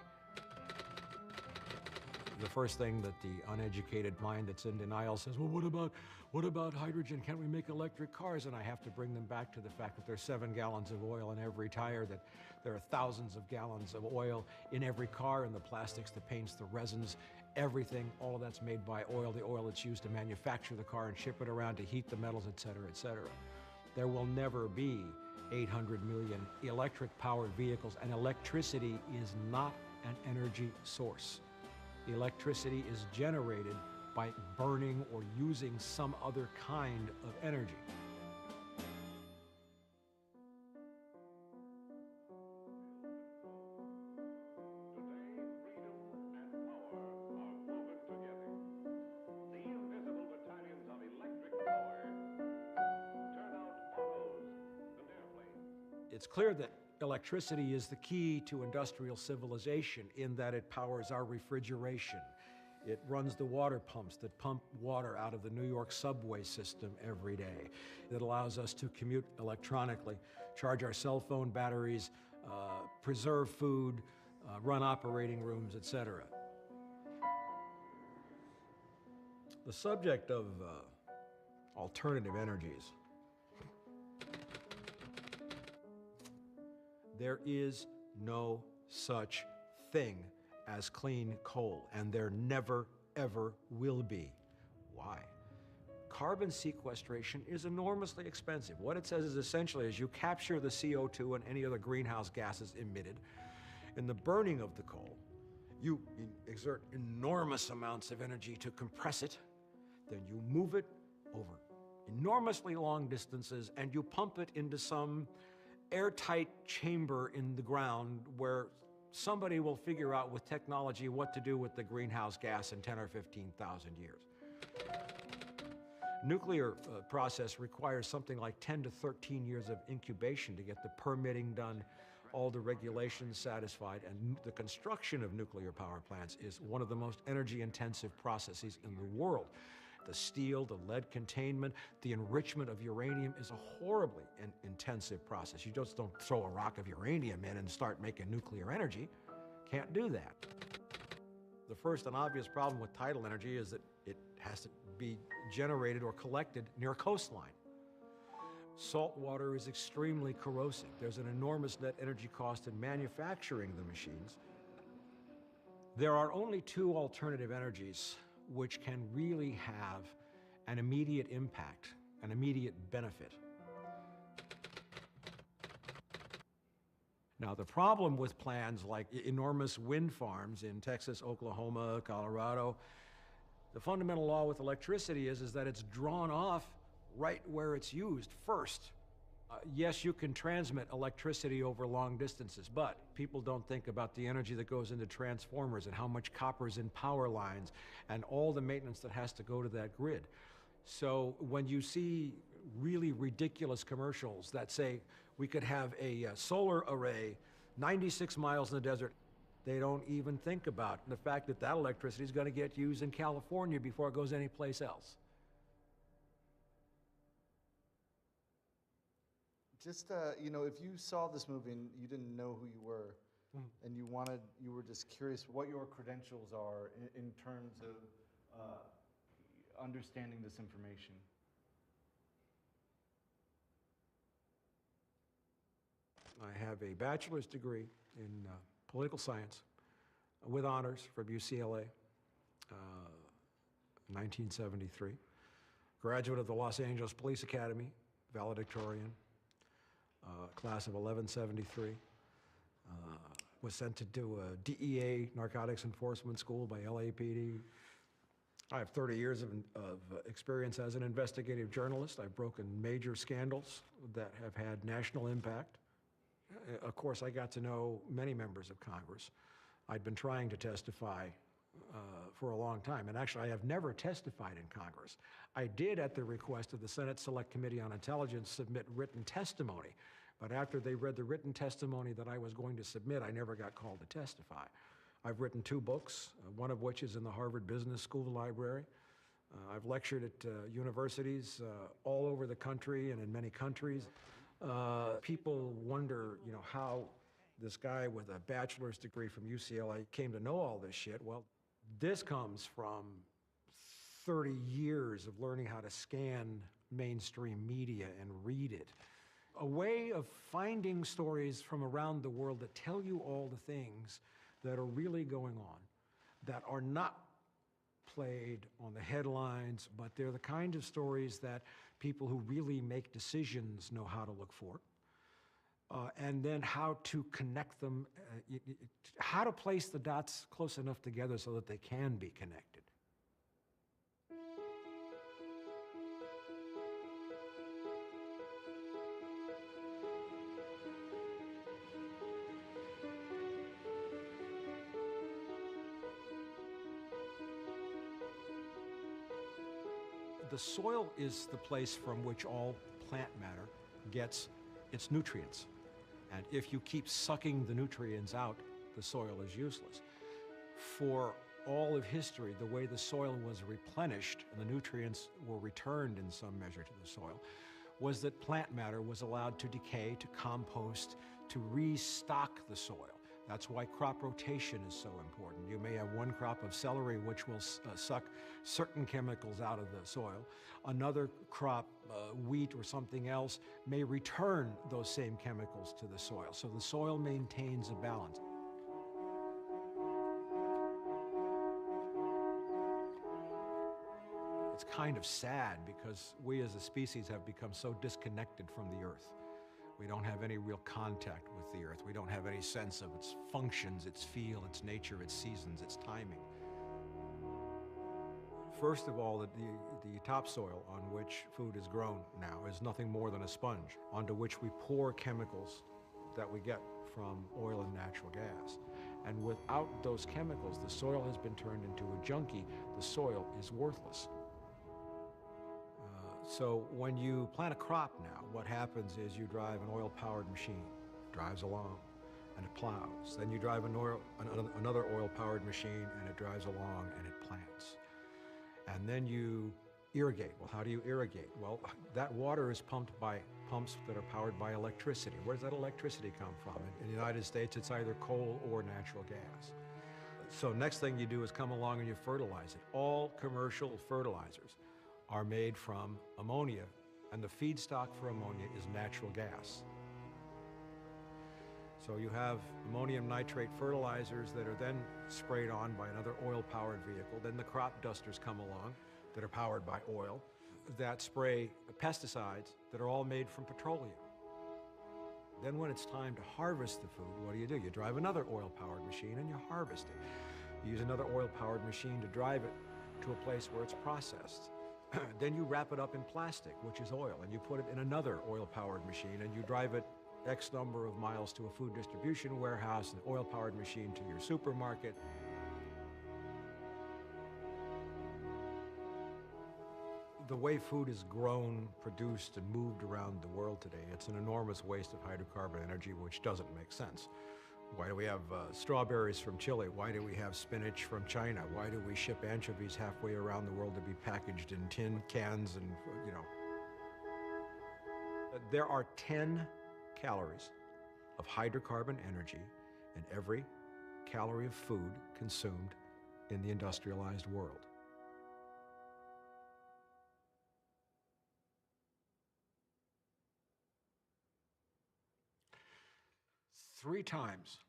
The first thing that the uneducated mind that's in denial says, well, what about hydrogen? Can't we make electric cars? And I have to bring them back to the fact that there's 7 gallons of oil in every tire, that there are thousands of gallons of oil in every car, in the plastics, the paints, the resins, everything, all of that's made by oil, the oil that's used to manufacture the car and ship it around to heat the metals, et cetera, et cetera. There will never be 800 million electric-powered vehicles, and electricity is not an energy source. Electricity is generated by burning or using some other kind of energy. It's clear that electricity is the key to industrial civilization in that it powers our refrigeration. It runs the water pumps that pump water out of the New York subway system every day. It allows us to commute electronically, charge our cell phone batteries, preserve food, run operating rooms, etc. The subject of alternative energies. There is no such thing as clean coal, and there never, ever will be. Why? Carbon sequestration is enormously expensive. What it says is essentially is you capture the CO2 and any other greenhouse gases emitted. In the burning of the coal, you exert enormous amounts of energy to compress it, then you move it over enormously long distances, and you pump it into some airtight chamber in the ground where somebody will figure out with technology what to do with the greenhouse gas in 10 or 15,000 years. Nuclear process requires something like 10 to 13 years of incubation to get the permitting done, all the regulations satisfied, and the construction of nuclear power plants is one of the most energy-intensive processes in the world. The steel, the lead containment, the enrichment of uranium is a horribly intensive process. You just don't throw a rock of uranium in and start making nuclear energy. Can't do that. The first and obvious problem with tidal energy is that it has to be generated or collected near a coastline. Salt water is extremely corrosive. There's an enormous net energy cost in manufacturing the machines. There are only two alternative energies which can really have an immediate impact, an immediate benefit. Now, the problem with plans like enormous wind farms in Texas, Oklahoma, Colorado, the fundamental law with electricity is that it's drawn off right where it's used first. Yes, you can transmit electricity over long distances, but people don't think about the energy that goes into transformers and how much copper's in power lines and all the maintenance that has to go to that grid. So when you see really ridiculous commercials that say we could have a solar array 96 miles in the desert, they don't even think about the fact that that electricity is going to get used in California before it goes anyplace else. Just, you know, if you saw this movie and you didn't know who you were, and you were just curious what your credentials are in terms of understanding this information. I have a bachelor's degree in political science with honors from UCLA, 1973. Graduate of the Los Angeles Police Academy, valedictorian. Class of 1173, was sent to do a DEA narcotics enforcement school by LAPD. I have 30 years of experience as an investigative journalist. I've broken major scandals that have had national impact. Of course, I got to know many members of Congress. I'd been trying to testify for a long time, and actually I have never testified in Congress. I did, at the request of the Senate Select Committee on Intelligence, submit written testimony, but after they read the written testimony that I was going to submit, I never got called to testify. I've written 2 books, one of which is in the Harvard Business School library. I've lectured at universities all over the country and in many countries. People wonder, you know, how this guy with a bachelor's degree from UCLA came to know all this shit. Well, this comes from 30 years of learning how to scan mainstream media and read it. A way of finding stories from around the world that tell you all the things that are really going on, that are not played on the headlines, but they're the kind of stories that people who really make decisions know how to look for. And then how to connect them, how to place the dots close enough together so that they can be connected. The soil is the place from which all plant matter gets its nutrients. And if you keep sucking the nutrients out, the soil is useless. For all of history, the way the soil was replenished and the nutrients were returned in some measure to the soil was that plant matter was allowed to decay, to compost, to restock the soil. That's why crop rotation is so important. You may have one crop of celery which will suck certain chemicals out of the soil. Another crop, wheat or something else, may return those same chemicals to the soil. So the soil maintains a balance. It's kind of sad because we as a species have become so disconnected from the earth. We don't have any real contact with the earth. We don't have any sense of its functions, its feel, its nature, its seasons, its timing. First of all, the topsoil on which food is grown now is nothing more than a sponge onto which we pour chemicals that we get from oil and natural gas. And without those chemicals, the soil has been turned into a junkie. The soil is worthless. So when you plant a crop now, what happens is you drive an oil-powered machine, drives along, and it plows. Then you drive another oil-powered machine, and it drives along, and it plants. And then you irrigate. Well, how do you irrigate? Well, that water is pumped by pumps that are powered by electricity. Where does that electricity come from? In the United States, it's either coal or natural gas. So next thing you do is come along and you fertilize it. All commercial fertilizers are made from ammonia, and the feedstock for ammonia is natural gas. So you have ammonium nitrate fertilizers that are then sprayed on by another oil-powered vehicle. Then the crop dusters come along that are powered by oil that spray pesticides that are all made from petroleum. Then when it's time to harvest the food, what do? You drive another oil-powered machine and you harvest it. You use another oil-powered machine to drive it to a place where it's processed. Then you wrap it up in plastic, which is oil, and you put it in another oil-powered machine, and you drive it X number of miles to a food distribution warehouse, an oil-powered machine to your supermarket. The way food is grown, produced, and moved around the world today, it's an enormous waste of hydrocarbon energy, which doesn't make sense. Why do we have strawberries from Chile? Why do we have spinach from China? Why do we ship anchovies halfway around the world to be packaged in tin cans and, you know? There are 10 calories of hydrocarbon energy in every calorie of food consumed in the industrialized world. Three times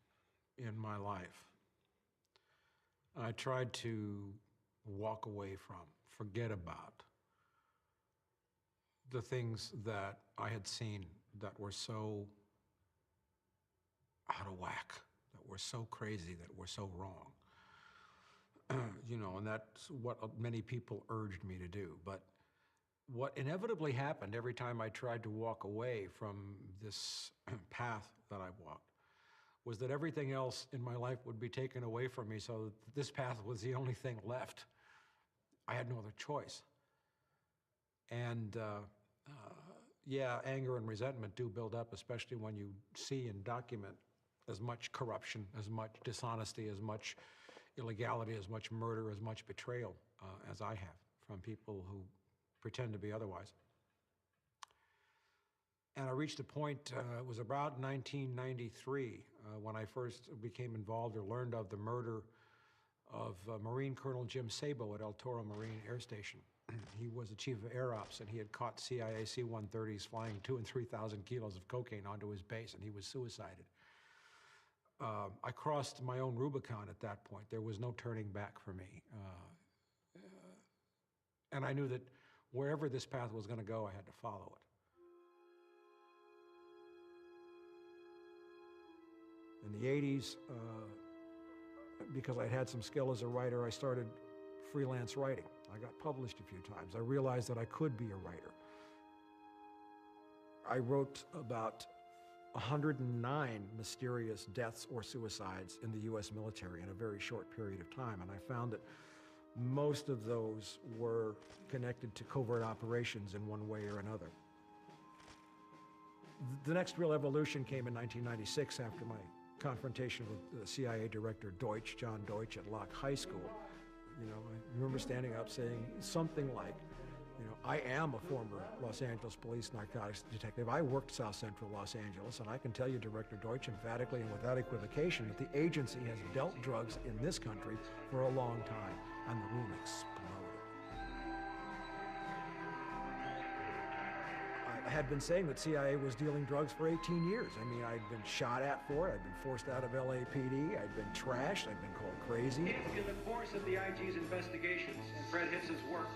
in my life, I tried to walk away from, forget about the things that I had seen that were so out of whack, that were so crazy, that were so wrong. You know, and that's what many people urged me to do. But what inevitably happened every time I tried to walk away from this path that I walked was that everything else in my life would be taken away from me, so this path was the only thing left. I had no other choice. And yeah, anger and resentment do build up, especially when you see and document as much corruption, as much dishonesty, as much illegality, as much murder, as much betrayal as I have from people who pretend to be otherwise. And I reached a point, it was about 1993, when I first became involved or learned of the murder of Marine Colonel Jim Sabo at El Toro Marine Air Station. He was the chief of Air Ops, and he had caught CIA C-130s flying 2,000 and 3,000 kilos of cocaine onto his base, and he was suicided. I crossed my own Rubicon at that point. There was no turning back for me. And I knew that wherever this path was going to go, I had to follow it. In the 80s, because I'd had some skill as a writer, I started freelance writing. I got published a few times. I realized that I could be a writer. I wrote about 109 mysterious deaths or suicides in the US military in a very short period of time, and I found that most of those were connected to covert operations in one way or another. The next real evolution came in 1996 after my confrontation with the CIA director Deutsch, John Deutsch, at Locke High School. You know, I remember standing up saying something like, you know, I am a former Los Angeles police narcotics detective. I worked South Central Los Angeles, and I can tell you, Director Deutsch, emphatically and without equivocation, that the agency has dealt drugs in this country for a long time, and the room exploded. I had been saying that CIA was dealing drugs for 18 years. I mean, I'd been shot at for it. I'd been forced out of LAPD. I'd been trashed. I'd been called crazy. If in the course of the IG's investigations and Fred Hitz's work,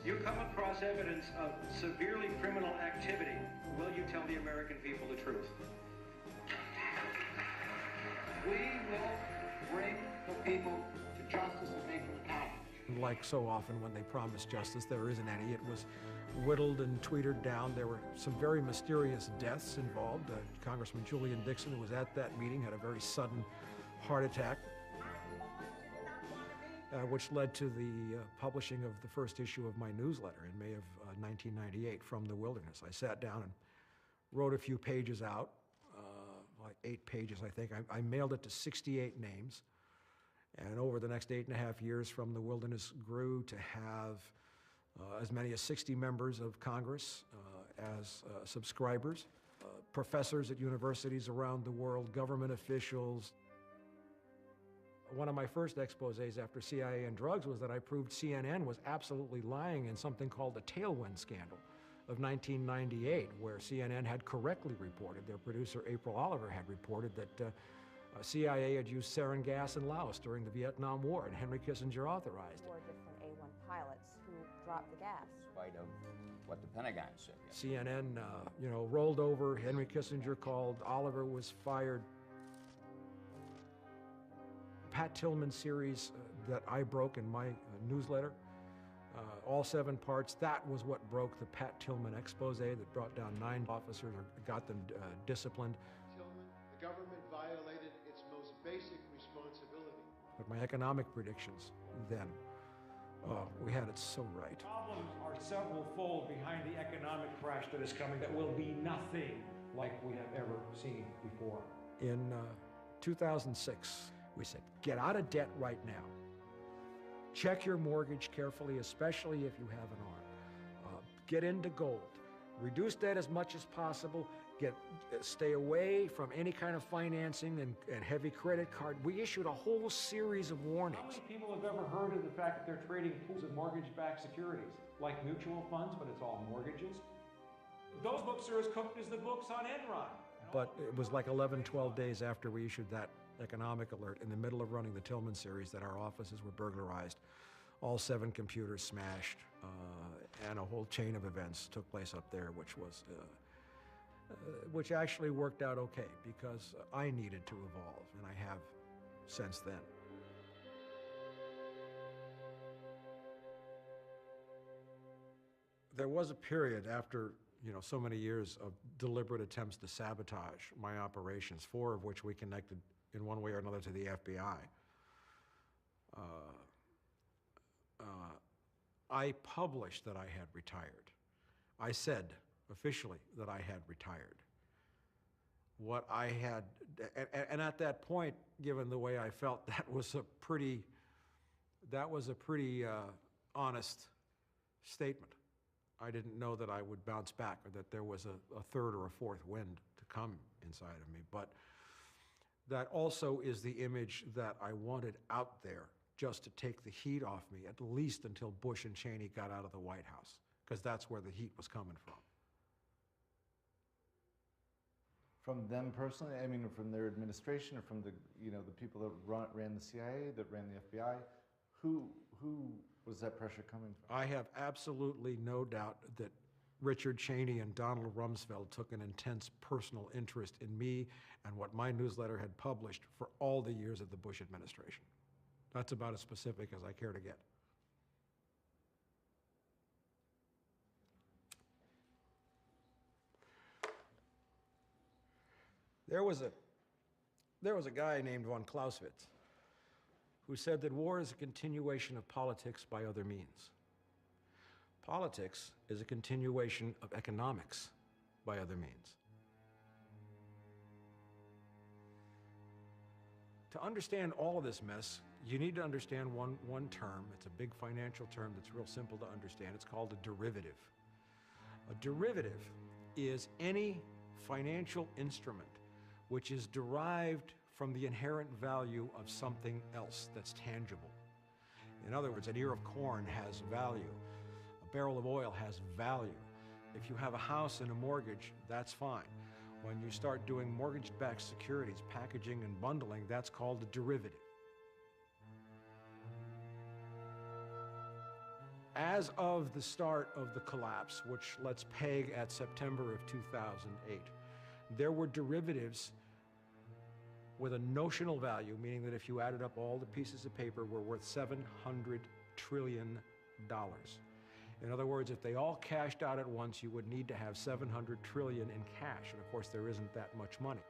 you come across evidence of severely criminal activity, will you tell the American people the truth? We will bring the people to justice and make them accountable. Like so often when they promise justice, there isn't any. It was whittled and tweeted down. There were some very mysterious deaths involved. Congressman Julian Dixon, who was at that meeting, had a very sudden heart attack, which led to the publishing of the first issue of my newsletter in May of 1998, From the Wilderness. I sat down and wrote a few pages out, like 8 pages, I think. I mailed it to 68 names. And over the next 8.5 years, From the Wilderness grew to have as many as 60 members of Congress as subscribers, professors at universities around the world, government officials. One of my first exposés after CIA and drugs was that I proved CNN was absolutely lying in something called the Tailwind Scandal of 1998, where CNN had correctly reported, their producer April Oliver had reported that CIA had used sarin gas in Laos during the Vietnam War, and Henry Kissinger authorized it. 4 different A-1 pilots who dropped the gas. In spite of what the Pentagon said. CNN, you know, rolled over. Henry Kissinger called. Oliver was fired. Pat Tillman series that I broke in my newsletter, all 7 parts, that was what broke the Pat Tillman expose that brought down 9 officers or got them disciplined. Tillman, the government violated its most basic responsibility. But my economic predictions then, oh, we had it so right. Problems are several-fold behind the economic crash that is coming that will be nothing like we have ever seen before. In 2006, we said, get out of debt right now. Check your mortgage carefully, especially if you have an arm. Get into gold. Reduce debt as much as possible. Stay away from any kind of financing and heavy credit card. We issued a whole series of warnings. How many people have ever heard of the fact that they're trading pools of mortgage-backed securities, like mutual funds, but it's all mortgages? Those books are as cooked as the books on Enron. But it was like 11, 12 days after we issued that economic alert, in the middle of running the Tillman series, that our offices were burglarized. All 7 computers smashed, and a whole chain of events took place up there, which actually worked out okay, because I needed to evolve, and I have since then. There was a period after, you know, so many years of deliberate attempts to sabotage my operations, 4 of which we connected in one way or another to the FBI. I published that I had retired. I said officially that I had retired. What I had, and at that point, given the way I felt, that was a pretty honest statement. I didn't know that I would bounce back, or that there was a third or a fourth wind to come inside of me. But that also is the image that I wanted out there, just to take the heat off me, at least until Bush and Cheney got out of the White House, because that's where the heat was coming from. From them personally, I mean, from their administration, or from the, you know, the people that ran the CIA, that ran the FBI, who was that pressure coming from? I have absolutely no doubt that Richard Cheney and Donald Rumsfeld took an intense personal interest in me and what my newsletter had published for all the years of the Bush administration. That's about as specific as I care to get. There was a guy named von Clausewitz who said that war is a continuation of politics by other means. Politics is a continuation of economics by other means. To understand all of this mess, you need to understand one term. It's a big financial term that's real simple to understand. It's called a derivative. A derivative is any financial instrument which is derived from the inherent value of something else that's tangible. In other words, an ear of corn has value. A barrel of oil has value. If you have a house and a mortgage, that's fine. When you start doing mortgage-backed securities, packaging and bundling, that's called a derivative. As of the start of the collapse, which let's peg at September of 2008, there were derivatives with a notional value, meaning that if you added up all the pieces of paper, were worth $700 trillion. In other words, if they all cashed out at once, you would need to have $700 trillion in cash, and of course there isn't that much money.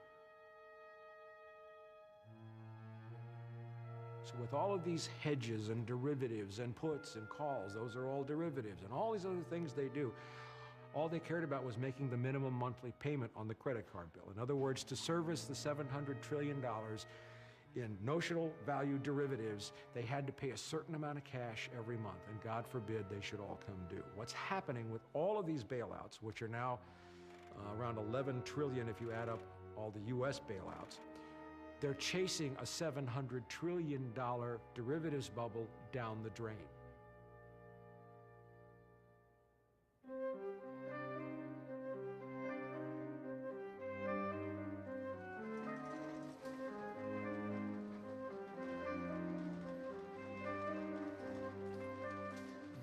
So with all of these hedges and derivatives and puts and calls, those are all derivatives, and all these other things they do, all they cared about was making the minimum monthly payment on the credit card bill. In other words, to service the $700 trillion in notional value derivatives, they had to pay a certain amount of cash every month, and God forbid they should all come due. What's happening with all of these bailouts, which are now around 11 trillion if you add up all the US bailouts, they're chasing a $700 trillion derivatives bubble down the drain.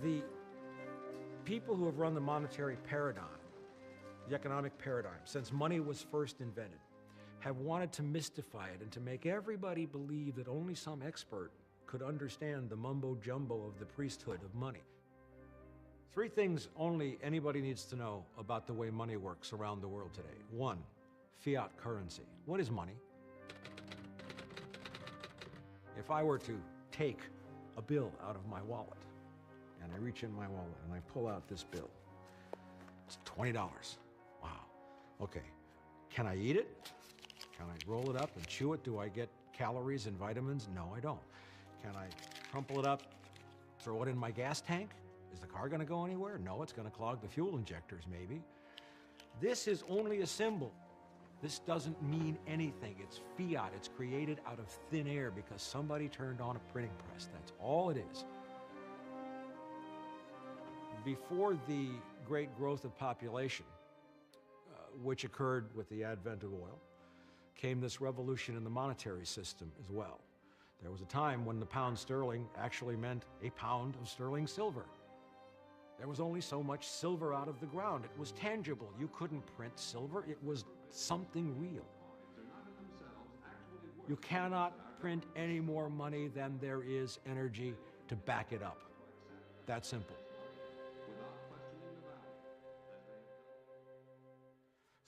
The people who have run the monetary paradigm, the economic paradigm, since money was first invented, have wanted to mystify it and to make everybody believe that only some expert could understand the mumbo-jumbo of the priesthood of money. Three things only anybody needs to know about the way money works around the world today. One, fiat currency. What is money? If I were to take a bill out of my wallet, and I reach in my wallet and I pull out this bill, it's $20. Wow. Okay. Can I eat it? Can I roll it up and chew it? Do I get calories and vitamins? No, I don't. Can I crumple it up, throw it in my gas tank? Is the car going to go anywhere? No, it's going to clog the fuel injectors, maybe. This is only a symbol. This doesn't mean anything. It's fiat. It's created out of thin air because somebody turned on a printing press. That's all it is. Before the great growth of population, which occurred with the advent of oil, came this revolution in the monetary system as well. There was a time when the pound sterling actually meant a pound of sterling silver. There was only so much silver out of the ground. It was tangible. You couldn't print silver. It was something real. You cannot print any more money than there is energy to back it up. That simple.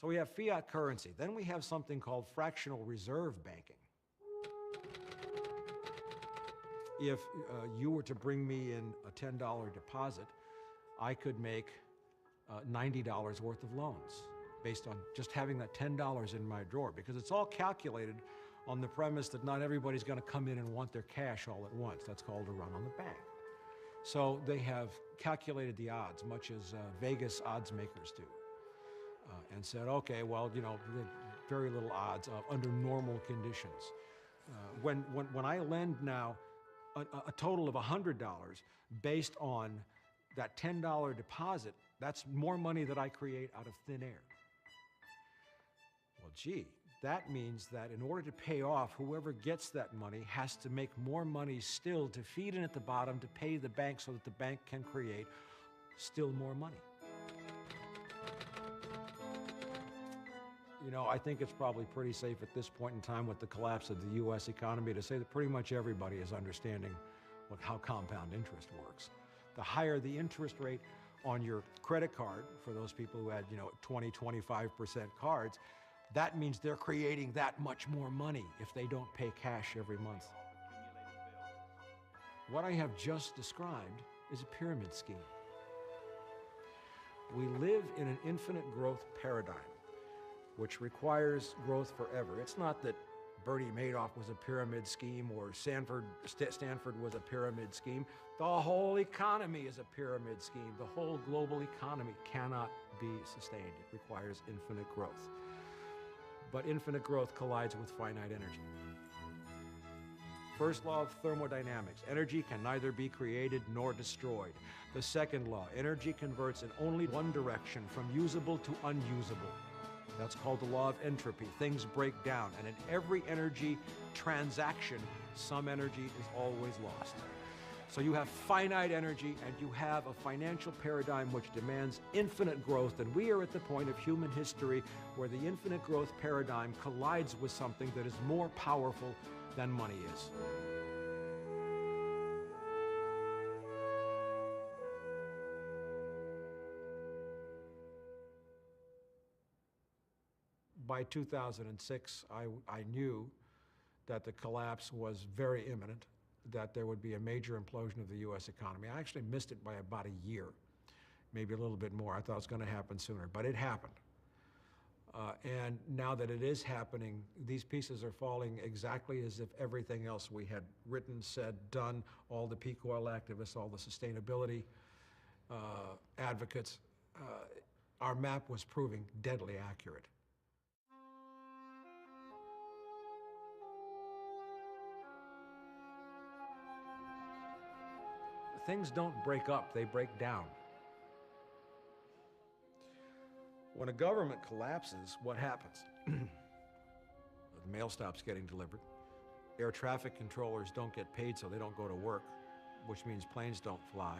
So we have fiat currency. Then we have something called fractional reserve banking. If you were to bring me in a $10 deposit, I could make $90 worth of loans based on just having that $10 in my drawer, because it's all calculated on the premise that not everybody's going to come in and want their cash all at once. That's called a run on the bank. So they have calculated the odds, much as Vegas odds makers do. And said, okay, well, you know, very little odds under normal conditions. When I lend now a total of $100 based on that $10 deposit, that's more money that I create out of thin air. Well, gee, that means that in order to pay off, whoever gets that money has to make more money still to feed in at the bottom to pay the bank so that the bank can create still more money. You know, I think it's probably pretty safe at this point in time with the collapse of the U.S. economy to say that pretty much everybody is understanding how compound interest works. The higher the interest rate on your credit card, for those people who had, 20, 25% cards, that means they're creating that much more money if they don't pay cash every month. What I have just described is a pyramid scheme. We live in an infinite growth paradigm, which requires growth forever. It's not that Bernie Madoff was a pyramid scheme, or Stanford was a pyramid scheme. The whole economy is a pyramid scheme. The whole global economy cannot be sustained. It requires infinite growth. But infinite growth collides with finite energy. First law of thermodynamics, energy can neither be created nor destroyed. The second law, energy converts in only one direction, from usable to unusable. That's called the law of entropy. Things break down, and in every energy transaction, some energy is always lost. So you have finite energy, and you have a financial paradigm which demands infinite growth, and we are at the point of human history where the infinite growth paradigm collides with something that is more powerful than money is. By 2006, I knew that the collapse was very imminent, that there would be a major implosion of the U.S. economy. I actually missed it by about a year, maybe a little bit more. I thought it was going to happen sooner, but it happened. And now that it is happening, these pieces are falling exactly as if everything else we had written, said, done, all the peak oil activists, all the sustainability advocates, our map was proving deadly accurate. Things don't break up, they break down. When a government collapses, what happens? The mail stops getting delivered. Air traffic controllers don't get paid, so they don't go to work, which means planes don't fly.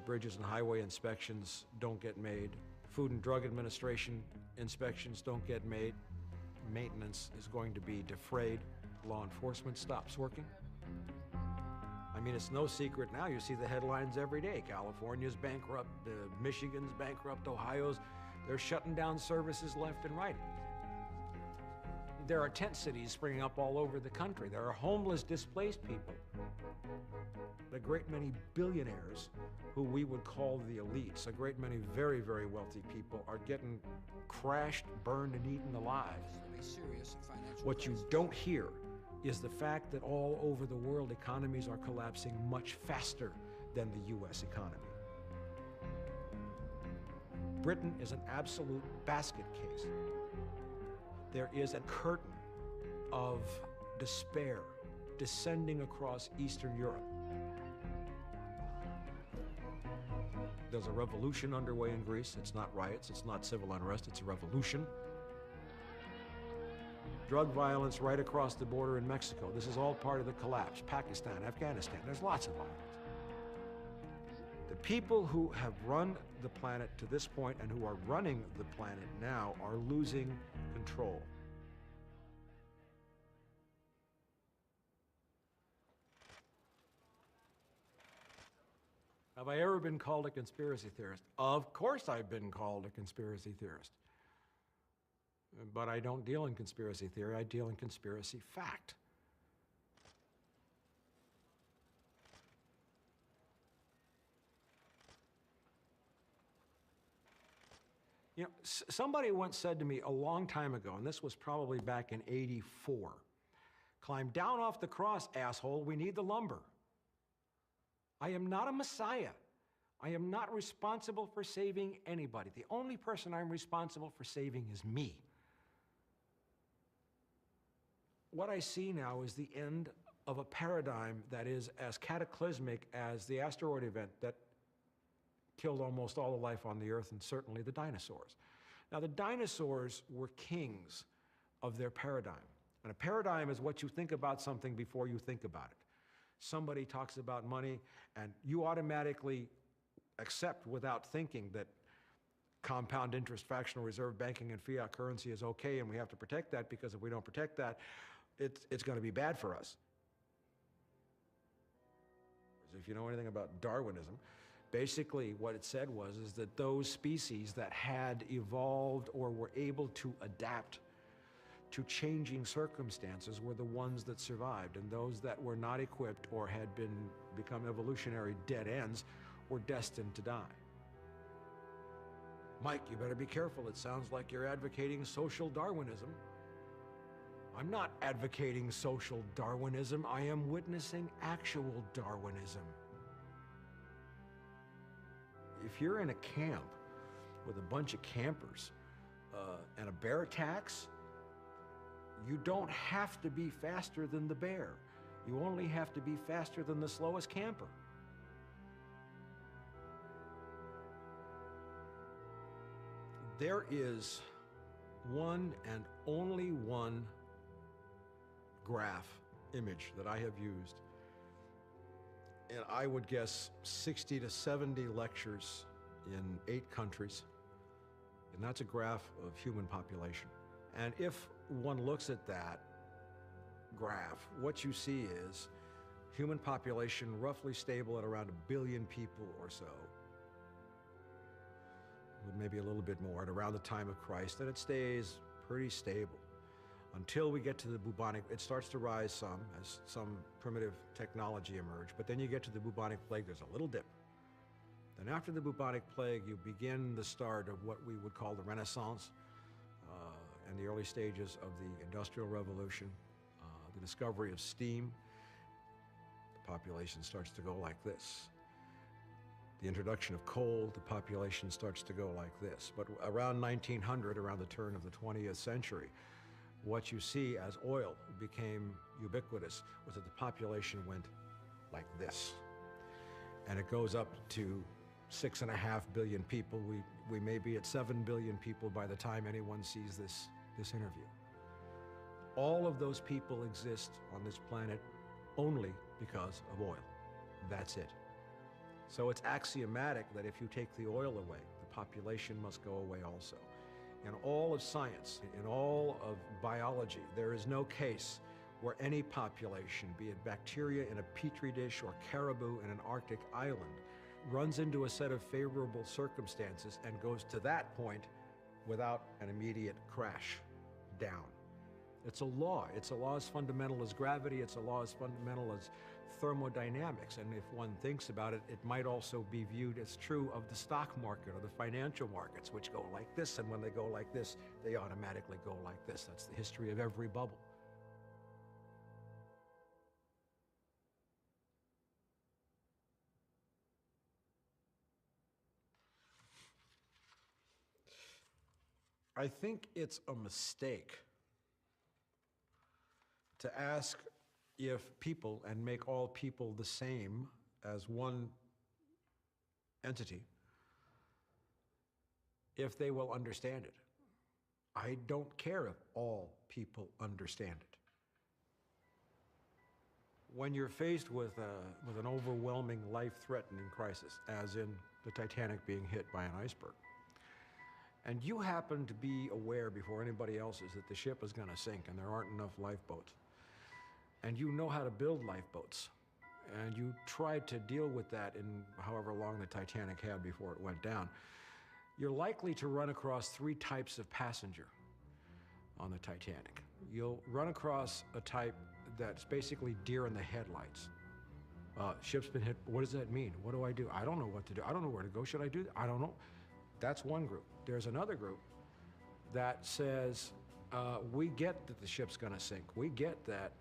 Bridges and highway inspections don't get made. Food and Drug Administration inspections don't get made. Maintenance is going to be defrayed. Law enforcement stops working. I mean, it's no secret now. You see the headlines every day. California's bankrupt, Michigan's bankrupt, Ohio's. They're shutting down services left and right. There are tent cities springing up all over the country. There are homeless, displaced people. A great many billionaires, who we would call the elites, a great many very, very wealthy people, are getting crashed, burned, and eaten alive. What you don't hear is the fact that all over the world, economies are collapsing much faster than the U.S. economy. Britain is an absolute basket case. There is a curtain of despair descending across Eastern Europe. There's a revolution underway in Greece. It's not riots, it's not civil unrest, it's a revolution. Drug violence right across the border in Mexico. This is all part of the collapse. Pakistan, Afghanistan, there's lots of violence. The people who have run the planet to this point and who are running the planet now are losing control. Have I ever been called a conspiracy theorist? Of course I've been called a conspiracy theorist. But I don't deal in conspiracy theory, I deal in conspiracy fact. You know, somebody once said to me a long time ago, and this was probably back in '84, "Climb down off the cross, asshole, we need the lumber." I am not a messiah. I am not responsible for saving anybody. The only person I'm responsible for saving is me. What I see now is the end of a paradigm that is as cataclysmic as the asteroid event that killed almost all the life on the Earth, and certainly the dinosaurs. Now, the dinosaurs were kings of their paradigm. And a paradigm is what you think about something before you think about it. Somebody talks about money, and you automatically accept without thinking that compound interest, fractional reserve banking, and fiat currency is okay, and we have to protect that, because if we don't protect that, it's going to be bad for us. If you know anything about Darwinism, basically what it said is that those species that had evolved or were able to adapt to changing circumstances were the ones that survived, and those that were not equipped or had become evolutionary dead ends were destined to die. Mike, you better be careful. It sounds like you're advocating social Darwinism. I'm not advocating social Darwinism. I am witnessing actual Darwinism. If you're in a camp with a bunch of campers and a bear attacks, you don't have to be faster than the bear. You only have to be faster than the slowest camper. There is one and only one graph image that I have used, and I would guess 60 to 70 lectures in 8 countries, and that's a graph of human population. And if one looks at that graph, what you see is human population roughly stable at around 1 billion people or so, maybe a little bit more at around the time of Christ, and it stays pretty stable until we get to the bubonic. It starts to rise some as some primitive technology emerge, but then you get to the bubonic plague, there's a little dip. Then after the bubonic plague, you begin the start of what we would call the Renaissance and the early stages of the Industrial Revolution, the discovery of steam. The population starts to go like this. The introduction of coal, the population starts to go like this. But around 1900, around the turn of the 20th century, what you see as oil became ubiquitous was that the population went like this. And it goes up to 6.5 billion people. We may be at 7 billion people by the time anyone sees this interview. All of those people exist on this planet only because of oil. That's it. So it's axiomatic that if you take the oil away, the population must go away also. In all of science, in all of biology, there is no case where any population, be it bacteria in a petri dish or caribou in an Arctic island, runs into a set of favorable circumstances and goes to that point without an immediate crash down. It's a law. It's a law as fundamental as gravity. It's a law as fundamental as thermodynamics. And if one thinks about it, it might also be viewed as true of the stock market or the financial markets, which go like this, and when they go like this, they automatically go like this. That's the history of every bubble. I think it's a mistake to ask if people, and make all people the same as one entity, if they will understand it. I don't care if all people understand it. When you're faced with an overwhelming life-threatening crisis, as in the Titanic being hit by an iceberg, and you happen to be aware before anybody else is that the ship is going to sink and there aren't enough lifeboats, and you know how to build lifeboats, and you tried to deal with that in however long the Titanic had before it went down, you're likely to run across 3 types of passenger on the Titanic. You'll run across a type that's basically deer in the headlights. Ship's been hit, what does that mean? What do I do? I don't know what to do. I don't know where to go. Should I do that? I don't know. That's one group. There's another group that says, we get that the ship's gonna sink. We get that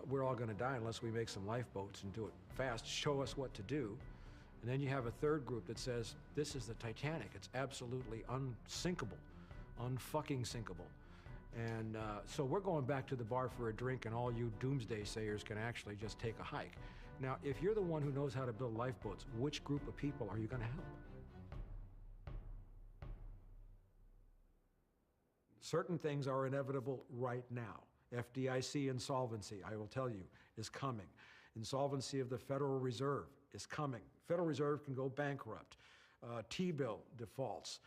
we're all gonna die unless we make some lifeboats and do it fast. Show us what to do. And then you have a third group that says, this is the Titanic. It's absolutely unsinkable, unfucking sinkable. And so we're going back to the bar for a drink, and all you doomsday sayers can actually just take a hike. Now, if you're the one who knows how to build lifeboats, which group of people are you gonna help? Certain things are inevitable right now. FDIC insolvency, I will tell you, is coming. Insolvency of the Federal Reserve is coming. Federal Reserve can go bankrupt. T-bill defaults.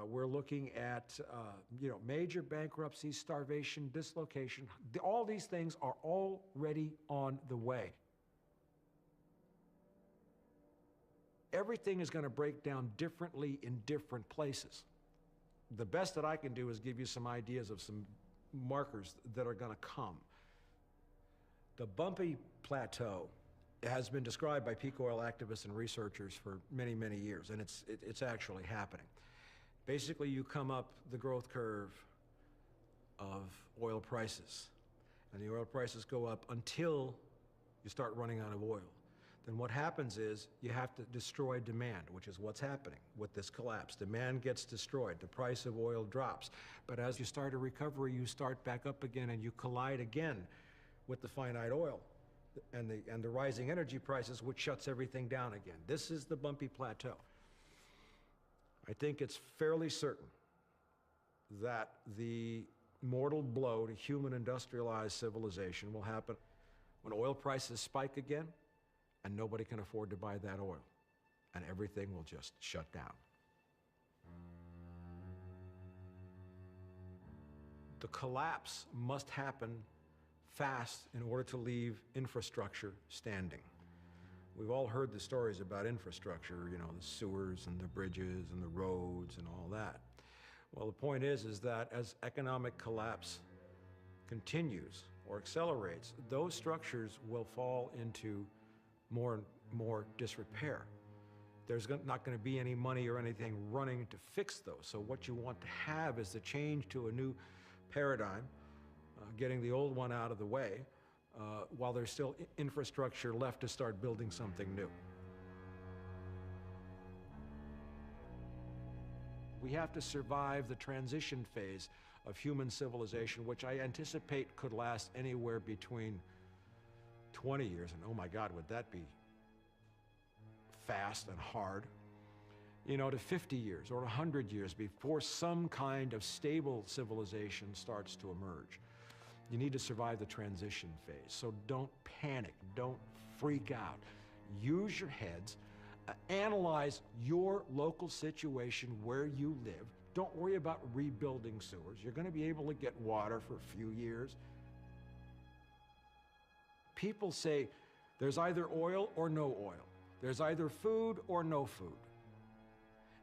We're looking at major bankruptcies, starvation, dislocation. All these things are already on the way. Everything is going to break down differently in different places. The best that I can do is give you some ideas of some markers that are going to come. The bumpy plateau has been described by peak oil activists and researchers for many, many years, and it's actually happening. Basically, you come up the growth curve of oil prices. And the oil prices go up until you start running out of oil. Then what happens is you have to destroy demand, which is what's happening with this collapse. Demand gets destroyed, the price of oil drops. But as you start a recovery, you start back up again and you collide again with the finite oil and the rising energy prices, which shuts everything down again. This is the bumpy plateau. I think it's fairly certain that the mortal blow to human industrialized civilization will happen when oil prices spike again and nobody can afford to buy that oil, and everything will just shut down. The collapse must happen fast in order to leave infrastructure standing. We've all heard the stories about infrastructure, you know, the sewers and the bridges and the roads and all that. Well, the point is that as economic collapse continues or accelerates, those structures will fall into more and more disrepair. There's not going to be any money or anything running to fix those. So what you want to have is the change to a new paradigm, getting the old one out of the way, while there's still infrastructure left to start building something new. We have to survive the transition phase of human civilization, which I anticipate could last anywhere between 20 years, and oh my God, would that be fast and hard, you know, to 50 years or 100 years before some kind of stable civilization starts to emerge. You need to survive the transition phase, so don't panic, don't freak out. Use your heads, analyze your local situation where you live. Don't worry about rebuilding sewers. You're going to be able to get water for a few years. People say there's either oil or no oil. There's either food or no food.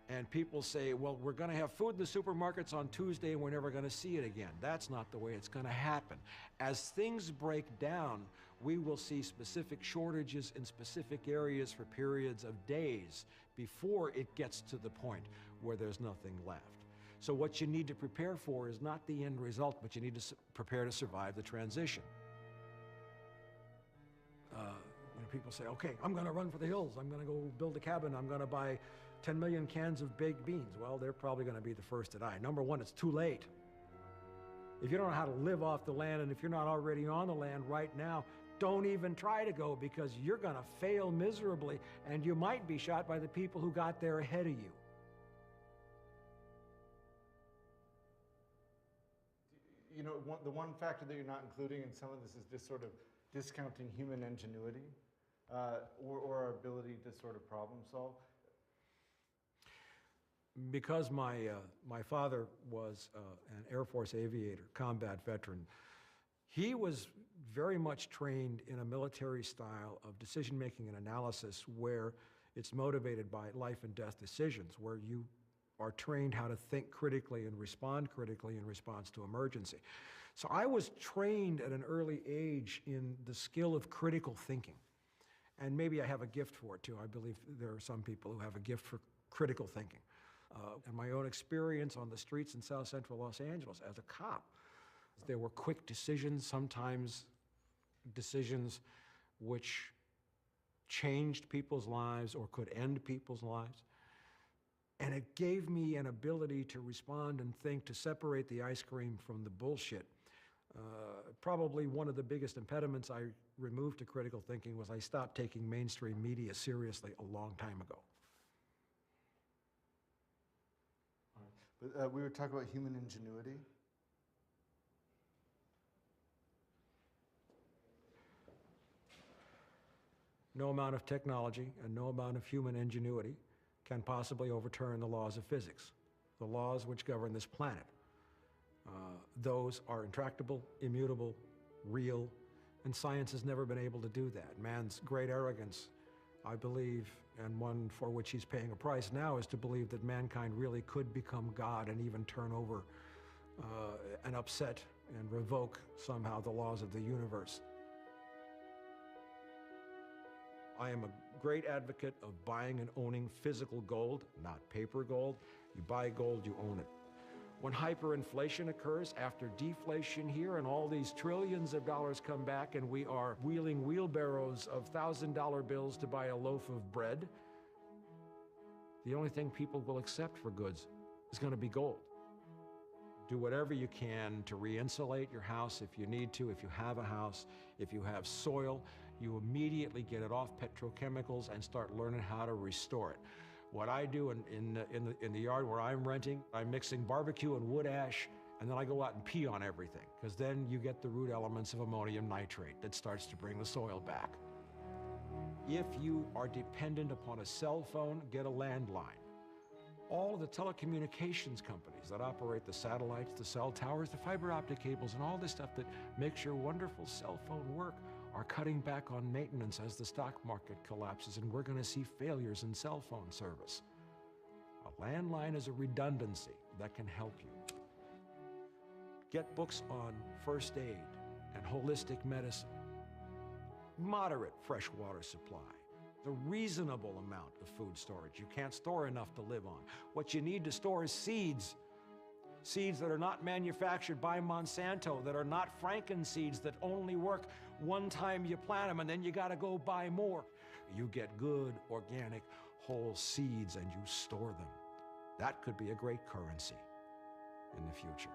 And people say, well, we're going to have food in the supermarkets on Tuesday and we're never going to see it again. That's not the way it's going to happen. As things break down, we will see specific shortages in specific areas for periods of days before it gets to the point where there's nothing left. So what you need to prepare for is not the end result, but you need to prepare to survive the transition. When people say, okay, I'm going to run for the hills, I'm going to go build a cabin, I'm going to buy 10 million cans of baked beans. Well, they're probably going to be the first to die. Number one, it's too late. If you don't know how to live off the land, and if you're not already on the land right now, don't even try to go, because you're going to fail miserably, and you might be shot by the people who got there ahead of you. You know, the one factor that you're not including in some of this is just sort of discounting human ingenuity or our ability to sort of problem solve. Because my father was an Air Force aviator, combat veteran, he was very much trained in a military style of decision-making and analysis where it's motivated by life and death decisions, where you are trained how to think critically and respond critically in response to emergency. So I was trained at an early age in the skill of critical thinking. And maybe I have a gift for it too. I believe there are some people who have a gift for critical thinking. And my own experience on the streets in South Central Los Angeles as a cop, there were quick decisions, sometimes decisions which changed people's lives or could end people's lives. And it gave me an ability to respond and think, to separate the ice cream from the bullshit. Probably one of the biggest impediments I removed to critical thinking was I stopped taking mainstream media seriously a long time ago. But we were talking about human ingenuity. No amount of technology and no amount of human ingenuity can possibly overturn the laws of physics, the laws which govern this planet. Those are intractable, immutable, real, and science has never been able to do that. Man's great arrogance, I believe, and one for which he's paying a price now, is to believe that mankind really could become God and even turn over and upset and revoke somehow the laws of the universe. I am a great advocate of buying and owning physical gold, not paper gold. You buy gold, you own it. When hyperinflation occurs after deflation here and all these trillions of dollars come back and we are wheeling wheelbarrows of $1,000 bills to buy a loaf of bread, the only thing people will accept for goods is going to be gold. Do whatever you can to re-insulate your house if you need to. If you have a house, if you have soil, you immediately get it off petrochemicals and start learning how to restore it. What I do in the yard where I'm renting, I'm mixing barbecue and wood ash, and then I go out and pee on everything, because then you get the root elements of ammonium nitrate that starts to bring the soil back. If you are dependent upon a cell phone, get a landline. All of the telecommunications companies that operate the satellites, the cell towers, the fiber optic cables, and all this stuff that makes your wonderful cell phone work are cutting back on maintenance as the stock market collapses, and we're going to see failures in cell phone service. A landline is a redundancy that can help you. Get books on first aid and holistic medicine. Moderate fresh water supply. A reasonable amount of food storage. You can't store enough to live on. What you need to store is seeds. Seeds that are not manufactured by Monsanto, that are not frankenseeds, that only work one time you plant them and then you gotta go buy more. You get good, organic, whole seeds and you store them. That could be a great currency in the future.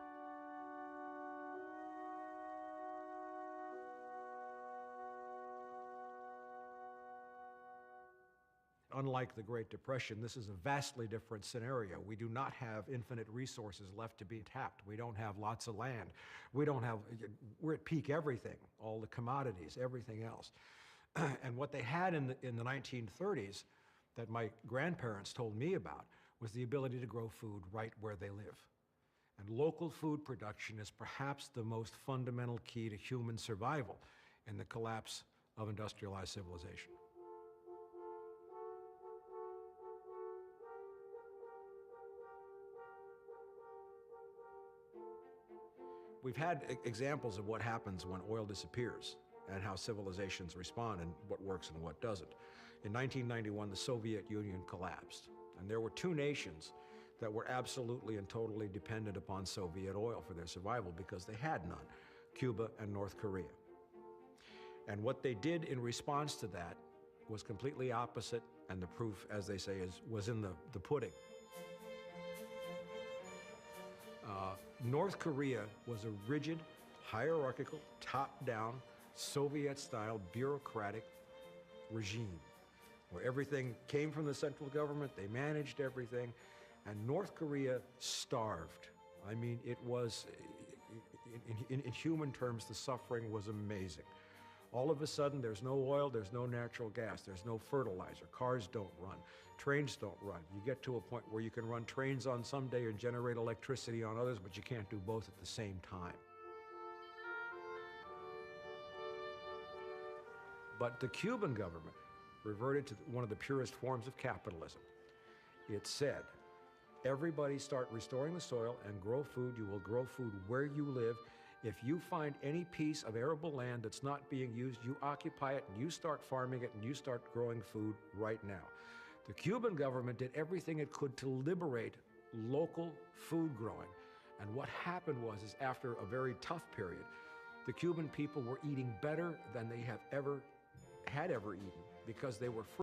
Unlike the Great Depression, this is a vastly different scenario. We do not have infinite resources left to be tapped. We don't have lots of land. We're at peak everything, all the commodities, everything else. And what they had in the 1930s that my grandparents told me about was the ability to grow food right where they live. And local food production is perhaps the most fundamental key to human survival in the collapse of industrialized civilization. We've had examples of what happens when oil disappears and how civilizations respond and what works and what doesn't. In 1991, the Soviet Union collapsed, and there were two nations that were absolutely and totally dependent upon Soviet oil for their survival because they had none, Cuba and North Korea. And what they did in response to that was completely opposite, and the proof, as they say, was in the pudding. North Korea was a rigid, hierarchical, top-down, Soviet-style, bureaucratic regime where everything came from the central government, they managed everything, and North Korea starved. I mean, it was, in human terms, the suffering was amazing. All of a sudden, there's no oil, there's no natural gas, there's no fertilizer, cars don't run, trains don't run. You get to a point where you can run trains on some day and generate electricity on others, but you can't do both at the same time. But the Cuban government reverted to one of the purest forms of capitalism. It said, everybody start restoring the soil and grow food. You will grow food where you live. If you find any piece of arable land that's not being used, you occupy it and you start farming it and you start growing food right now. The Cuban government did everything it could to liberate local food growing. And what happened is after a very tough period, the Cuban people were eating better than they had ever eaten because they were free.